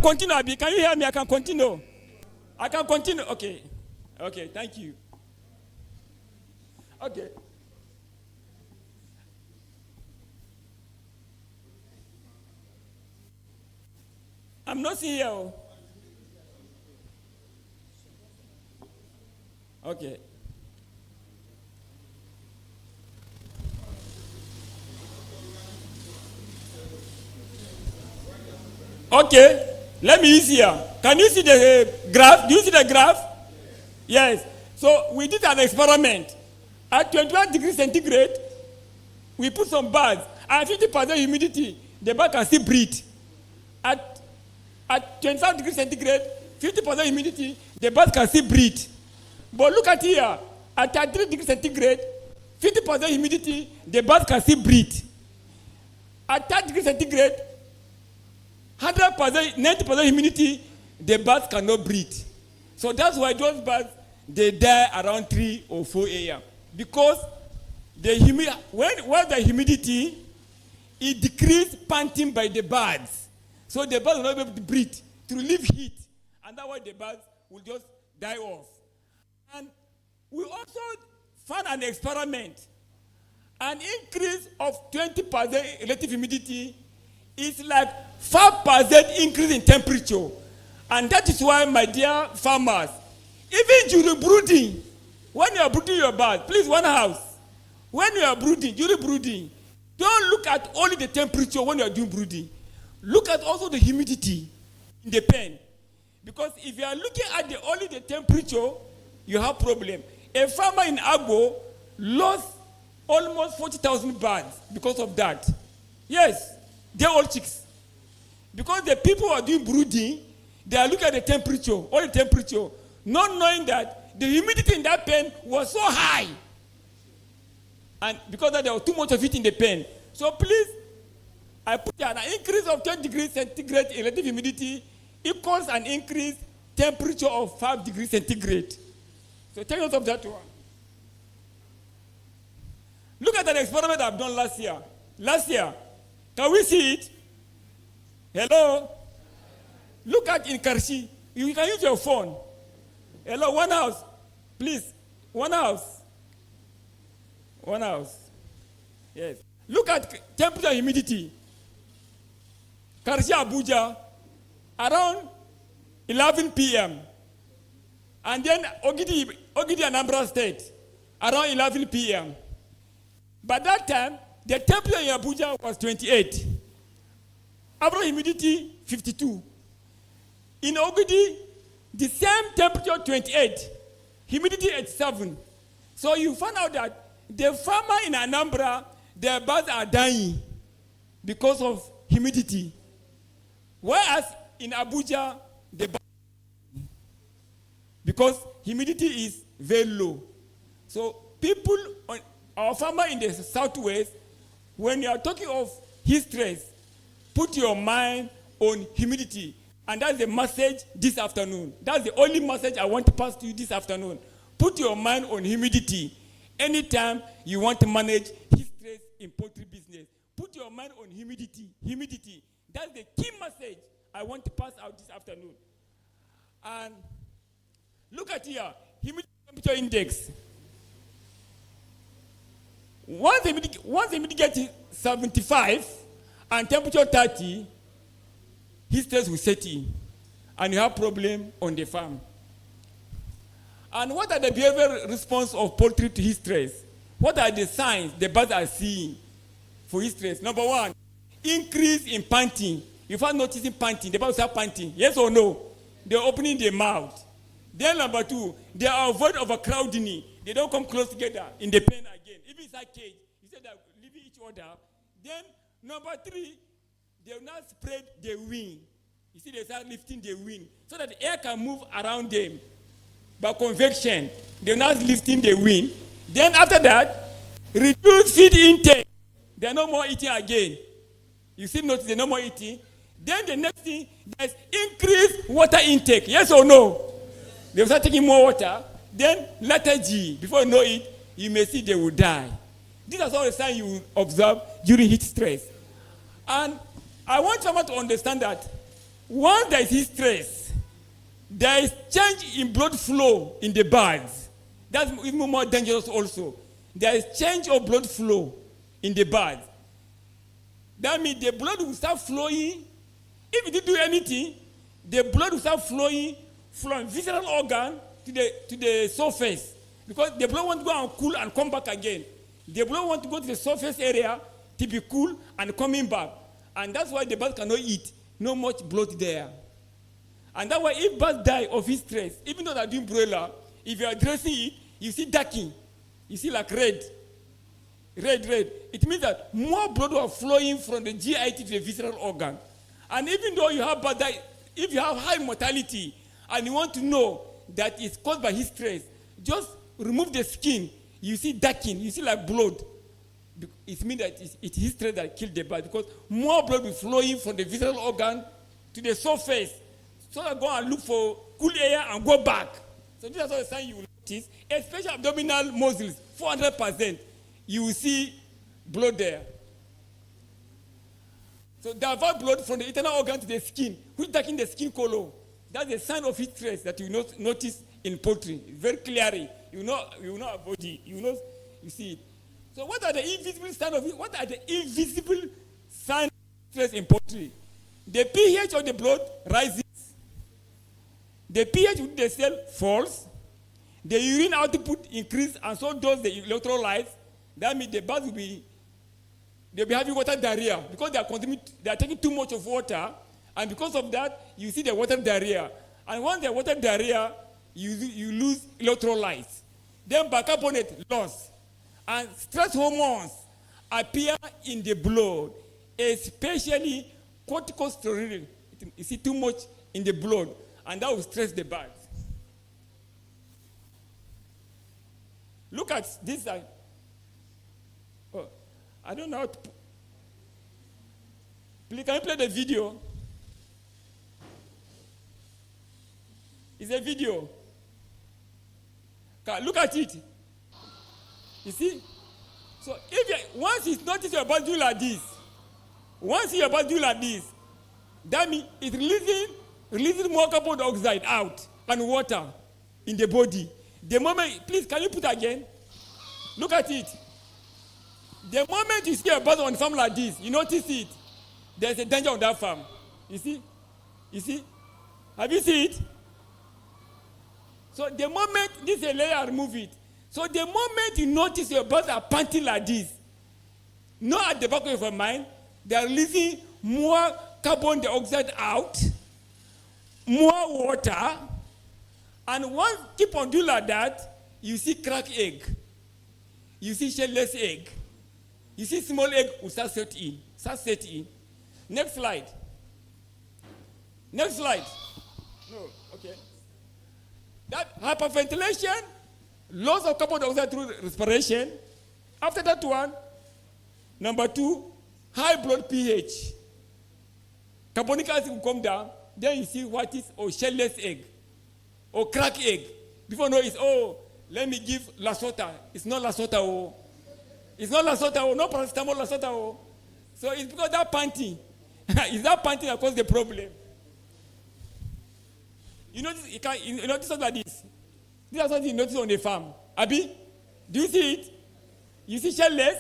Continue, Abi. Can you hear me? I can continue. I can continue. Okay. Okay, thank you. Okay. I'm not seeing here. Okay. Okay. Let me use here. Can you see the graph? Do you see the graph? Yes. So we did an experiment. At 21 degrees centigrade, we put some birds. At 50% humidity, the bird can still breathe. At 25 degrees centigrade, 50% humidity, the bird can still breathe. But look at here. At 33 degrees centigrade, 50% humidity, the bird can still breathe. At 30 degrees centigrade, 100%, 90% humidity, the birds cannot breathe. So that's why those birds, they die around 3 or 4 a.m. Because when the humidity, it decreases panting by the birds. So the birds will not be able to breathe, to relieve heat. And that's why the birds will just die off. And we also found an experiment. An increase of 20% relative humidity is like 5% increase in temperature. And that is why, my dear farmers, even during brooding, when you are brooding your bird, please, one house. When you are brooding, during brooding, don't look at only the temperature when you are doing brooding. Look at also the humidity in the pen. Because if you are looking at only the temperature, you have problem. A farmer in Agbo lost almost 40,000 birds because of that. Yes, they're all chicks. Because the people who are doing brooding, they are looking at the temperature, all the temperature, not knowing that the humidity in that pen was so high. And because there was too much of it in the pen. So please, I put an increase of 10 degrees centigrade relative humidity equals an increase temperature of 5 degrees centigrade. So take note of that one. Look at an experiment I've done last year. Last year, can we see it? Hello? Look at in Karshi. You can use your phone. Hello, one house. Please, one house. One house. Yes. Look at temperature and humidity. Karshi, Abuja, around 11 p.m. And then Ogidi Anambra State, around 11 p.m. By that time, the temperature in Abuja was 28. Average humidity, 52. In Ogidi, the same temperature, 28. Humidity, 87. So you find out that the farmer in Anambra, their birds are dying because of humidity. Whereas in Abuja, the birds, because humidity is very low. So people, our farmer in the southwest, when you are talking of heat stress, put your mind on humidity. And that's the message this afternoon. That's the only message I want to pass to you this afternoon. Put your mind on humidity. Anytime you want to manage heat stress in poultry business, put your mind on humidity. Humidity. That's the key message I want to pass out this afternoon. And look at here, humidity temperature index. Once humidity gets 75 and temperature 30, heat stress will set in, and you have problem on the farm. And what are the behavioral response of poultry to heat stress? What are the signs the birds are seeing for heat stress? Number one, increase in panting. If I'm noticing panting, the birds start panting. Yes or no? They're opening their mouth. Then number two, they avoid overcrowding. They don't come close together in the pen again. Even inside cage, you say that leaving each other. Then number three, they will not spread their wing. You see, they start lifting their wing so that the air can move around them. By convection, they will not lifting their wing. Then after that, reduce feed intake. They are no more eating again. You see, notice they're no more eating. Then the next thing, there's increased water intake. Yes or no? They will start taking more water. Then lethargy. Before you know it, you may see they will die. These are some of the signs you will observe during heat stress. And I want someone to understand that once there is heat stress, there is change in blood flow in the birds. That's even more dangerous also. There is change of blood flow in the birds. That means the blood will start flowing. If you didn't do anything, the blood will start flowing from visceral organ to the surface. Because the blood wants to go and cool and come back again. The blood wants to go to the surface area to be cool and coming back. And that's why the birds cannot eat. No much blood there. And that's why if birds die of heat stress, even though they're doing broiler, if you are dressing it, you see darking. You see like red. Red. It means that more blood was flowing from the GIT to the visceral organ. And even though you have bad die, if you have high mortality and you want to know that it's caused by heat stress, just remove the skin. You see darking. You see like blood. It means that it's heat stress that killed the bird because more blood will flowing from the visceral organ to the surface. So I go and look for cool air and go back. So these are all the signs you will notice. Especially abdominal muscles, 400%. You will see blood there. So they avoid blood from the internal organ to the skin, which darkens the skin color. That's a sign of heat stress that you notice in poultry very clearly. You will not avoid it. You see it. So what are the invisible signs of it? What are the invisible signs of stress in poultry? The pH of the blood rises. The pH of the cell falls. The urine output increases, and so does the electrolytes. That means the birds they'll be having water diarrhea because they are taking too much of water, and because of that, you see the water diarrhea. And once the water diarrhea, you lose electrolytes. Then bicarbonate loss. And stress hormones appear in the blood, especially corticosteroid. You see too much in the blood, and that will stress the birds. Look at this side. Oh, I don't know how to. Please, can you play the video? It's a video. Look at it. You see? So once it's noticed your body do like this, that means it's releasing more carbon dioxide out and water in the body. The moment, please, can you put again? Look at it. The moment you see a bird on a farm like this, you notice it. There's a danger on that farm. You see? You see? Have you seen it? So the moment this layer, remove it. So the moment you notice your birds are panting like this, not at the back of your mind, they are releasing more carbon dioxide out, more water, and once keep on doing like that, you see cracked egg, you see shellless egg, you see small egg will start setting in. Next slide. Next slide. No, okay. That hyperventilation, loss of carbon dioxide through respiration. After that one, number 2, high blood pH. Carbonic acid will come down. Then you see what is shellless egg or cracked egg. Before you know it's let me give Lasota. It's not Lasota. It's not Lasota. No paracetamol Lasota. So it's because that panting. It's that panting that caused the problem. You notice you notice something like this. This is something you notice on the farm. Abi, do you see it? You see shellless?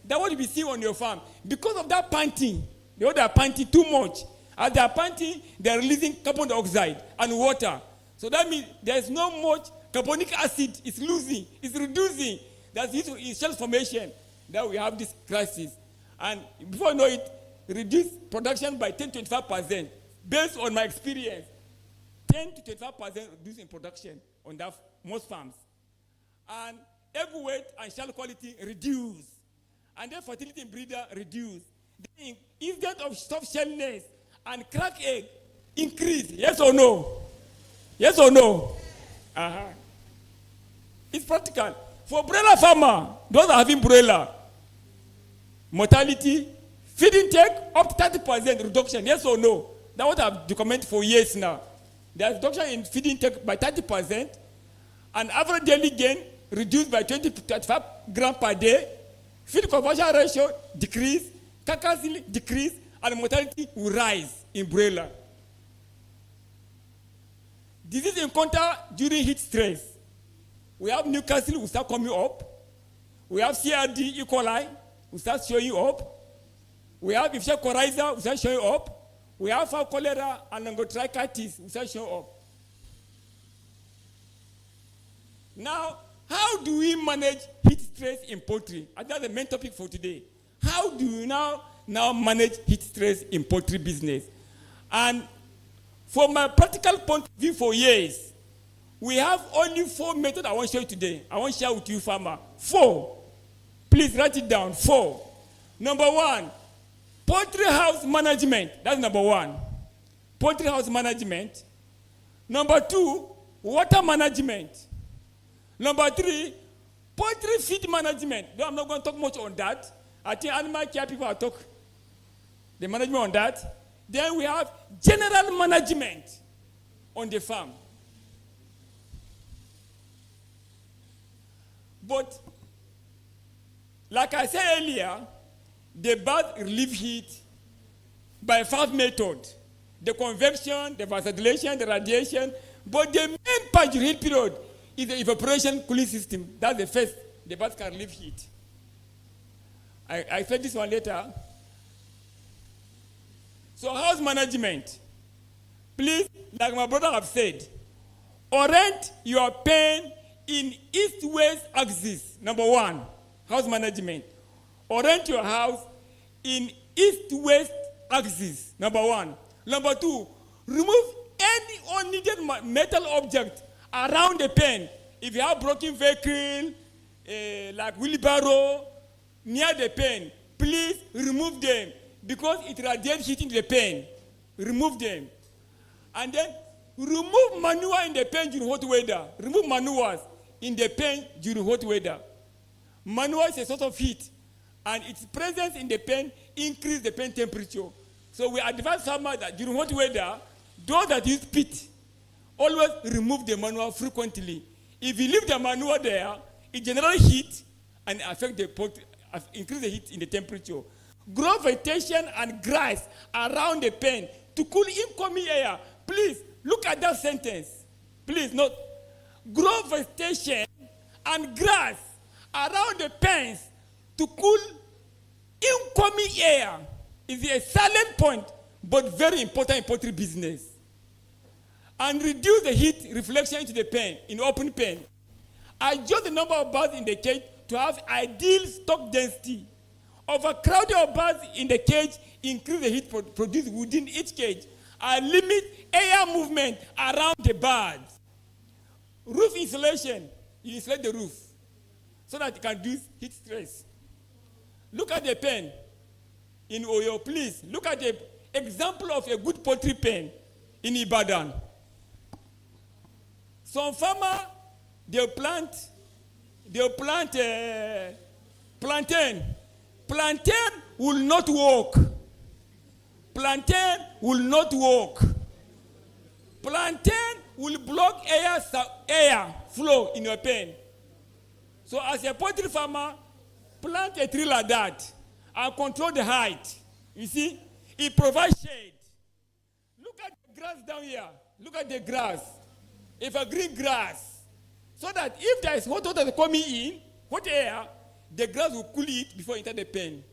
That's what you be seeing on your farm. Because of that panting, they are panting too much. As they are panting, they are releasing carbon dioxide and water. So that means there is no much carbonic acid. It's losing. It's reducing. That's it. It's shell formation that we have this crisis. And before you know it, reduce production by 10-25%. Based on my experience, 10-25% reduce in production on that most farms. And egg weight and shell quality reduce. And then fertility in breeder reduce. The incidence of soft shellness and crack egg increase. Yes or no? Yes or no? Uh-huh. It's practical. For broiler farmer, those are having broiler, mortality, feed intake up to 30% reduction. Yes or no? That's what I've documented for years now. There's reduction in feed intake by 30%, and average daily gain reduced by 20 to 35 grams per day. Feed conversion ratio decrease, carcass decrease, and mortality will rise in broiler. Disease encounter during heat stress. We have Newcastle will start coming up. We have CRD, E. coli will start showing up. We have Ifsha coryza will start showing up. We have fowl cholera and longotrichitis will start showing up. Now, how do we manage heat stress in poultry? And that's the main topic for today. How do you now manage heat stress in poultry business? And from my practical point of view for years, we have only 4 methods I want to show you today. I want to share with you, farmer. 4. Please write it down. 4. Number 1, poultry house management. That's number 1. Poultry house management. Number 2, water management. Number 3, poultry feed management. No, I'm not going to talk much on that. I think animal care people will talk the management on that. Then we have general management on the farm. But, like I said earlier, the bird relieve heat by 5 methods. The convection, the vasodilation, the radiation. But the main part during heat period is the evaporation cooling system. That's the first. The bird can relieve heat. I explain this one later. So house management. Please, like my brother have said, orient your pen in east-west axis. Number 1, house management. Orient your house in east-west axis. Number 1. Number 2, remove any unneeded metal object around the pen. If you have broken vehicle, like wheelbarrow, near the pen, please remove them because it radiates heat into the pen. Remove them. And then remove manure in the pen during hot weather. Remove manures in the pen during hot weather. Manure is a source of heat, and its presence in the pen increases the pen temperature. So we advise farmers that during hot weather, those that use peat Always remove the manure frequently. If you leave the manure there, it generates heat and affect the poultry, increase the heat in the temperature. Grow vegetation and grass around the pen to cool incoming air. Please look at that sentence. Please note. Grow vegetation and grass around the pens to cool incoming air is a silent point, but very important in poultry business. And reduce the heat reflection into the pen, in open pen. Adjust the number of birds in the cage to have ideal stock density. Overcrowding of birds in the cage increase the heat produced within each cage and limit air movement around the birds. Roof insulation, you insulate the roof so that it can reduce heat stress. Look at the pen in Oyo, please. Look at the example of a good poultry pen in Ibadan. Some farmer, they plant plantain. Plantain will not work. Plantain will not work. Plantain will block air flow in your pen. So as a poultry farmer, plant a tree like that and control the height. You see, it provides shade. Look at the grass down here. Look at the grass. If a green grass, so that if there is hot water coming in, hot air, the grass will cool it before it enter the pen.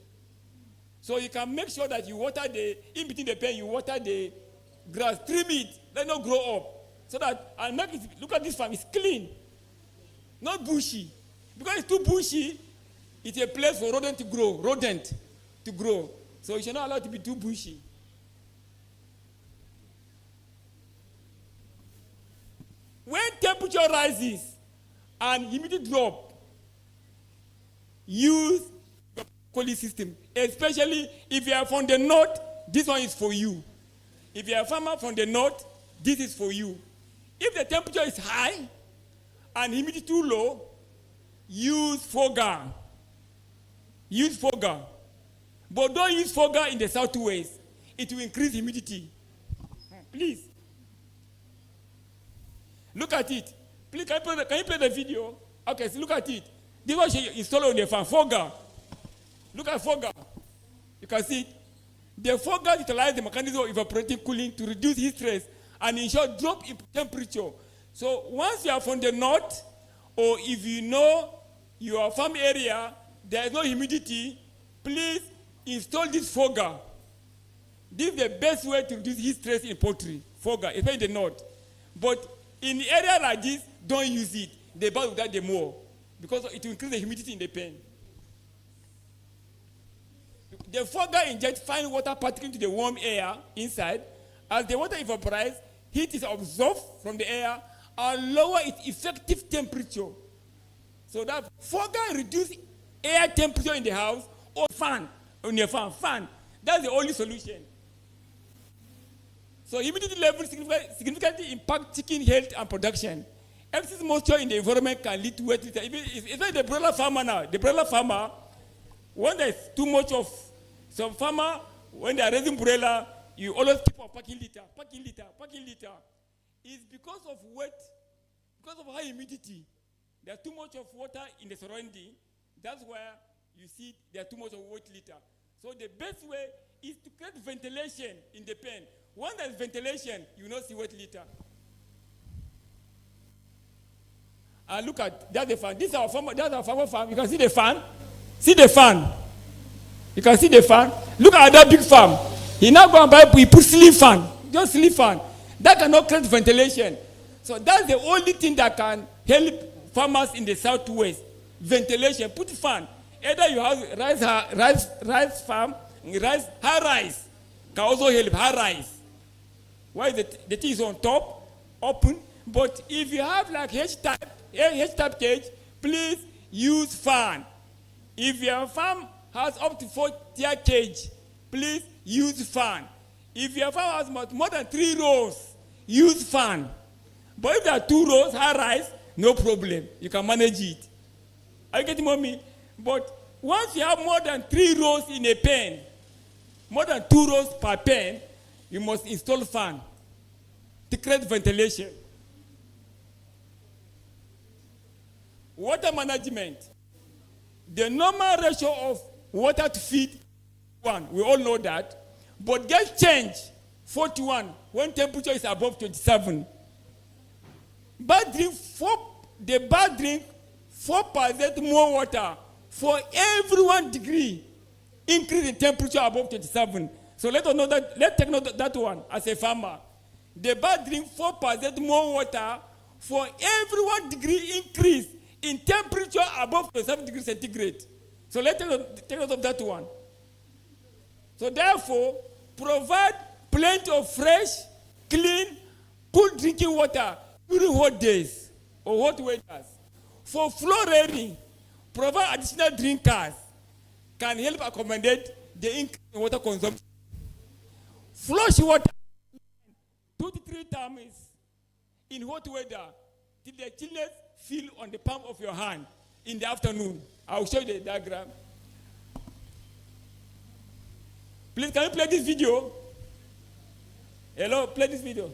So you can make sure that you water in between the pen, you water the grass, trim it, let it not grow up. So that, and make it, look at this farm, it's clean, not bushy. Because it's too bushy, it's a place for rodent to grow. So you should not allow it to be too bushy. When temperature rises and humidity drop, use the cooling system. Especially if you are from the north, this one is for you. If you are a farmer from the north, this is for you. If the temperature is high and humidity too low, use fogger. Use fogger. But don't use fogger in the southwest. It will increase humidity. Please. Look at it. Please, can you play the video? Okay, so look at it. This one is installed on the fan. Fogger. Look at fogger. You can see it. The fogger utilizes the mechanism of evaporating cooling to reduce heat stress and ensure drop in temperature. So once you are from the north, or if you know your farm area, there is no humidity, please install this fogger. This is the best way to reduce heat stress in poultry. Fogger, especially in the north. But in the area like this, don't use it. The birds will die the more because it will increase the humidity in the pen. The fogger injects fine water particles into the warm air inside. As the water evaporates, heat is absorbed from the air and lower its effective temperature. So that fogger reduces air temperature in the house or fan, on your fan. That's the only solution. So humidity levels significantly impact chicken health and production. Excess moisture in the environment can lead to wet litter. It's like the broiler farmer now. The broiler farmer, when there's too much of some farmer, when they are raising broiler, you always keep on packing litter. It's because of wet, because of high humidity. There's too much of water in the surrounding. That's where you see there's too much of wet litter. So the best way is to create ventilation in the pen. When there's ventilation, you will not see wet litter. And look at, that's the fan. This is our farmer farm. You can see the fan. See the fan. You can see the fan. Look at that big farm. He now go and buy, he put ceiling fan. Just ceiling fan. That cannot create ventilation. So that's the only thing that can help farmers in the southwest. Ventilation. Put fan. Either you have rice farm, high rise. Can also help high rise. Why the thing is on top, open. But if you have like H-type cage, please use fan. If your farm has up to 4-tier cage, please use fan. If your farm has more than 3 rows, use fan. But if there are 2 rows, high rise, no problem. You can manage it. Are you getting me? But once you have more than 3 rows in a pen, more than 2 rows per pen, you must install fan to create ventilation. water management. The normal ratio of water to feed, 1, we all know that, but get change, 41, when temperature is above 27. The bird drink 4% more water for every 1 degree increase in temperature above 27. So let's take note that one as a farmer. The bird drink 4% more water for every 1 degree increase in temperature above 27 degrees centigrade. So let's take note of that one. So therefore, provide plenty of fresh, clean, cool drinking water during hot days or hot weathers. For floor rearing, provide additional drinkers can help accommodate the increase in water consumption. Flush water 2 to 3 times in hot weather till the chillness feel on the palm of your hand in the afternoon. I will show you the diagram. Please, can you play this video? Hello, play this video.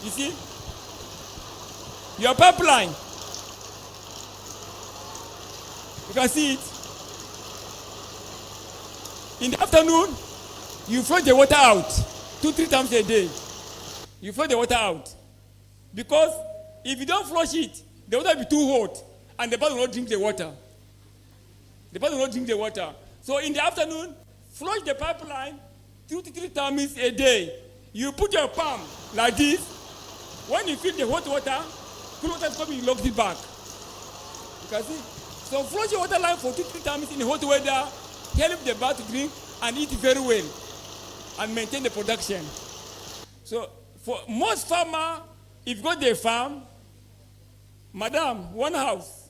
You see? Your pipeline. You can see it. In the afternoon, you flush the water out 2-3 times a day. You flush the water out. Because if you don't flush it, the water will be too hot and the bird will not drink the water. The bird will not drink the water. So in the afternoon, flush the pipeline 2 to 3 times a day. You put your palm like this. When you feel the hot water, cool water is coming, you lock it back. You can see. So flush your water line for 2-3 times in hot weather, help the bird to drink and eat very well and maintain the production. So for most farmer, if you go to a farm, madam, one house,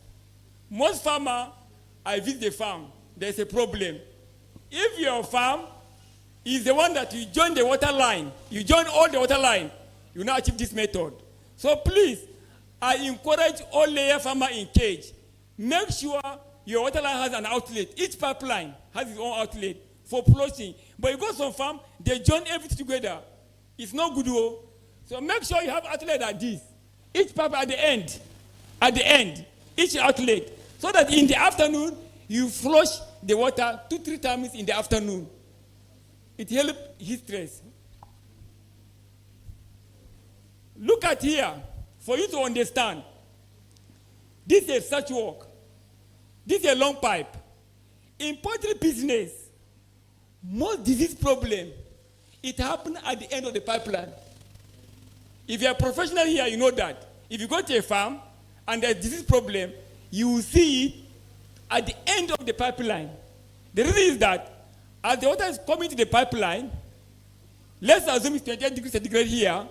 most farmer, I visit the farm, there's a problem. If your farm is the one that you join the water line, you join all the water line, you now achieve this method. So please, I encourage all layer farmer in cage, make sure your water line has an outlet. Each pipeline has its own outlet for flushing. But you go to some farm, they join everything together. It's not good. So make sure you have outlet like this. Each pipe at the end, each outlet. So that in the afternoon, you flush the water 2-3 times in the afternoon. It helps heat stress. Look at here, for you to understand. This is such work. This is a long pipe. In poultry business, most disease problem, it happens at the end of the pipeline. If you're a professional here, you know that. If you go to a farm and there's disease problem, you will see it at the end of the pipeline. The reason is that as the water is coming to the pipeline, let's assume it's 28 degrees centigrade here,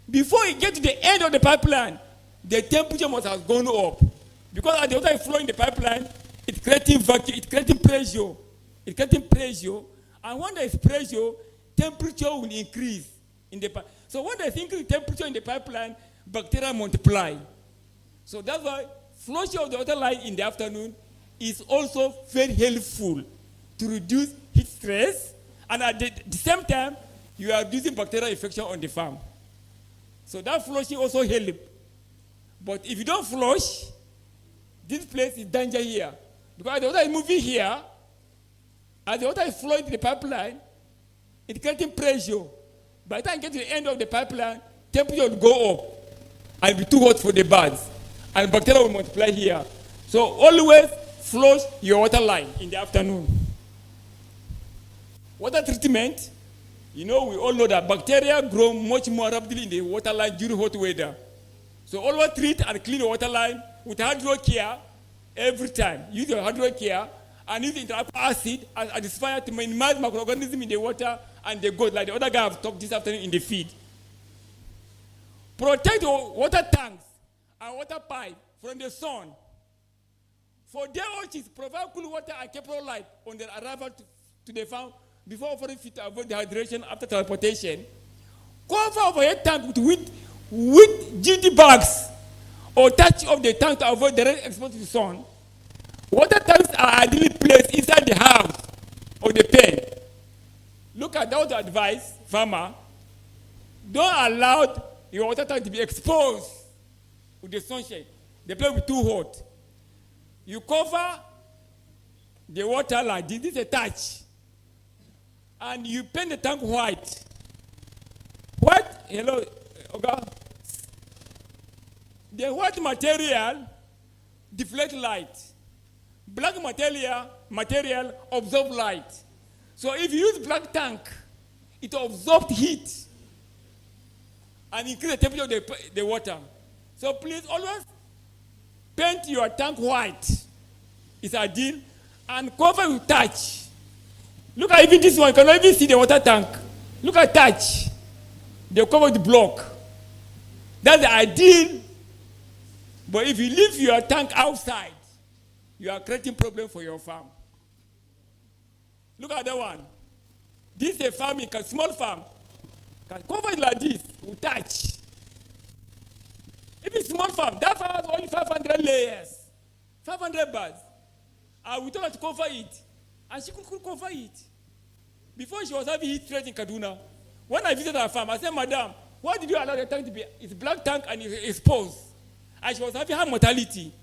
before it gets to the end of the pipeline, the temperature must have gone up. Because as the water is flowing in the pipeline, it's creating vacuum, it's creating pressure. It's creating pressure. And when there is pressure, temperature will increase in the pipeline. So when there is increased temperature in the pipeline, bacteria multiply. So that's why flushing of the water line in the afternoon is also very helpful to reduce heat stress. And at the same time, you are reducing bacterial infection on the farm. So that flushing also helps. But if you don't flush, this place is danger here. Because the water is moving here, as the water is flowing to the pipeline, it's creating pressure. By the time you get to the end of the pipeline, temperature will go up and be too hot for the birds. And bacteria will multiply here. So always flush your water line in the afternoon. Water treatment, we all know that bacteria grow much more rapidly in the water line during hot weather. So always treat and clean your water line with hydrocare every time. Use your hydrocare and use interactive acid as a disperser to minimize microorganisms in the water and the growth, like the other guy have talked this afternoon in the feed. Protect your water tanks and water pipe from the sun. For day orchids, provide cool water and capable light on their arrival to the farm before offering feed to avoid dehydration after transportation. Cover overhead tank with GD bags or touch of the tank to avoid direct exposure to the sun. Water tanks are ideally placed inside the house or the pen. Look at that advice, farmer. Don't allow your water tank to be exposed with the sunshine. The place will be too hot. You cover the water like this. This is a touch. And you paint the tank white. White, hello, okay. The white material deflect light. Black material absorb light. So if you use black tank, it absorbs heat and increase the temperature of the water. So please always paint your tank white. It's ideal. And cover with touch. Look at even this one. You cannot even see the water tank. Look at touch. They cover with block. That's the ideal. But if you leave your tank outside, you are creating problem for your farm. Look at that one. This is a farming, a small farm. Can cover it like this with touch. If it's small farm, that farm has only 500 layers, 500 birds. And we told her to cover it, and she couldn't cover it. Before she was having heat stress in Kaduna, when I visited her farm, I said, Madam, why did you allow the tank to be? It's black tank and it's exposed. And she was having high mortality.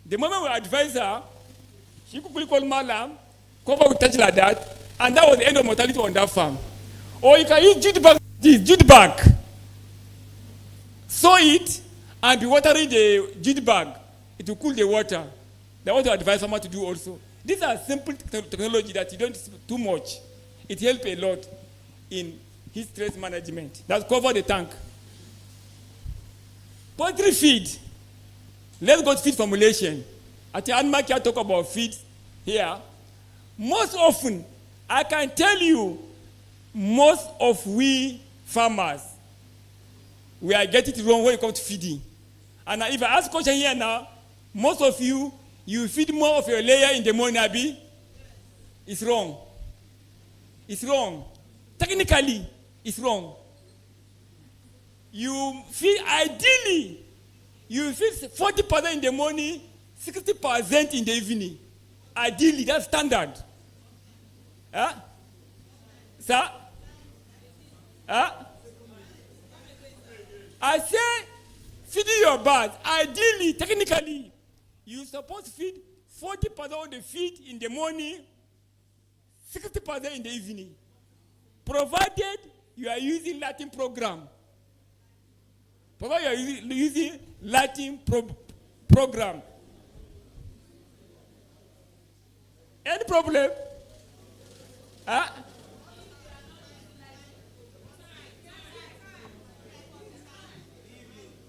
The moment we advised her, she quickly called Malam, cover with touch like that, and that was the end of mortality on that farm. Or you can use jute bag. Sow it and be watering the jute bag. It will cool the water. That's what I advise someone to do also. These are simple technology that you don't too much. It helps a lot in heat stress management. That's cover the tank. Poultry feed. Let's go to feed formulation. At the animal care talk about feed here. Most often, I can tell you, most of we farmers, we are getting it wrong when it comes to feeding. And if I ask a question here now, most of you feed more of your layer in the morning, Abi. It's wrong. It's wrong. Technically, it's wrong. You feed, ideally, you feed 40% in the morning, 60% in the evening. Ideally, that's standard. Huh? Sir? Huh? I say, feeding your birds, ideally, technically, you're supposed to feed 40% of the feed in the morning, 60% in the evening. Provided you are using Latin program. Provided you are using Latin program. Any problem? Huh?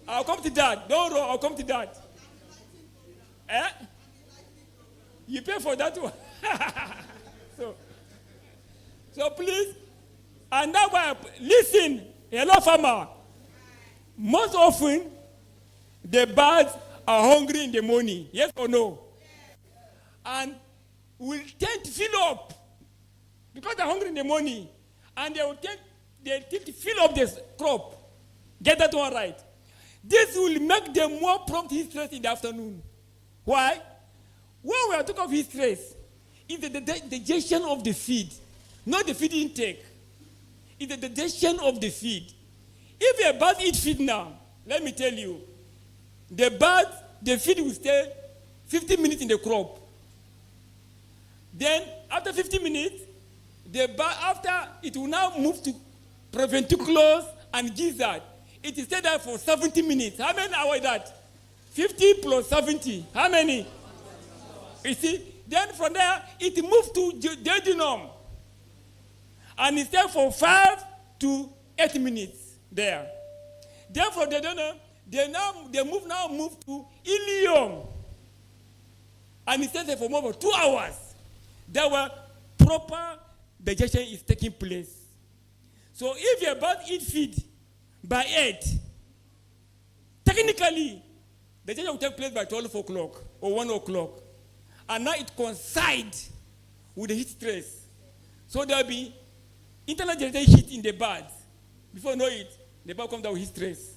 I'll come to that. Don't worry, I'll come to that. Eh? You pay for that one. So please, and that way, listen, hello farmer. Most often, the birds are hungry in the morning. Yes or no? And will tend to fill up because they're hungry in the morning, and they tend to fill up this crop. Get that one right. This will make them more prompt to heat stress in the afternoon. Why? When we are talking of heat stress, it's the digestion of the feed, not the feed intake. It's the digestion of the feed. If a bird eats feed now, let me tell you, the feed will stay 15 minutes in the crop. Then, after 15 minutes, after it will now move to proventriculus and gizzard. It is stay there for 70 minutes. How many hours is that? 50 plus 70. How many? You see? Then from there, it moves to duodenum. And it stays for 5 to 8 minutes there. Then from duodenum, they move to ileum. And it stays there for more than 2 hours. That where proper digestion is taking place. So if your bird eat feed by 8, technically, the digestion will take place by 12 o'clock or 1 o'clock. And now it coincides with the heat stress. So there will be internal generated heat in the birds. Before you know it, the bird comes down with heat stress.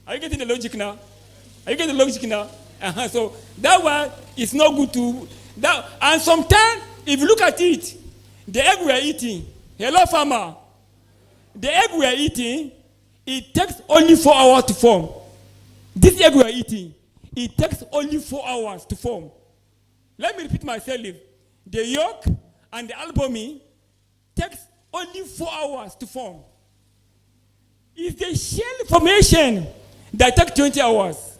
Are you getting the logic now? Are you getting the logic now? So that one is not good to... And sometimes, if you look at it, the egg we are eating, hello farmer, the egg we are eating, it takes only 4 hours to form. This egg we are eating, it takes only 4 hours to form. Let me repeat myself. The yolk and the albumin takes only 4 hours to form. It's the shell formation that takes 20 hours.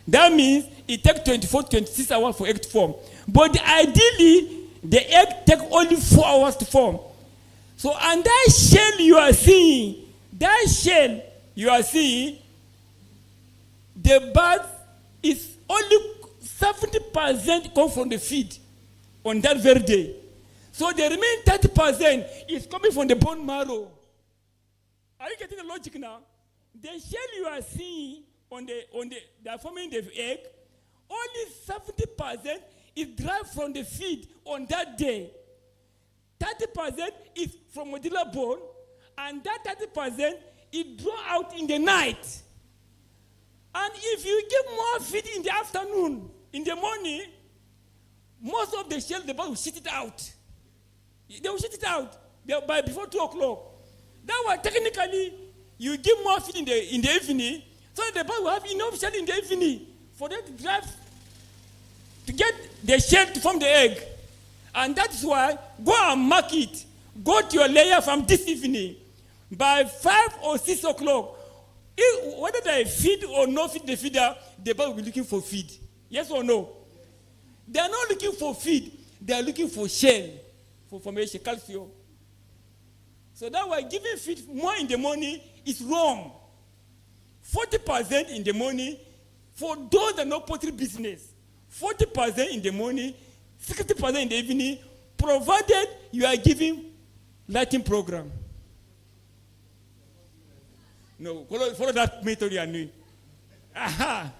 That means it takes 24 to 26 hours for egg to form. But ideally, the egg takes only 4 hours to form. So, and that shell you are seeing, the bird is only 70% come from the feed on that very day. So the remaining 30% is coming from the bone marrow. Are you getting the logic now? The shell you are seeing that forming the egg, only 70% is derived from the feed on that day. 30% is from medulla bone, and that 30% is drawn out in the night. And if you give more feed in the afternoon, in the morning, most of the shell, the bird will shit it out. They will shit it out by before 2 o'clock. That way, technically, you give more feed in the evening, so the bird will have enough shell in the evening for them to drive to get the shell to form the egg. And that's why, go and mark it. Go to your layer from this evening. By 5 or 6 o'clock, whether they feed or no feed the feeder, the bird will be looking for feed. Yes or no? They are not looking for feed. They are looking for shell, for formation, calcium. So that way, giving feed more in the morning is wrong. 40% in the morning for those that know poultry business. 40% in the morning, 60% in the evening, provided you are giving Latin program. No, follow that method you are doing. Aha.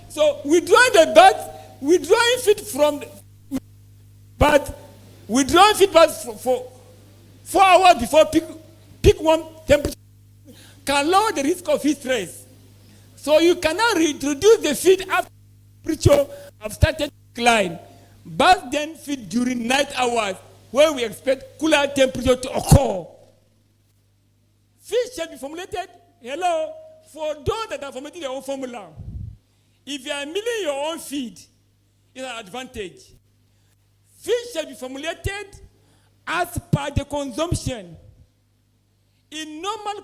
So withdrawing the birds, withdrawing feed from but withdrawing feed birds for 4 hours before peak one temperature can lower the risk of heat stress. So you cannot reintroduce the feed after temperature have started to decline. But then feed during night hours when we expect cooler temperature to occur. Feed shall be formulated, for those that are formulating their own formula. If you are milling your own feed, it's an advantage. Feed shall be formulated as per the consumption. In normal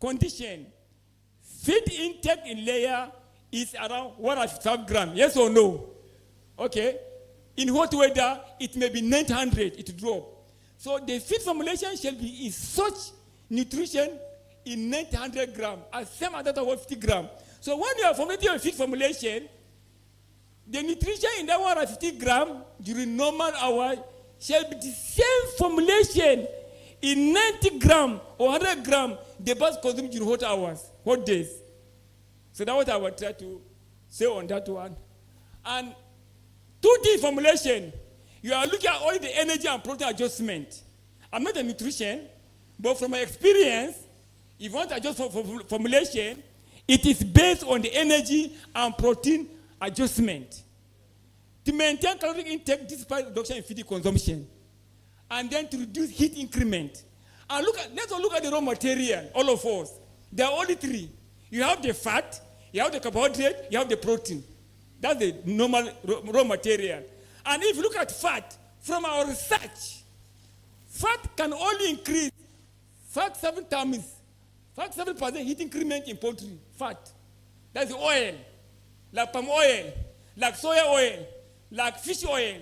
condition, feed intake in layer is around 105 grams. Yes or no? Okay. In hot weather, it may be 900, it drop. So the feed formulation shall be is such nutrition in 900 grams, as same as that of 50 grams. So when you are formulating your feed formulation, the nutrition in that 150 grams during normal hours shall be the same formulation in 90 grams or 100 grams the birds consume during hot hours, hot days. So that's what I will try to say on that one. And 2D formulation, you are looking at only the energy and protein adjustment. I'm not a nutrition, but from my experience, if you want to adjust for formulation, it is based on the energy and protein adjustment. To maintain caloric intake despite reduction in feed consumption. And then to reduce heat increment. And let's look at the raw material, all of us. There are only 3. You have the fat, you have the carbohydrate, you have the protein. That's the normal raw material. And if you look at fat, from our research, fat can only increase 7 times, 7% heat increment in poultry, fat. That's the oil, like palm oil, like soya oil, like fish oil,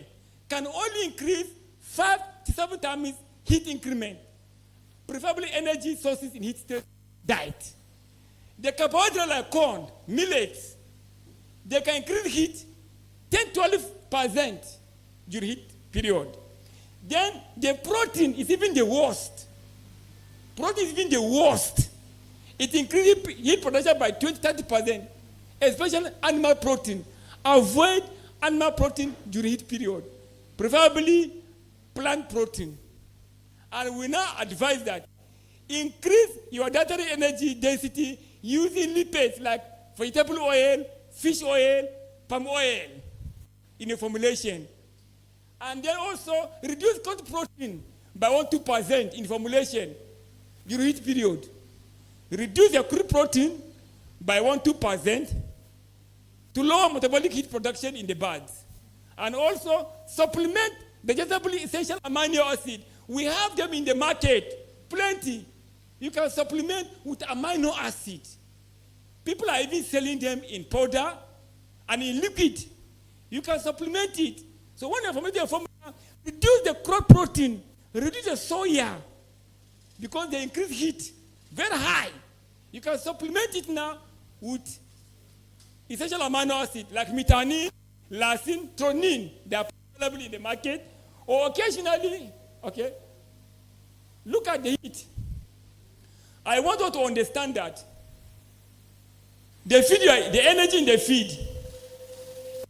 can only increase 5 to 7 times heat increment. Preferably energy sources in heat state diet. The carbohydrate like corn, millets, they can increase heat 10-12% during heat period. Then the protein is even the worst. Protein is even the worst. It increases heat production by 20-30%, especially animal protein. Avoid animal protein during heat period, preferably plant protein. And we now advise that increase your dietary energy density using lipids like vegetable oil, fish oil, palm oil in a formulation. And then also reduce count protein by 1-2% in formulation. during heat period. Reduce your crude protein by 1-2% to lower metabolic heat production in the birds. And also supplement vegetable essential amino acid. We have them in the market, plenty. You can supplement with amino acid. People are even selling them in powder and in liquid. You can supplement it. So when you're fermenting your formula, reduce the crop protein, reduce the soya, because they increase heat very high. You can supplement it now with essential amino acid like methionine, lysine, threonine. They are available in the market. Or occasionally, okay, look at the heat. I want you to understand that the feed, the energy in the feed,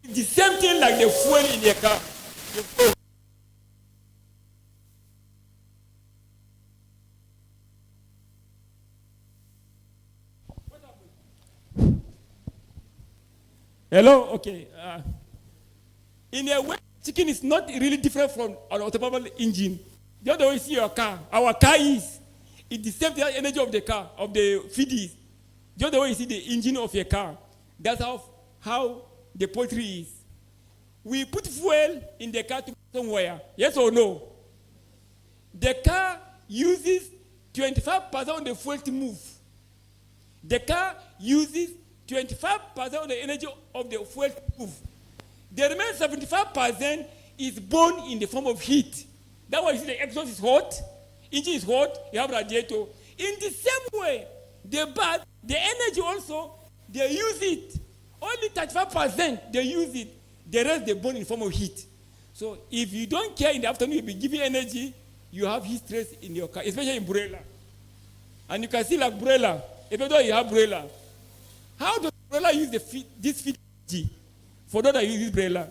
is the same thing like the fuel in the car. Hello? Okay. In a way, chicken is not really different from an automobile engine. The other way you see your car, our car is. It's the same energy of the car, of the feed is. The other way you see the engine of your car. That's how the poultry is. We put fuel in the car to go somewhere. Yes or no? The car uses 25% of the fuel to move. The car uses 25% of the energy of the fuel to move. The remaining 75% is born in the form of heat. That's why you see the exhaust is hot, engine is hot, you have radiator. In the same way, the bird, the energy also, they use it. Only 35% they use it. The rest they burn in the form of heat. So if you don't care in the afternoon, you'll be giving energy, you have heat stress in your car, especially in broiler. And you can see like broiler, even though you have broiler, how does broiler use this feed energy? For those that use this broiler,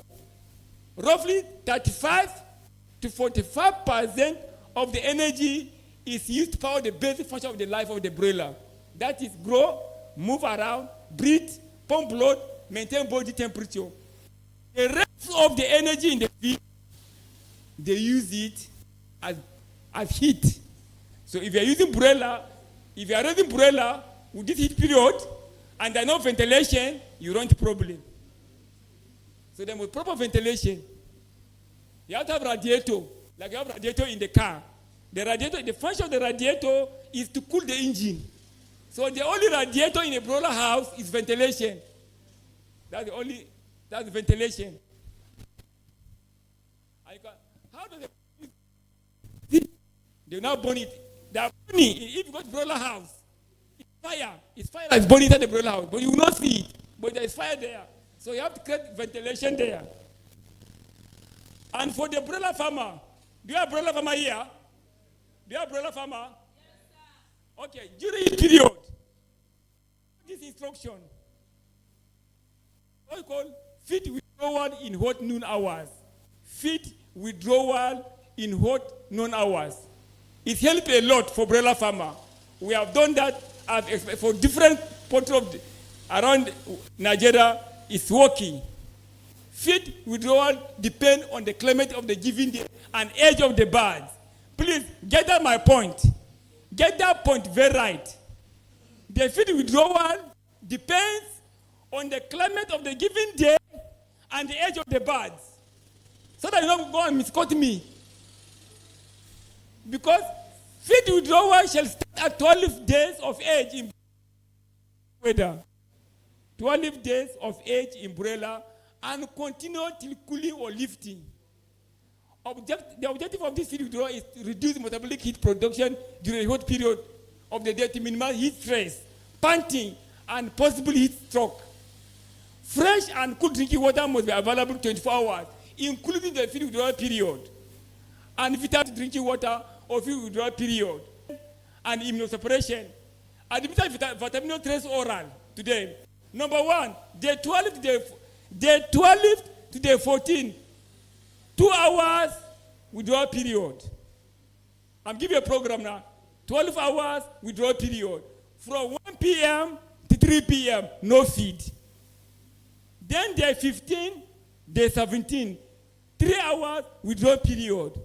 roughly 35 to 45% of the energy is used to power the basic function of the life of the broiler. That is grow, move around, breathe, pump blood, maintain body temperature. The rest of the energy in the feed, they use it as heat. So if you're using broiler, if you are raising broiler with this heat period and there's no ventilation, you run into problem. So then with proper ventilation, you have to have radiator, like you have radiator in the car. The radiator, the function of the radiator is to cool the engine. So the only radiator in a broiler house is ventilation. That's ventilation. How does it? They now burn it. They are burning. If you go to broiler house, it's fire. It's fire that's burning inside the broiler house, but you will not see it. But there is fire there. So you have to create ventilation there. And for the broiler farmer, do you have broiler farmer here? Do you have broiler farmer? Yes, sir. Okay, during this period, this instruction, what you call feed withdrawal in hot noon hours. Feed withdrawal in hot noon hours. It helps a lot for broiler farmer. We have done that for different parts of around Nigeria. It's working. Feed withdrawal depends on the climate of the given day and age of the birds. Please get that my point. Get that point very right. The feed withdrawal depends on the climate of the given day and the age of the birds. So that you don't go and misquote me. Because feed withdrawal shall start at 12 days of age in weather. 12 days of age in broiler and continue till cooling or lifting. The objective of this feed withdrawal is to reduce metabolic heat production during the hot period of the day to minimize heat stress, panting, and possible heat stroke. Fresh and cool drinking water must be available 24 hours, including the feed withdrawal period, and vital drinking water or feed withdrawal period, and immunosuppression. Administer vitamin trace oral today. Number 1, day 12 to day 14, 2 hours withdrawal period. I'm giving you a program now. 12 hours withdrawal period. From 1 p.m. to 3 p.m., no feed. Then day 15, day 17, 3 hours withdrawal period.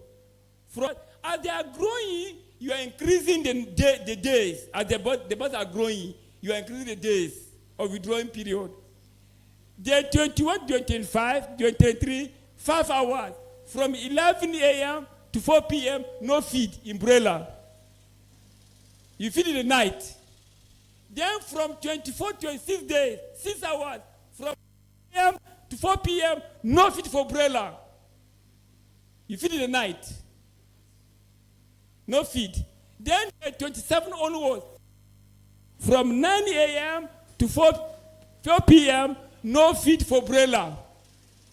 As they are growing, you are increasing the days. As the birds are growing, you are increasing the days of withdrawing period. Day 21, 25, 23, 5 hours. From 11 a.m. to 4 p.m., no feed in broiler. You feed in the night. Then from 24, 26 days, 6 hours. From a.m. to 4 p.m., no feed for broiler. You feed in the night. No feed. Then 27 onwards. From 9 a.m. to 4 p.m., no feed for broiler.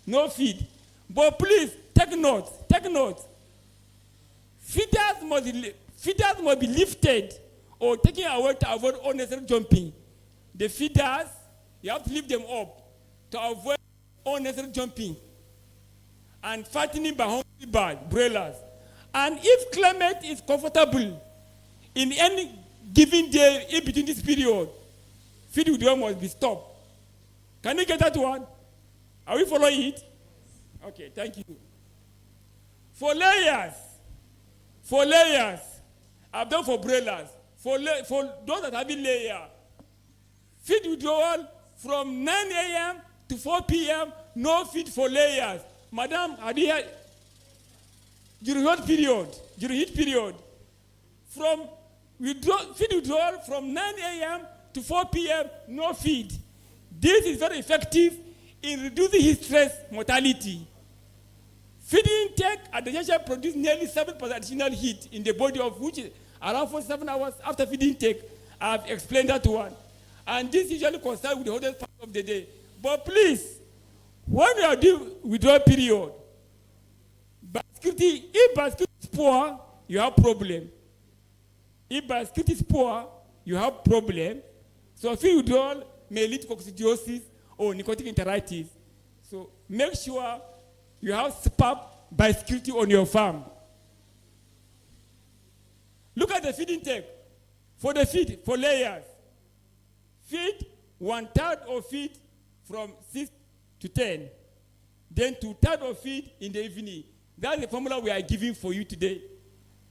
No feed. But please, take note. Feeders must be lifted or taken away to avoid unnecessary jumping. The feeders, you have to lift them up to avoid unnecessary jumping and fattening by hungry birds, broilers. And if climate is comfortable in any given day in between this period, feed withdrawal must be stopped. Can you get that one? Are we following it? Okay, thank you. For layers, I've done for broilers. For those that have been layer, feed withdrawal from 9 a.m. to 4 p.m., no feed for layers. Madam, have you heard? During heat period, from feed withdrawal from 9 a.m. to 4 p.m., no feed. This is very effective in reducing heat stress mortality. Feeding intake at the junction produces nearly 7% additional heat in the body, of which around 47 hours after feeding intake. I have explained that one. And this usually coincides with the hottest part of the day. But please, when you are doing withdrawal period, if biosecurity is poor, you have problem. If biosecurity is poor, you have problem. So feed withdrawal may lead to coccidiosis or nicotinic enteritis. So make sure you have superb biosecurity on your farm. Look at the feed intake. For the feed, for layers, feed 1/3 of feed from 6 to 10. Then 2/3 of feed in the evening. That's the formula we are giving for you today.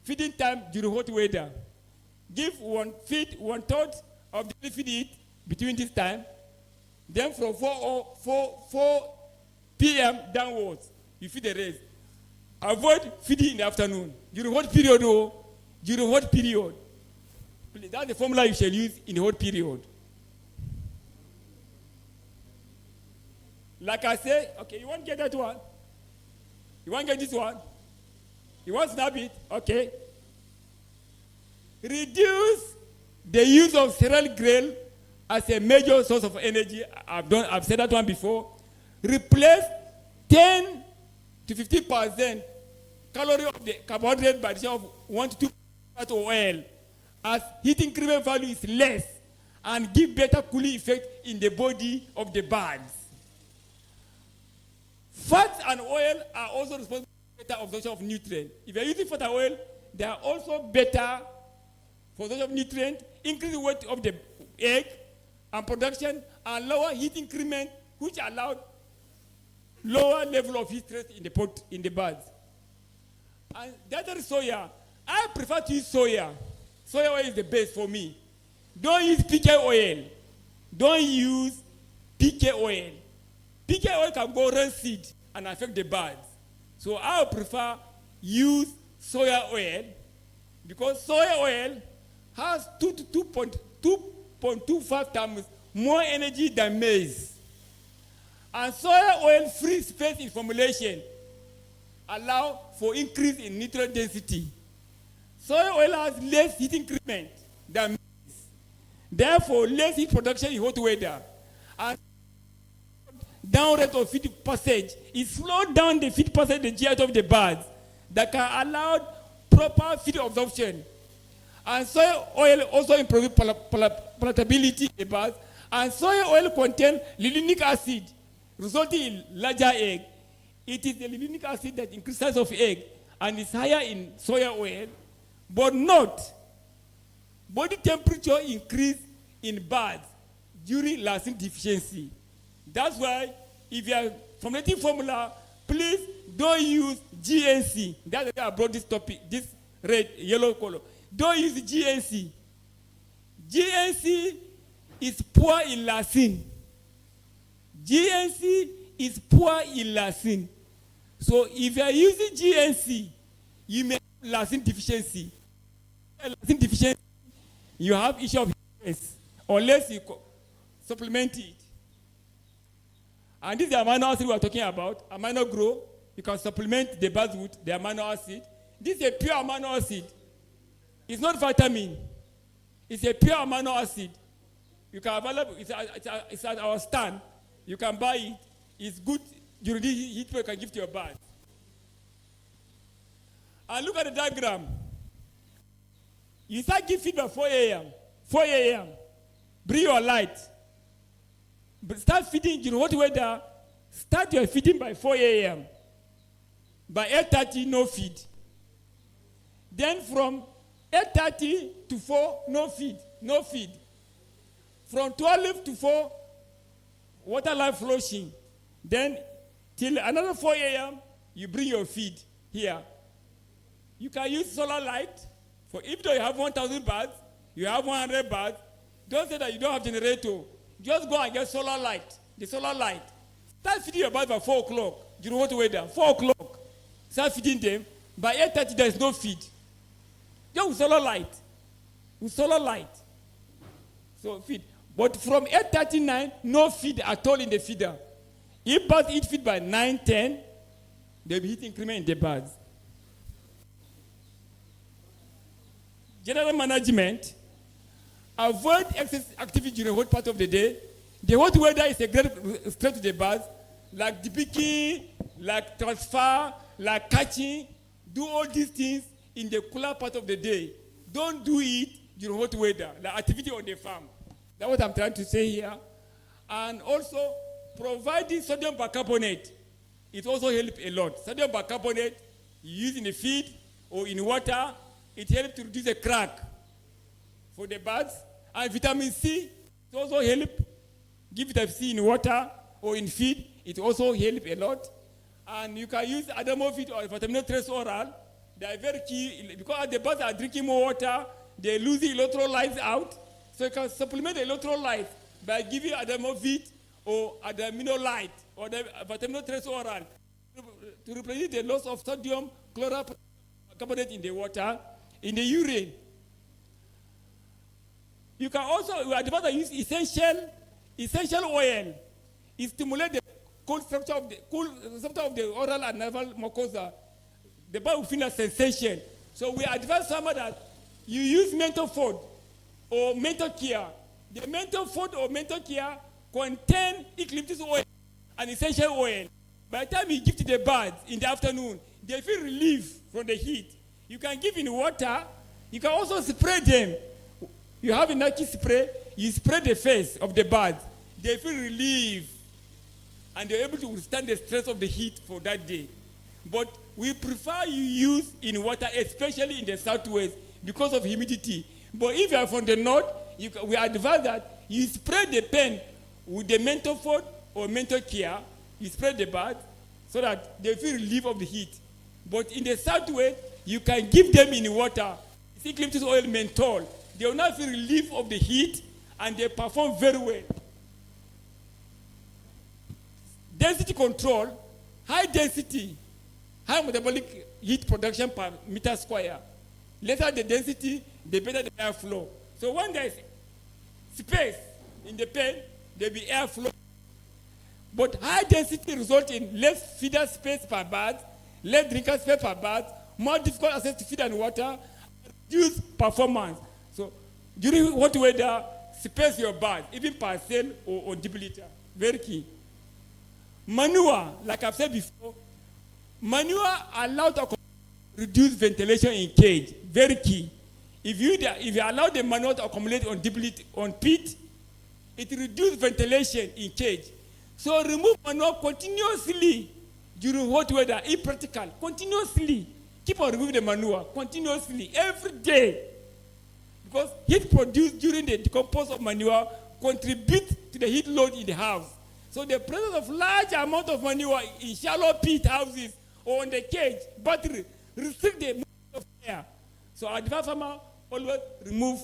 Feeding time during hot weather. Give feed 1/3 of the feed eat between this time. Then from 4 p.m. downwards, you feed the rest. Avoid feeding in the afternoon. During hot period, Please, that's the formula you shall use in the hot period. Like I say, okay, you want to get that one? You want to get this one? You want to snap it? Okay. Reduce the use of cereal grain as a major source of energy. I've said that one before. Replace 10 to 15% calorie of the carbohydrate by the share of 1 to 2% of oil, as heat increment value is less and give better cooling effect in the body of the birds. Fats and oil are also responsible for better absorption of nutrients. If you're using fat and oil, they are also better for absorption of nutrients, increase the weight of the egg and production, and lower heat increment, which allowed lower level of heat stress in the birds. And that is soya. I prefer to use soya. Soya oil is the best for me. Don't use PK oil. Don't use PK oil. PK oil can go rancid and affect the birds. So I prefer use soya oil, because soya oil has 2 to 2.25 times more energy than maize. And soya oil free space in formulation allow for increase in nutrient density. Soya oil has less heat increment than maize. Therefore, less heat production in hot weather. And down rate of feed passage, it slows down the feed passage, the GI of the birds, that can allow proper feed absorption. And soya oil also improves palatability in the birds. And soya oil contains linoleic acid, resulting in larger egg. It is the linoleic acid that increases the size of egg and is higher in soya oil, but not body temperature increase in birds during lactin deficiency. That's why if you are formulating formula, please don't use GNC. That's why I brought this topic, this red, yellow color. don't use GNC. GNC is poor in lysine. GNC is poor in lysine. So if you are using GNC, you may have lysine deficiency. Lysine deficiency, you have issue of stress unless you supplement it. And this is the amino acid we are talking about, amino grow. You can supplement the bird with the amino acid. This is a pure amino acid. It's not vitamin. It's a pure amino acid. You can available. It's at our stand. You can buy it. It's good during this heat you can give to your bird. And look at the diagram. You start giving feed by 4 a.m. 4 a.m. Bring your light. Start feeding during hot weather. Start your feeding by 4 a.m. By 8:30, no feed. Then from 8:30 to 4, no feed. No feed. From 12 to 4, water life flushing. Then till another 4 a.m., you bring your feed here. You can use solar light. For if you have 1,000 birds, you have 100 birds. Don't say that you don't have generator. Just go and get solar light. The solar light. Start feeding your birds by 4 o'clock. You know what weather? 4 o'clock. Start feeding them. By 8:30, there is no feed. Just with solar light. With solar light. So feed. But from 8:39, no feed at all in the feeder. If birds eat feed by 9:10, they'll be hitting increment in the birds. General management. Avoid excess activity during the hot part of the day. The hot weather is a great threat to the birds, like depiking, like transfer, like catching. Do all these things in the cooler part of the day. Don't do it during hot weather, like activity on the farm. That's what I'm trying to say here. And also, providing sodium bicarbonate, it also helps a lot. Sodium bicarbonate, you use in the feed or in water, it helps to reduce the crack for the birds. And vitamin C, it also helps. Give vitamin C in water or in feed, it also helps a lot. And you can use Adamo feed or vitamin trace oral. They are very key because the birds are drinking more water, they lose the electrolytes out. So you can supplement the electrolytes by giving Adamo feed or Adaminolite or the vitamin trace oral to replace the loss of sodium chloride in the water, in the urine. You can also use essential oil. It stimulates the cold structure of the oral and nasal mucosa. The bird will feel a sensation. So we advise someone that you use mental food or mental care. The mental food or mental care contain eucalyptus oil and essential oil. By the time you give to the birds in the afternoon, they feel relief from the heat. You can give in water. You can also spray them. You have a Nike spray, you spray the face of the birds. They feel relief. And they're able to withstand the stress of the heat for that day. But we prefer you use in water, especially in the southwest, because of humidity. But if you are from the north, we advise that you spray the pen with the mental food or mental care. You spray the birds so that they feel relief of the heat. But in the southwest, you can give them in water. Eucalyptus oil menthol. They will not feel relief of the heat, and they perform very well. Density control, high density, high metabolic heat production per meter square. Lesser the density, the better the airflow. So when there is space in the pen, there will be airflow. But high density results in less feeder space per bird, less drinker space per bird, more difficult access to feed and water, reduced performance. So during hot weather, space your bird, even per cell or debiliter. Very key. Manure, like I've said before, manure allows to reduce ventilation in cage. Very key. If you allow the manure to accumulate on pit, it reduces ventilation in cage. So remove manure continuously during hot weather, impractical. Continuously. Keep on removing the manure continuously, every day. Because heat produced during the decomposition of manure contributes to the heat load in the house. So the presence of large amount of manure in shallow pit houses or on the cage battery restrict the movement of air. So advise farmer always remove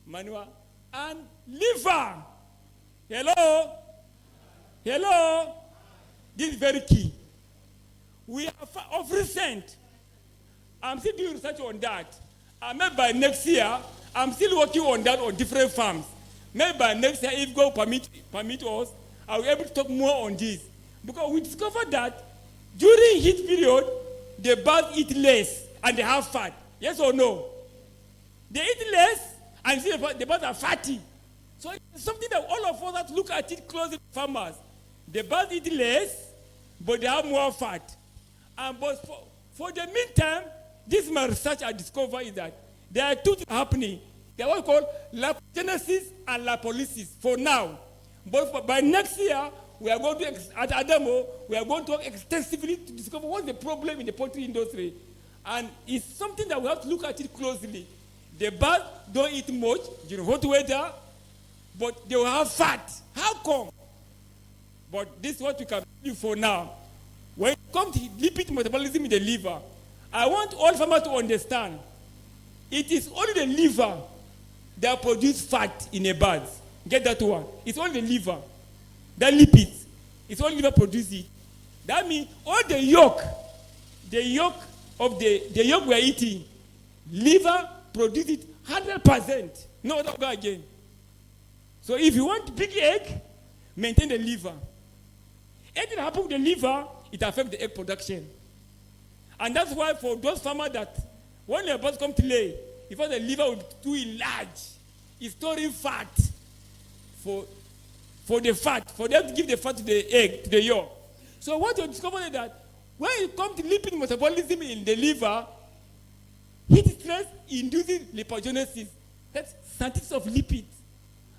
manure and liver. Hello? Hello? This is very key. We are of recent. I'm still doing research on that. Maybe by next year, I'm still working on that on different farms. Maybe by next year, if God permit us, I'll be able to talk more on this. Because we discovered that during heat period, the birds eat less and they have fat. Yes or no? They eat less and the birds are fatty. So it's something that all of us have to look at it closely, farmers. The birds eat less, but they have more fat. But for the meantime, this my research I discovered is that there are two things happening. They are what we call lipogenesis and lipolysis for now. But by next year, we are going to, at Adamo, we are going to work extensively to discover what's the problem in the poultry industry. And it's something that we have to look at it closely. The birds don't eat much during hot weather, but they will have fat. How come? But this is what we can do for now. When it comes to lipid metabolism in the liver, I want all farmers to understand it is only the liver that produces fat in a bird. Get that one. It's only the liver. That lipids. It's only liver produces it. That means all the yolk of the yolk we are eating, liver produces it 100%. No other go again. So if you want big egg, maintain the liver. Anything that happens with the liver, it affects the egg production. And that's why for those farmers that when the birds come to lay, if the liver will be too large, it's storing fat for the fat, for them to give the fat to the egg, to the yolk. So what you discover is that when it comes to lipid metabolism in the liver, heat stress induces lipogenesis. That's synthesis of lipids.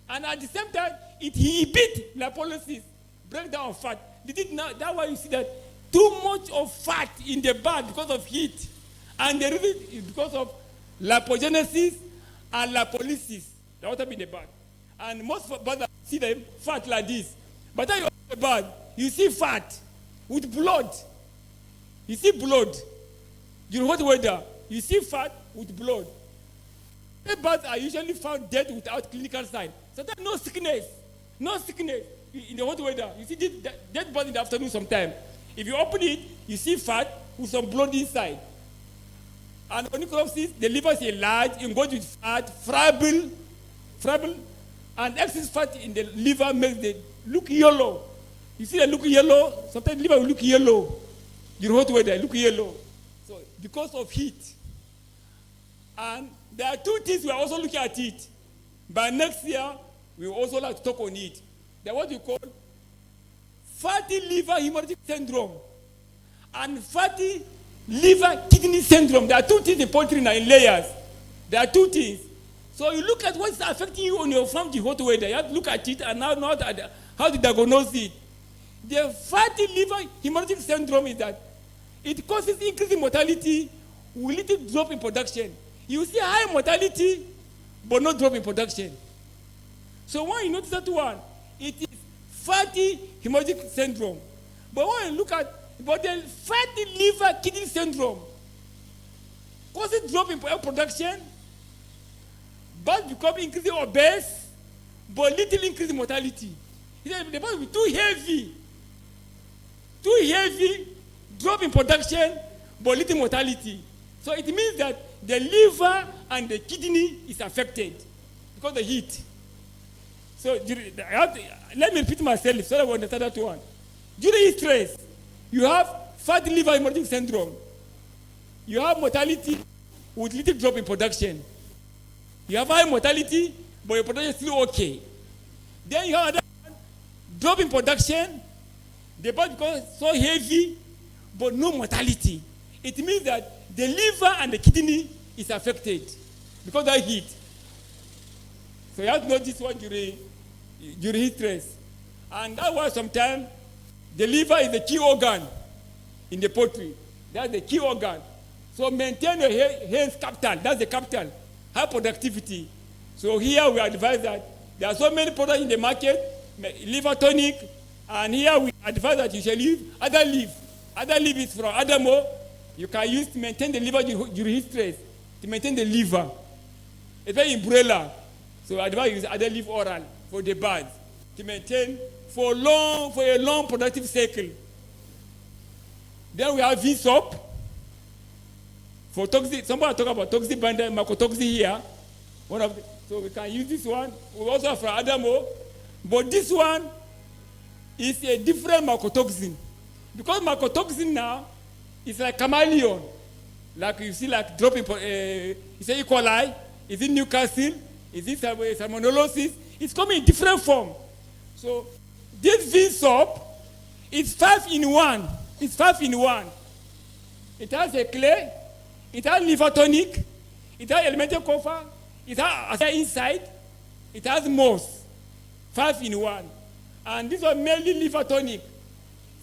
And at the same time, it inhibits lipolysis, breakdown of fat. That's why you see that too much of fat in the bird because of heat. And the reason is because of lipogenesis and lipolysis. That's what happens in the bird. And most birds see them fat like this. But then you open the bird, you see fat with blood. You see blood. You know what weather? You see fat with blood. The birds are usually found dead without clinical sign. Sometimes no sickness. No sickness in the hot weather. You see dead bird in the afternoon sometime. If you open it, you see fat with some blood inside. And on necropsis, the liver is enlarged, it goes with fat, friable, and excess fat in the liver makes it look yellow. You see it look yellow, sometimes the liver will look yellow. You know what weather, look yellow. So because of heat. And there are two things we are also looking at it. By next year, we will also like to talk on it. They're what we call fatty liver hemolytic syndrome and fatty liver kidney syndrome. There are two things in poultry now in layers. There are two things. So you look at what's affecting you on your farm, the hot weather. You have to look at it and now know how to diagnose it. The fatty liver hemolytic syndrome is that it causes increase in mortality with little drop in production. You see high mortality, but no drop in production. So when you notice that one, it is fatty hemolytic syndrome. But when you look at the fatty liver kidney syndrome, causes drop in production, but become increasing obese, but little increase in mortality. The body will be too heavy, drop in production, but little mortality. So it means that the liver and the kidney is affected because of the heat. So let me repeat myself so that we understand that one. During heat stress, you have fatty liver hemolytic syndrome. You have mortality with little drop in production. You have high mortality, but your production is still okay. Then you have another one, drop in production. The body becomes so heavy, but no mortality. It means that the liver and the kidney is affected because of that heat. So you have to know this one during heat stress. And that's why sometimes the liver is the key organ in the poultry. That's the key organ. So maintain your hen's capital. That's the capital. High productivity. So here we advise that there are so many products in the market, liver tonic, and here we advise that you shall use other leaf. Other leaf is from Adamo. You can use to maintain the liver during heat stress, to maintain the liver. especially in broiler. So I advise use other leaf oral for the birds to maintain for a long productive cycle. Then we have VSOP for toxic. Somebody talk about toxic binder, mycotoxin here. So we can use this one. We also have from Adamo, but this one is a different mycotoxin because mycotoxin now is like chameleon. Like you see, like dropping. Is it E. coli? Is it Newcastle? Is it salmonellosis? It's coming in different form. So this VSOP is 5 in 1. It's 5 in 1. It has a clay. It has liver tonic. It has elemental copper. It has inside. It has moss. 5 in 1. And this one mainly liver tonic.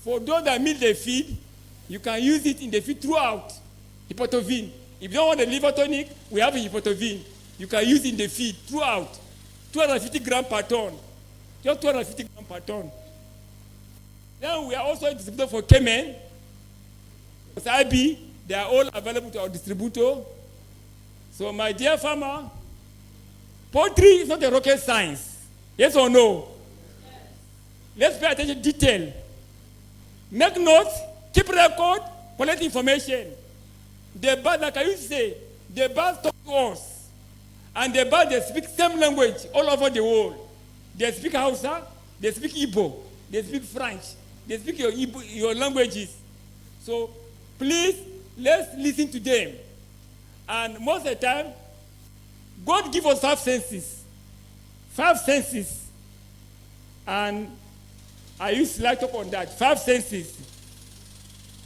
For those that milk the feed, you can use it in the feed throughout. Hypotovine. If you don't want the liver tonic, we have a hypotovine. You can use it in the feed throughout. 250 grams per ton. Just 250 grams per ton. Then we are also a distributor for Kemen. For IB, they are all available to our distributor. So my dear farmer, poultry is not a rocket science. Yes or no? Yes. Let's pay attention to detail. Make notes, keep record, collect information. The birds, like I used to say, the birds talk to us. And the birds, they speak same language all over the world. They speak Hausa, they speak Igbo, they speak French, they speak your languages. So please, let's listen to them. And most of the time, God give us 5 senses. 5 senses. And I used to like to talk on that. 5 senses.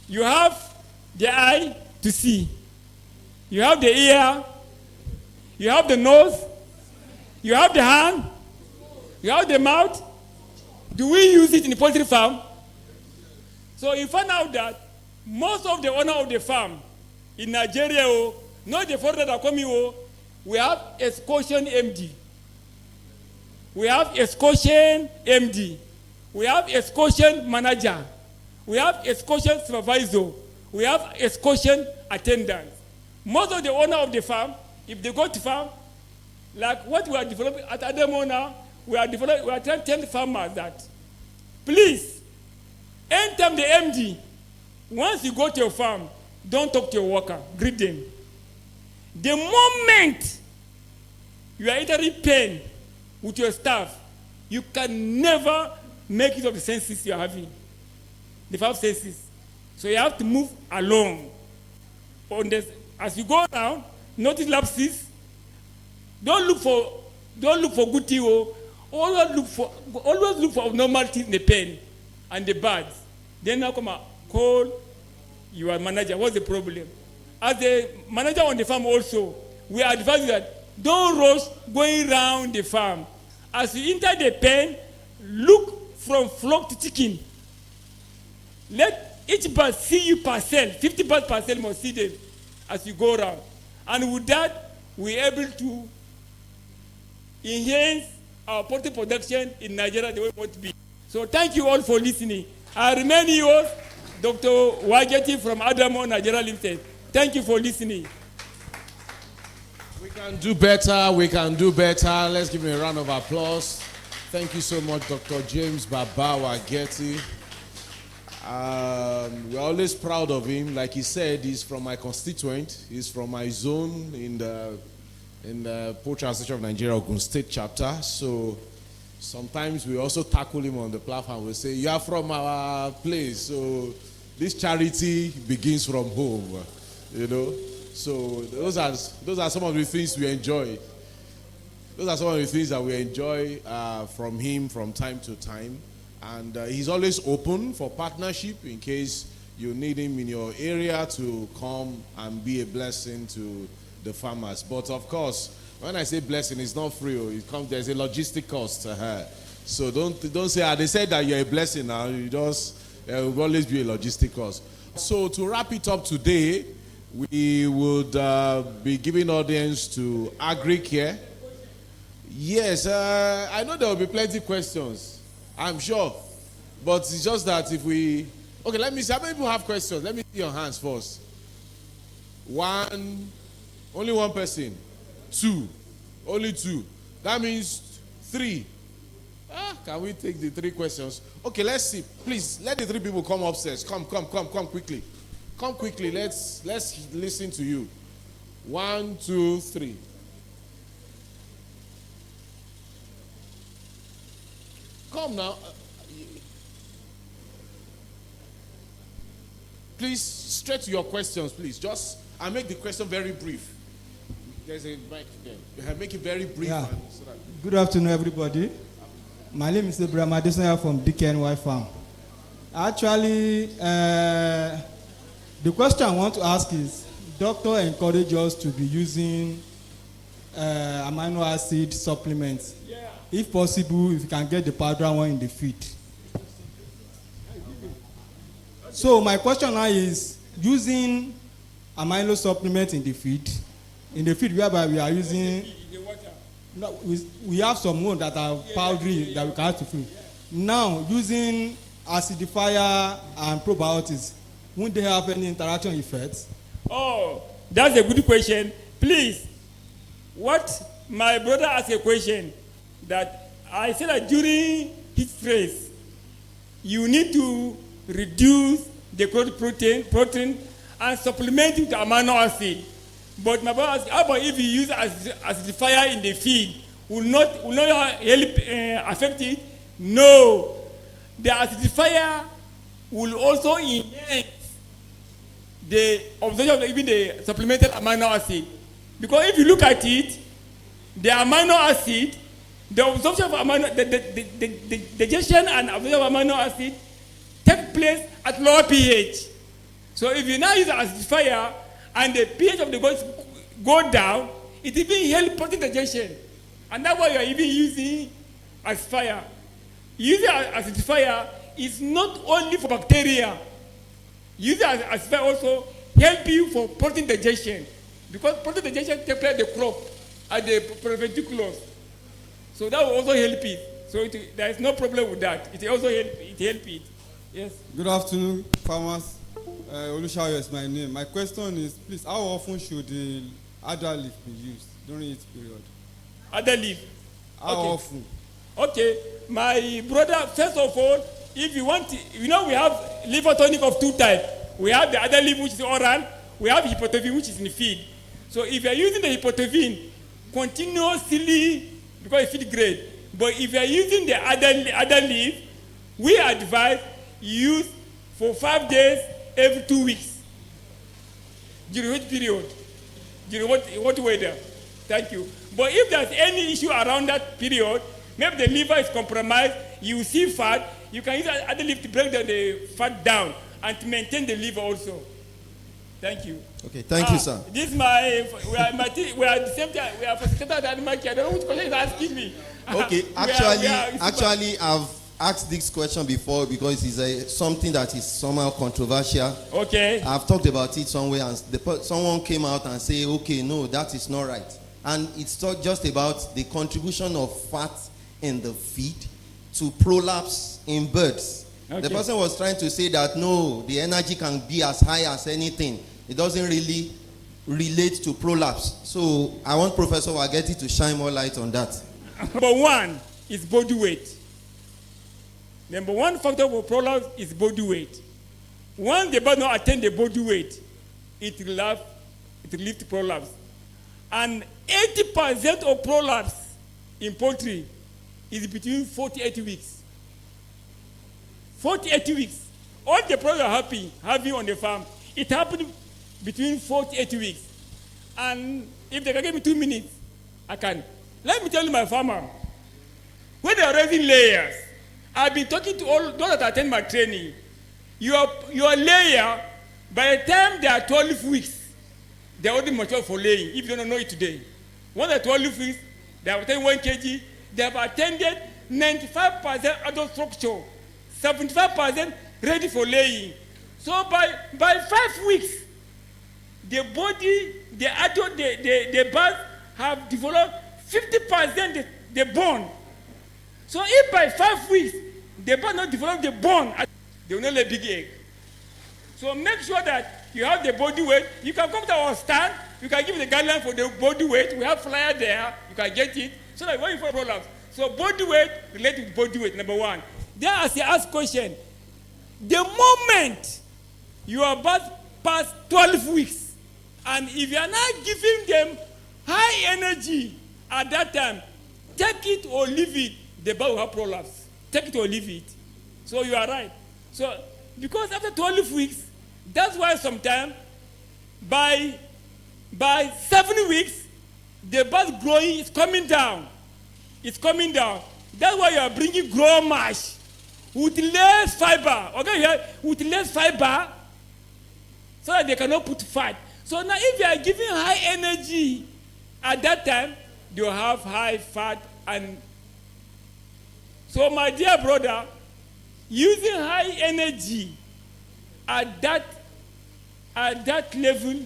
You have the eye to see. You have the ear. You have the nose. You have the hand. You have the mouth. Do we use it in the poultry farm? So you find out that most of the owner of the farm in Nigeria, not the foreigner that come here, we have excursion MD. We have excursion MD. We have excursion manager. We have excursion supervisor. We have excursion attendant. Most of the owner of the farm, if they go to farm, like what we are developing at Adamo now, we are trying to tell the farmers that, please, anytime the MD, once you go to your farm, don't talk to your worker, greet them. The moment you are entering pain with your staff, you can never make use of the senses you are having, the 5 senses. So you have to move along. As you go around, notice lapses. Don't look for good thing. Always look for abnormal things in the pen and the birds. Then now come and call your manager. What's the problem? As the manager on the farm also, we advise you that don't rush going around the farm. As you enter the pen, look from flock to chicken. Let each bird see you per cell. 50 birds per cell must see them as you go around. And with that, we're able to enhance our poultry production in Nigeria the way we want to be. So thank you all for listening. I remain yours, Dr. Wageti from Adamo, Nigeria Limited. Thank you for listening. We can do better. We can do better. Let's give him a round of applause. Thank you so much, Dr. James Baba Wageti. We're always proud of him. Like he said, he's from my constituent. He's from my zone in the Poultry Association of Nigeria, Ogun State chapter. So sometimes we also tackle him on the platform. We say, you are from our place. So this charity begins from home, you know. So those are some of the things we enjoy. Those are some of the things that we enjoy from him from time to time. And he's always open for partnership in case you need him in your area to come and be a blessing to the farmers. But of course, when I say blessing, it's not free. There's a logistic cost to her. So don't say, they said that you're a blessing now. There will always be a logistic cost. So to wrap it up today, we would be giving audience to Agri-Care. Yes, I know there will be plenty of questions, I'm sure. But it's just that if we... Okay, let me see. How many people have questions? Let me see your hands first. One. Only one person. 2. Only 2. That means 3. Can we take the 3 questions? Okay, let's see. Please, let the 3 people come upstairs. Come quickly. Come quickly. Let's listen to you. 1, 2, 3. Come now. Please, straight to your questions, please. I'll make the question very brief. There's a mic there. Make it very brief. Yeah. Good afternoon, everybody. My name is Abraham Adesanya from DKNY Farm. Actually, the question I want to ask is, doctor encourage us to be using amino acid supplements. Yeah. If possible, if you can get the powder one in the feed. So my question now is, using amino supplements in the feed whereby we are using, no, we have some ones that are powdery that we can add to food. Now, using acidifier and probiotics, won't they have any interaction effects? Oh, that's a good question. Please, my brother asked a question that I said that during heat stress, you need to reduce the protein and supplement it with amino acid. But my brother asked, how about if you use acidifier in the feed? Will not help affect it? No. The acidifier will also enhance the absorption of even the supplemented amino acid. Because if you look at it, the amino acid, the absorption of the digestion and absorption of amino acid take place at lower pH. So if you now use an acidifier and the pH of the gut go down, it even helps protein digestion. And that's why you are even using acidifier. Using acidifier is not only for bacteria. Using acidifier also help you for protein digestion. Because protein digestion takes place at the crop, at the preventiculus. So that will also help it. So there is no problem with that. It also help it. Yes. Good afternoon, farmers. Olushayo is my name. My question is, please, how often should the adder leaf be used during its period? Adder leaf? How often? Okay. My brother, first of all, if you want, we have liver tonic of 2 types. We have the adder leaf, which is oral. We have hypotavine, which is in feed. So if you are using the hypotavine continuously, because it's feed grade, but if you are using the adder leaf, we advise use for 5 days every 2 weeks. During which period? During what weather? Thank you. But if there's any issue around that period, maybe the liver is compromised, you see fat, you can use other leaf to break the fat down and to maintain the liver also. Thank you. Okay, thank you, sir. This we are the same time. We are facilitator at animal care. I don't know which question is asking me. Okay, actually, I've asked this question before because it's something that is somehow controversial. Okay. I've talked about it somewhere, and someone came out and said, okay, no, that is not right. And it's not just about the contribution of fat in the feed to prolapse in birds. Okay. The person was trying to say that, no, the energy can be as high as anything. It doesn't really relate to prolapse. So I want Professor Wageti to shine more light on that. Number 1 is body weight. Number 1 factor for prolapse is body weight. Once the bird not attain the body weight, it will lead to prolapse. And 80% of prolapse in poultry is between 48 weeks. 48 weeks. All the products are having on the farm, it happened between 48 weeks. And if they can give me 2 minutes, I can. Let me tell you, my farmer, when they are raising layers, I've been talking to all those that attend my training. Your layer, by the time they are 12 weeks, they are already mature for laying, if you don't know it today. When they are 12 weeks, they have attained 1 kg, they have attended 95% adult structure, 75% ready for laying. So by 5 weeks, the body, the adult, the birds have developed 50% the bone. So if by 5 weeks, the bird not develop the bone, they will not lay big egg. So make sure that you have the body weight. You can come to our stand you can give the guideline for the body weight. We have flyer there. You can get it. So that when you follow prolapse. So body weight related to body weight, number one. Then as you ask question, the moment you are about past 12 weeks, and if you are not giving them high energy at that time, take it or leave it, the birth will have prolapse. Take it or leave it. So you are right. So because after 12 weeks, that's why sometimes by 7 weeks, the birth growing is coming down. It's coming down. That's why you are bringing grow mash with less fiber. Okay, with less fiber, so that they cannot put fat. So now, if you are giving high energy at that time, they will have high fat. And so, my dear brother, using high energy at that level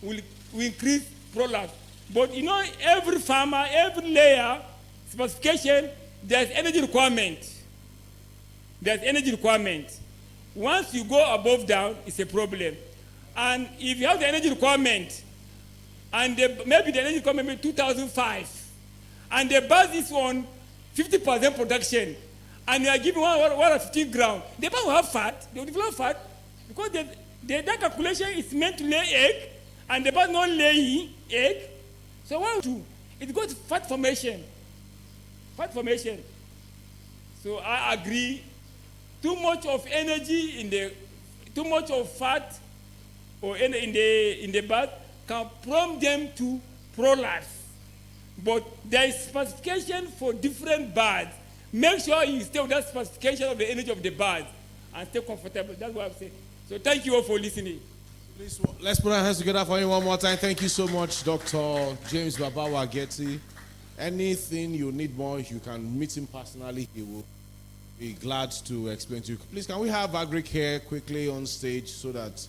will increase prolapse. But you know, every farmer, every layer specification, there's energy requirement. There's energy requirement. Once you go above down, it's a problem. And if you have the energy requirement, and maybe the energy requirement is 2005, and the base is on 50% production, and you are giving 115 grams, the base will have fat, they will develop fat, because that calculation is meant to lay egg, and the base not laying egg. So what do? It goes to fat formation. Fat formation. So I agree. Too much of energy too much of fat or in the bath can prompt them to prolapse. But there is specification for different birds. Make sure you stay with that specification of the energy of the birds and stay comfortable. That's what I'm saying. So thank you all for listening. Please, let's put our hands together for him one more time. Thank you so much, Dr. James Babawa-Getty. Anything you need more, you can meet him personally. He will be glad to explain to you. Please, can we have Agric here quickly on stage so that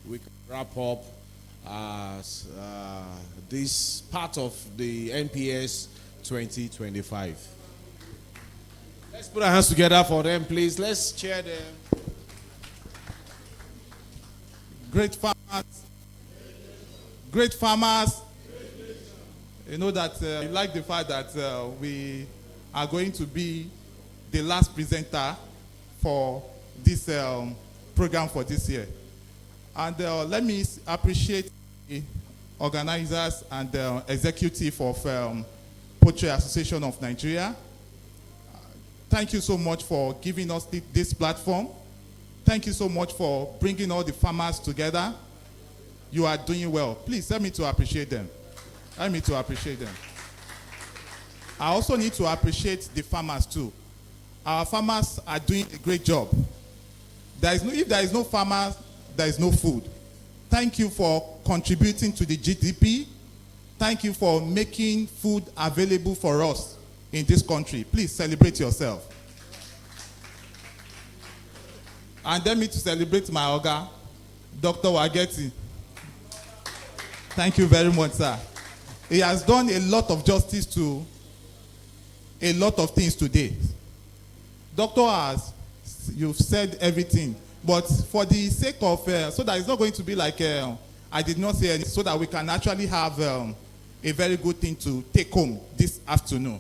we can wrap up this part of the NPS 2025. Let's put our hands together for them, please. Let's cheer them. Great farmers. Great farmers. You know that I like the fact that we are going to be the last presenter for this program for this year. And let me appreciate the organizers and the executive of Poultry Association of Nigeria. Thank you so much for giving us this platform. Thank you so much for bringing all the farmers together. You are doing well. Please help me to appreciate them. Help me to appreciate them. I also need to appreciate the farmers too. Our farmers are doing a great job. If there is no farmers, there is no food. Thank you for contributing to the GDP. Thank you for making food available for us in this country. Please celebrate yourself. And let me to celebrate my Oga, Dr. Wageti. Thank you very much, sir. He has done a lot of justice to a lot of things today. Doctor, you've said everything. But for the sake of, so that it's not going to be like, I did not say anything, so that we can actually have a very good thing to take home this afternoon.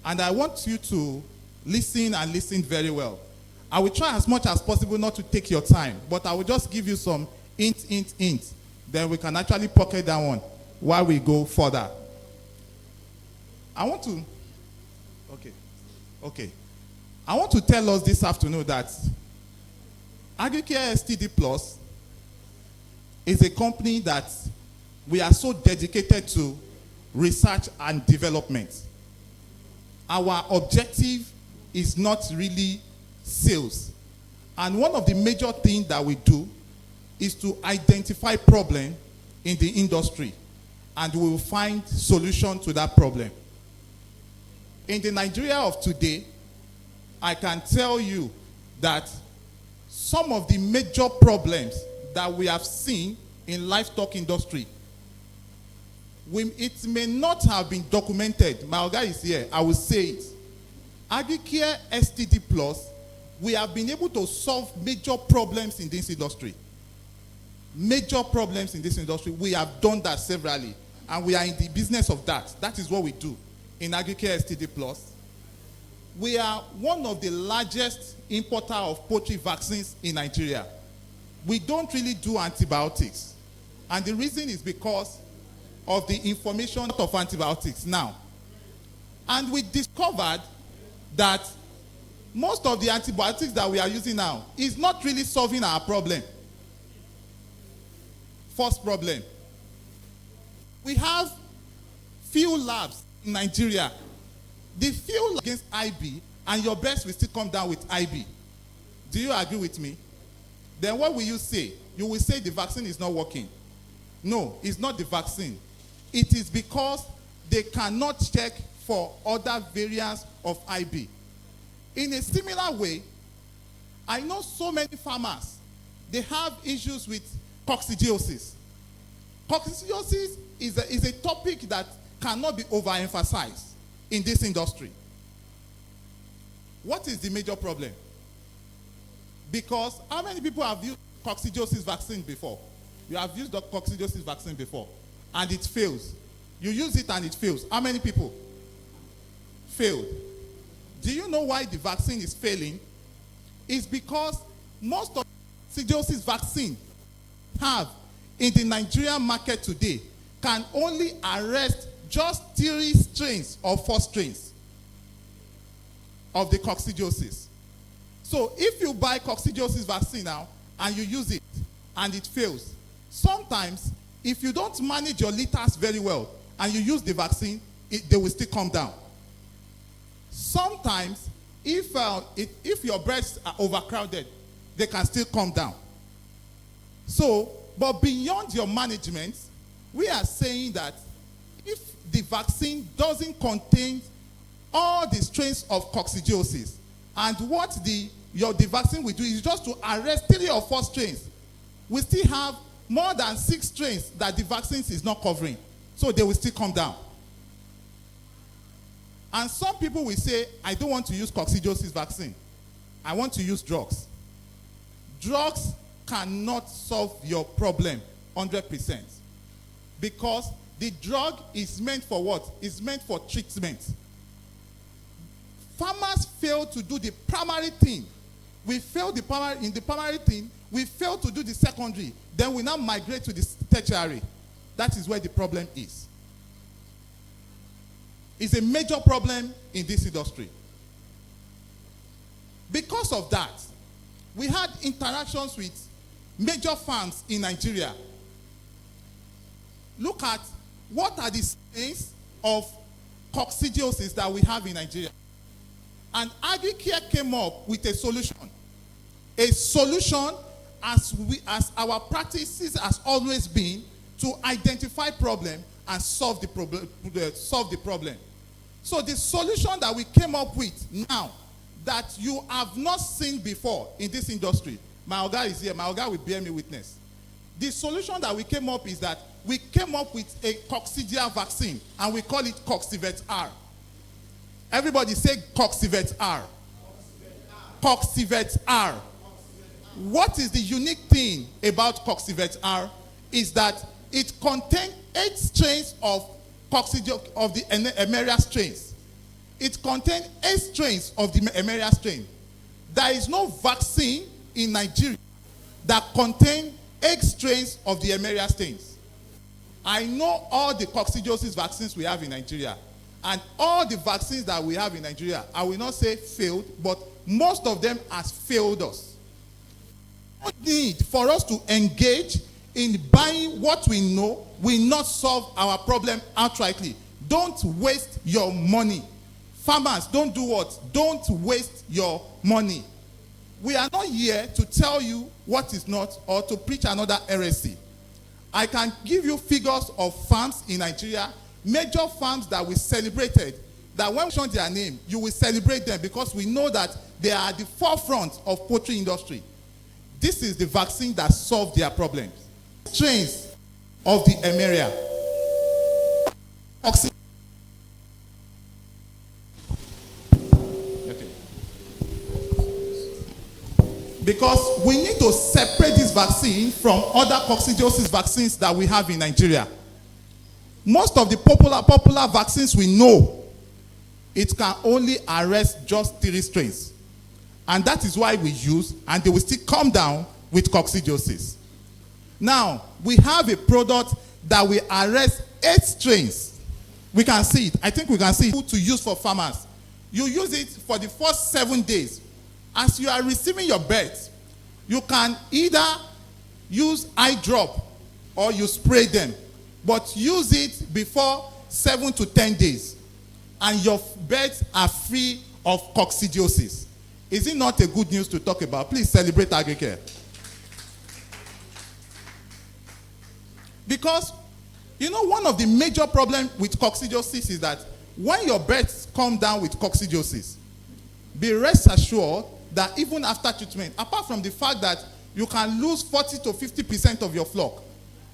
And I want you to listen and listen very well. I will try as much as possible not to take your time, but I will just give you some hint. Then we can actually pocket that one while we go further. I want to, okay. I want to tell us this afternoon that Agricare STD Plus is a company that we are so dedicated to research and development. Our objective is not really sales. And one of the major things that we do is to identify problem in the industry, and we will find solution to that problem. In the Nigeria of today, I can tell you that some of the major problems that we have seen in livestock industry, it may not have been documented. My guy is here. I will say it. Agricare STD Plus, we have been able to solve major problems in this industry. major problems in this industry. We have done that severally, and we are in the business of that. That is what we do in Agricare STD Plus. We are one of the largest importer of poultry vaccines in Nigeria. We don't really do antibiotics, and the reason is because of the information of antibiotics now. And we discovered that most of the antibiotics that we are using now is not really solving our problem. First problem, we have few labs in Nigeria. The few labs against IB, and your best will still come down with IB. Do you agree with me? Then what will you say? You will say the vaccine is not working. No, it's not the vaccine. It is because they cannot check for other variants of IB. In a similar way, I know so many farmers, they have issues with coccidiosis. Coccidiosis is a topic that cannot be overemphasized in this industry. What is the major problem? Because how many people have used coccidiosis vaccine before? You have used the coccidiosis vaccine before, and it fails. You use it and it fails. How many people? Failed. Do you know why the vaccine is failing? It's because most of the coccidiosis vaccine have in the Nigerian market today can only arrest just 3 strains or 4 strains of the coccidiosis. So if you buy coccidiosis vaccine now and you use it and it fails, sometimes if you don't manage your liters very well and you use the vaccine, they will still come down. Sometimes if your breasts are overcrowded, they can still come down. So, but beyond your management, we are saying that if the vaccine doesn't contain all the strains of coccidiosis, and what the vaccine will do is just to arrest 3 or 4 strains, we still have more than 6 strains that the vaccine is not covering. So they will still come down. And some people will say, I don't want to use coccidiosis vaccine. I want to use drugs. Drugs cannot solve your problem 100%. Because the drug is meant for what? It's meant for treatment. Farmers fail to do the primary thing. We fail in the primary thing. We fail to do the secondary. Then we now migrate to the tertiary. That is where the problem is. It's a major problem in this industry. Because of that, we had interactions with major farms in Nigeria. Look at what are the strains of coccidiosis that we have in Nigeria. And Agricare came up with a solution. A solution as our practices has always been to identify problem and solve the problem. So the solution that we came up with now that you have not seen before in this industry, my Oga is here, my Oga will bear me witness. The solution that we came up is that we came up with a coccidia vaccine and we call it Coccivet R. Everybody say Coccivet R. Coccivet R. What is the unique thing about Coccivet R is that it contains 8 strains of of the Emeria strains. It contains 8 strains of the Emeria strain. There is no vaccine in Nigeria that contains 8 strains of the Emeria strains. I know all the coccidiosis vaccines we have in Nigeria, and all the vaccines that we have in Nigeria, I will not say failed, but most of them has failed us. No need for us to engage in buying what we know will not solve our problem outrightly. Don't waste your money. Farmers, don't do what? Don't waste your money. We are not here to tell you what is not or to preach another heresy. I can give you figures of farms in Nigeria, major farms that we celebrated, that when we mention their name, you will celebrate them because we know that they are at the forefront of poultry industry. This is the vaccine that solved their problems. Strains of the Emeria. because we need to separate this vaccine from other coccidiosis vaccines that we have in Nigeria. Most of the popular vaccines we know, it can only arrest just 3 strains. And that is why we use, and they will still come down with coccidiosis. Now, we have a product that will arrest 8 strains. We can see it. I think we can see it to use for farmers. You use it for the first 7 days. As you are receiving your birds, you can either use eye drop or you spray them, but use it before 7 to 10 days, and your birds are free of coccidiosis. Is it not a good news to talk about? Please celebrate AgriCare. Because, you know, one of the major problems with coccidiosis is that when your birds come down with coccidiosis, be rest assured that even after treatment, apart from the fact that you can lose 40 to 50% of your flock,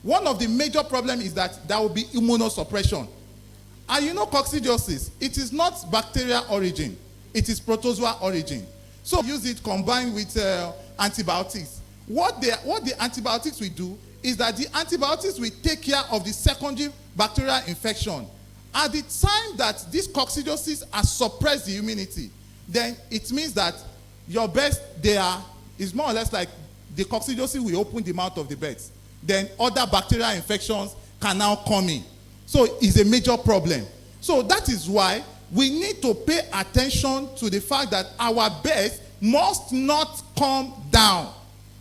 one of the major problems is that there will be immunosuppression. And you know, coccidiosis, it is not bacterial origin, it is protozoa origin. So use it combined with antibiotics. What the antibiotics will do is that the antibiotics will take care of the secondary bacterial infection. At the time that this coccidiosis has suppressed the immunity, then it means that your birds, is more or less like the coccidiosis will open the mouth of the birds. Then other bacterial infections can now come in. So it's a major problem. So that is why we need to pay attention to the fact that our birds must not come down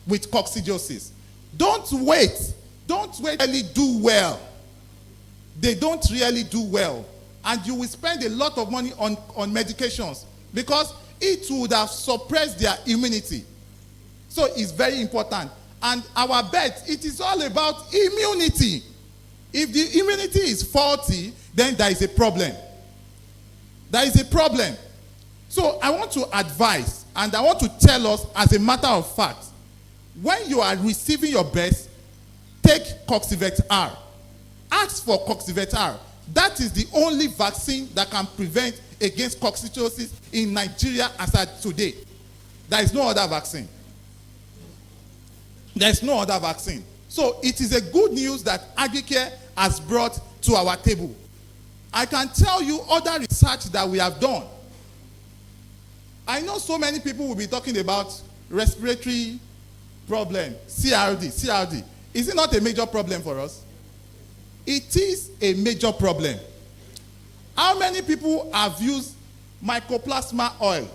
with coccidiosis. Don't wait. Don't really do well. They don't really do well. And you will spend a lot of money on medications because it would have suppressed their immunity. So it's very important. And our birds, it is all about immunity. If the immunity is faulty, then there is a problem. There is a problem. So I want to advise, and I want to tell us as a matter of fact, when you are receiving your birds, take Coxivet R. Ask for Coxivet R. That is the only vaccine that can prevent against coccidiosis in Nigeria as at today. There is no other vaccine. There is no other vaccine. So it is a good news that AgriCare has brought to our table. I can tell you other research that we have done. I know so many people will be talking about respiratory problem, CRD. Is it not a major problem for us? It is a major problem. How many people have used mycoplasma oil?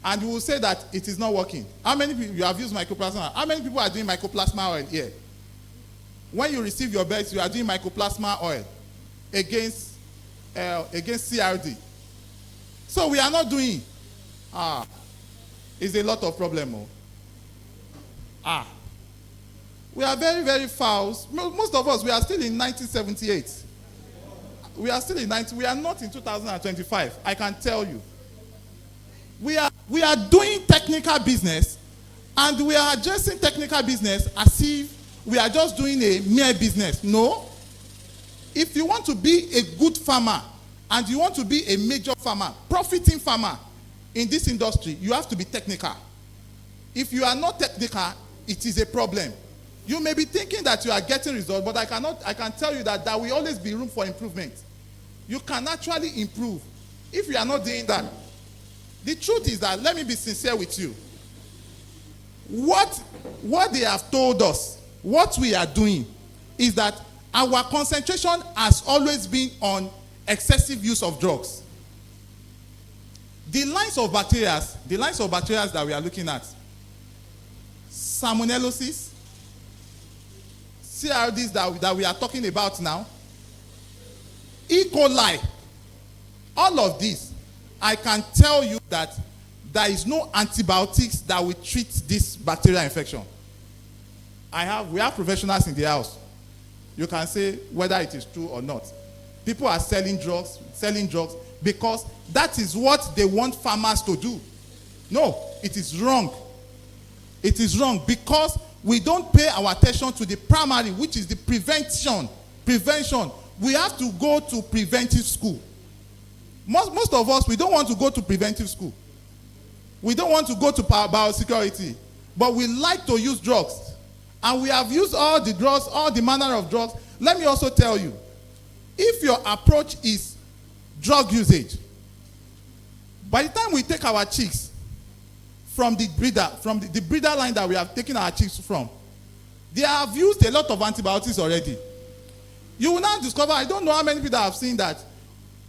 And you will say that it is not working. How many people you have used mycoplasma oil? How many people are doing mycoplasma oil here? When you receive your birds, you are doing mycoplasma oil against CRD. So we are not doing. It's a lot of problem. We are very, very fouls. Most of us, we are still in 1978. We are still in we are not in 2025, I can tell you. We are doing technical business, and we are addressing technical business as if we are just doing a mere business. No. If you want to be a good farmer, and you want to be a major farmer, profiting farmer in this industry, you have to be technical. If you are not technical, it is a problem. You may be thinking that you are getting results, but I can tell you that there will always be room for improvement. You can actually improve if you are not doing that. The truth is that, let me be sincere with you. What they have told us, what we are doing, is that our concentration has always been on excessive use of drugs. The lines of bacteria that we are looking at, salmonellosis, CRDs that we are talking about now, E. coli, all of this, I can tell you that there is no antibiotics that will treat this bacterial infection. We have professionals in the house. You can say whether it is true or not. People are selling drugs because that is what they want farmers to do. No, it is wrong. It is wrong because we don't pay our attention to the primary, which is the prevention. We have to go to preventive school. Most of us, we don't want to go to preventive school. We don't want to go to biosecurity, but we like to use drugs. And we have used all the drugs, all the manner of drugs. Let me also tell you, if your approach is drug usage, by the time we take our chicks from the breeder line that we have taken our chicks from, they have used a lot of antibiotics already. You will now discover, I don't know how many people have seen that,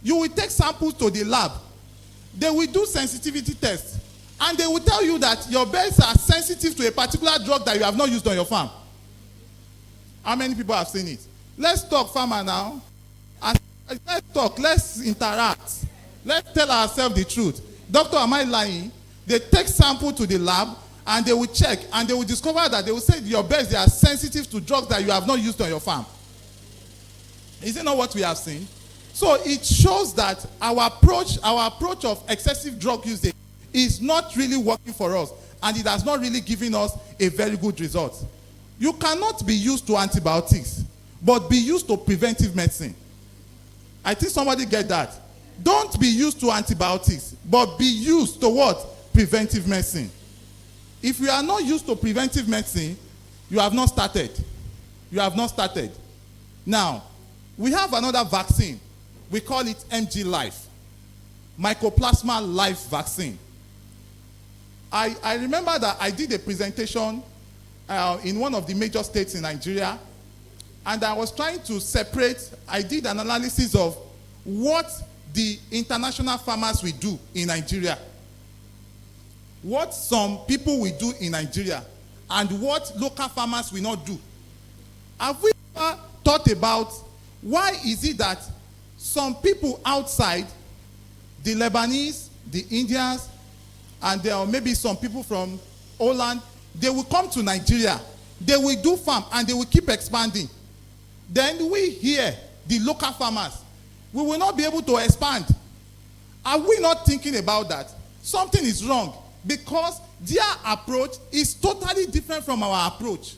you will take samples to the lab, they will do sensitivity tests, and they will tell you that your birds are sensitive to a particular drug that you have not used on your farm. How many people have seen it? Let's talk farmer now. And let's talk, let's interact. Let's tell ourselves the truth. Doctor, am I lying? They take sample to the lab and they will check and they will discover that they will say your birds, they are sensitive to drugs that you have not used on your farm. Is it not what we have seen? So it shows that our approach of excessive drug usage is not really working for us, and it has not really given us a very good result. You cannot be used to antibiotics, but be used to preventive medicine. I think somebody get that. Don't be used to antibiotics, but be used to what? Preventive medicine. If you are not used to preventive medicine, you have not started. You have not started. Now, we have another vaccine. We call it MG Life. Mycoplasma Life Vaccine. I remember that I did a presentation in one of the major states in Nigeria, and I was trying to separate, I did an analysis of what the international farmers will do in Nigeria, what some people will do in Nigeria, and what local farmers will not do. Have we ever thought about why is it that some people outside, the Lebanese, the Indians, and there are maybe some people from Holland, they will come to Nigeria, they will do farm, and they will keep expanding. Then we here, the local farmers, we will not be able to expand. Are we not thinking about that? Something is wrong, because their approach is totally different from our approach.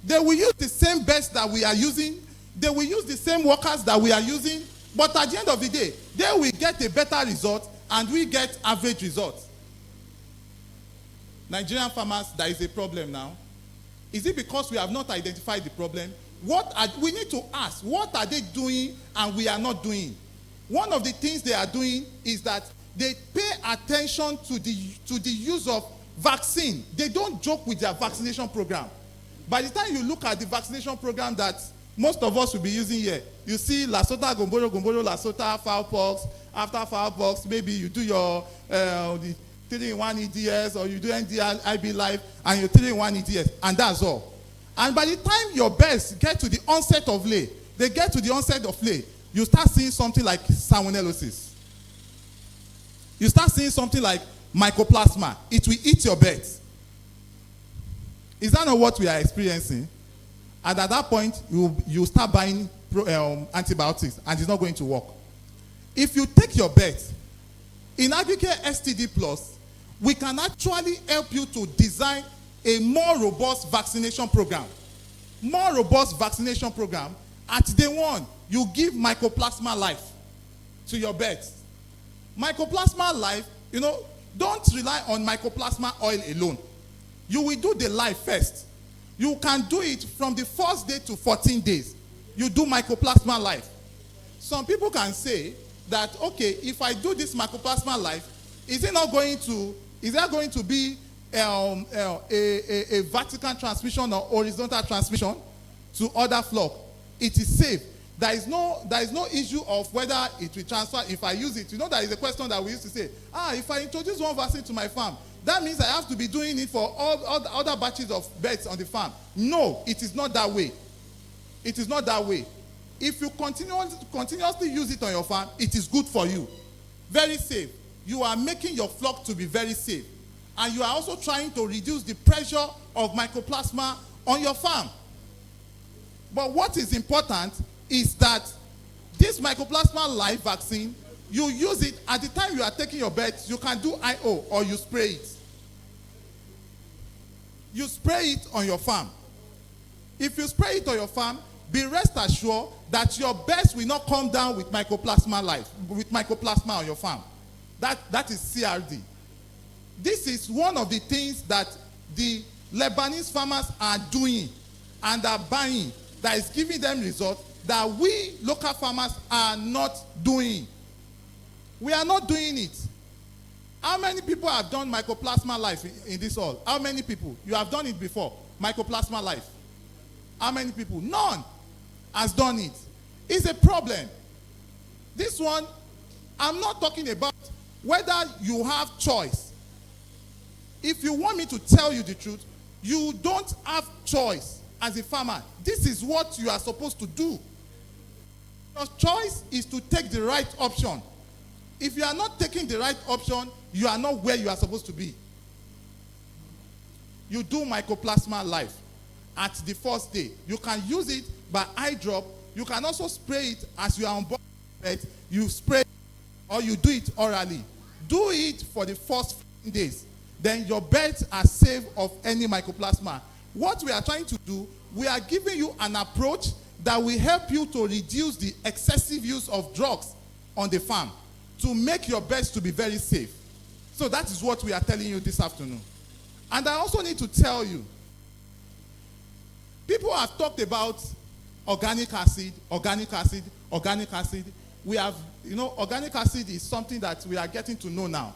They will use the same best that we are using, they will use the same workers that we are using, but at the end of the day, they will get a better result and we get average results. Nigerian farmers, there is a problem now. Is it because we have not identified the problem? We need to ask, what are they doing and we are not doing? One of the things they are doing is that they pay attention to the use of vaccine. They don't joke with their vaccination program. By the time you look at the vaccination program that most of us will be using here, you see Lasota, Gomboro, Lasota, Fowlpox. After Fowlpox, maybe you do your the 3-in-1 EDS, or you do NDIB Life, and you 3-in-1 EDS, and that's all. And by the time your birds get to the onset of lay, you start seeing something like salmonellosis. You start seeing something like mycoplasma. It will eat your birds. Is that not what we are experiencing? And at that point, you start buying antibiotics, and it's not going to work. If you take your birds, in Agricare STD Plus, we can actually help you to design a more robust vaccination program. More robust vaccination program. At day one, you give Mycoplasma Life to your birds. Mycoplasma Life, don't rely on Mycoplasma oil alone. You will do the life first. You can do it from the first day to 14 days. You do Mycoplasma Life. Some people can say that, okay, if I do this Mycoplasma Life, is there going to be a vertical transmission or horizontal transmission to other flock? It is safe. There is no issue of whether it will transfer if I use it. There is a question that we used to say, if I introduce one vaccine to my farm, that means I have to be doing it for all the other batches of birds on the farm. No, it is not that way. It is not that way. If you continuously use it on your farm, it is good for you. Very safe. You are making your flock to be very safe. And you are also trying to reduce the pressure of mycoplasma on your farm. But what is important is that this Mycoplasma Life vaccine, you use it at the time you are taking your birds. You can do IO or you spray it. You spray it on your farm. If you spray it on your farm, be rest assured that your birds will not come down with Mycoplasma Life, with Mycoplasma on your farm. That is CRD. This is one of the things that the Lebanese farmers are doing and are buying that is giving them results that we local farmers are not doing. We are not doing it. How many people have done Mycoplasma Life in this hall? How many people? You have done it before, Mycoplasma Life. How many people? None has done it. It's a problem. This one, I'm not talking about whether you have choice. If you want me to tell you the truth, you don't have choice as a farmer. This is what you are supposed to do. Your choice is to take the right option. If you are not taking the right option, you are not where you are supposed to be. You do Mycoplasma Life at the first day. You can use it by eye drop. You can also spray it as you are on board. You spray it or you do it orally. Do it for the first 15 days. Then your birds are safe of any mycoplasma. What we are trying to do, we are giving you an approach that will help you to reduce the excessive use of drugs on the farm to make your birds to be very safe. So that is what we are telling you this afternoon. And I also need to tell you, people have talked about organic acid, organic acid, organic acid. We have, organic acid is something that we are getting to know now.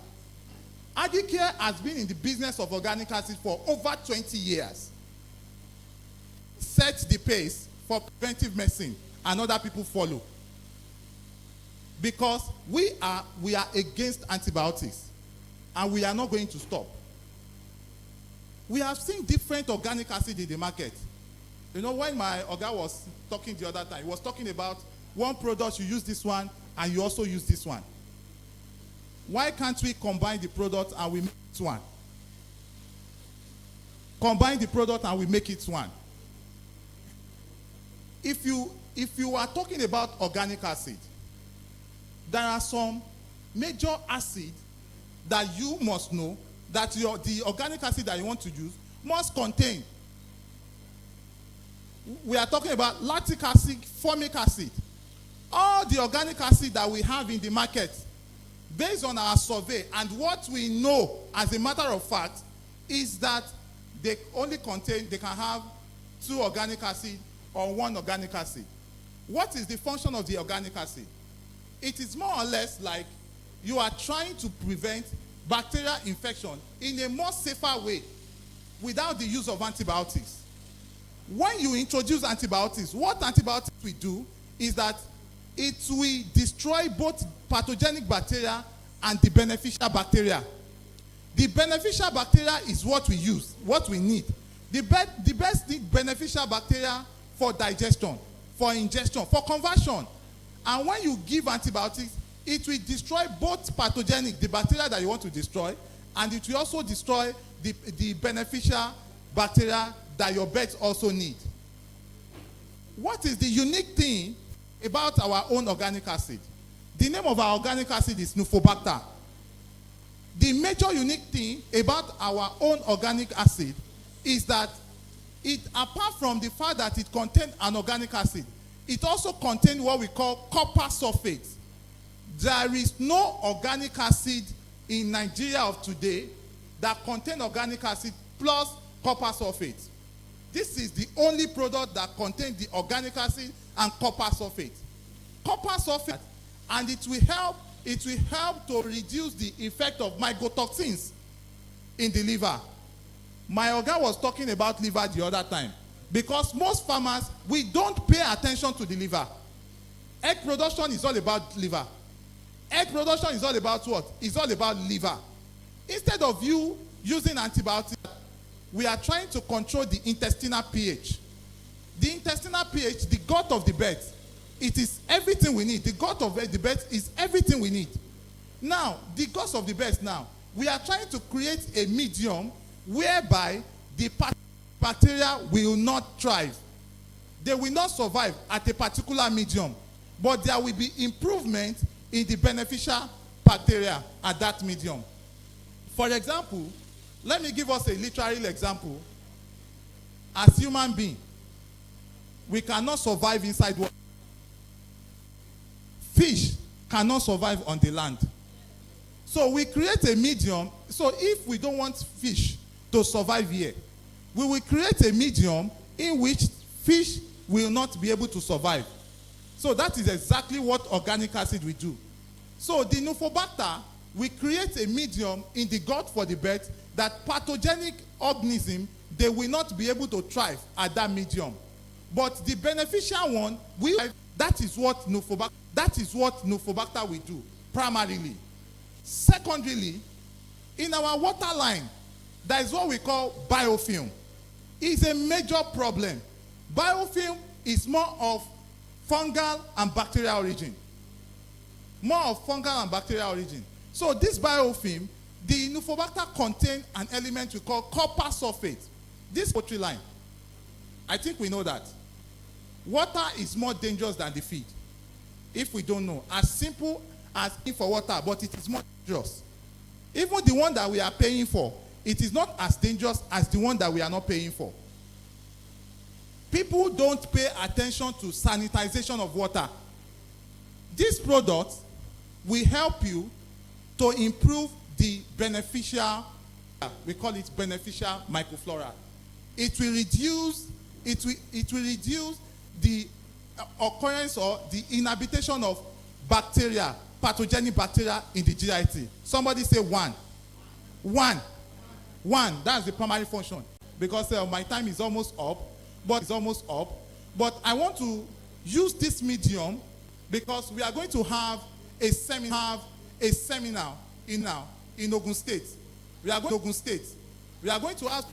Agicare has been in the business of organic acid for over 20 years. Set the pace for preventive medicine and other people follow. Because we are against antibiotics and we are not going to stop. We have seen different organic acid in the market. When my Oga was talking the other time, he was talking about one product, you use this one and you also use this one. Why can't we combine the product and we make it one? Combine the product and we make it one. If you are talking about organic acid, there are some major acid that you must know that the organic acid that you want to use must contain. We are talking about lactic acid, formic acid. All the organic acid that we have in the market, based on our survey and what we know as a matter of fact, is that they can have 2 organic acid or 1 organic acid. What is the function of the organic acid? It is more or less like you are trying to prevent bacterial infection in a more safer way without the use of antibiotics. When you introduce antibiotics, what antibiotics will do is that it will destroy both pathogenic bacteria and the beneficial bacteria. The beneficial bacteria is what we use, what we need. The best beneficial bacteria for digestion, for ingestion, for conversion. And when you give antibiotics, it will destroy both pathogenic, the bacteria that you want to destroy, and it will also destroy the beneficial bacteria that your birds also need. What is the unique thing about our own organic acid? The name of our organic acid is Nufobacter. The major unique thing about our own organic acid is that apart from the fact that it contains an organic acid, it also contains what we call copper sulfate. There is no organic acid in Nigeria of today that contains organic acid plus copper sulfate. This is the only product that contains the organic acid and copper sulfate. Copper sulfate, and it will help to reduce the effect of mycotoxins in the liver. My Oga was talking about liver the other time, because most farmers, we don't pay attention to the liver. Egg production is all about liver. Egg production is all about what? It's all about liver. Instead of you using antibiotics, we are trying to control the intestinal pH. The intestinal pH, the gut of the bird, it is everything we need. The gut of the bird is everything we need. Now, the gut of the bird now, we are trying to create a medium whereby the bacteria will not thrive. They will not survive at a particular medium, but there will be improvement in the beneficial bacteria at that medium. For example, let me give us a literal example. As human beings, we cannot survive inside water. Fish cannot survive on the land. So we create a medium. So if we don't want fish to survive here, we will create a medium in which fish will not be able to survive. So that is exactly what organic acid will do. So the Nuphobacter, we create a medium in the gut for the birds that pathogenic organisms, they will not be able to thrive at that medium. But the beneficial one, that is what Nuphobacter will do, primarily. Secondarily, in our water line, there is what we call biofilm. It's a major problem. Biofilm is more of fungal and bacterial origin. More of fungal and bacterial origin. So this biofilm, the Nuphobacter contains an element we call copper sulfate. This poultry line, I think we know that. Water is more dangerous than the feed. If we don't know. As simple as for water, but it is more dangerous. Even the one that we are paying for, it is not as dangerous as the one that we are not paying for. People don't pay attention to sanitization of water. This product will help you to improve the beneficial, we call it beneficial microflora. It will reduce the occurrence or the inhabitation of bacteria, pathogenic bacteria in the GIT. Somebody say one. That's the primary function. Because my time is almost up. But I want to use this medium because we are going to have a seminar in Ogun State. We are going to ask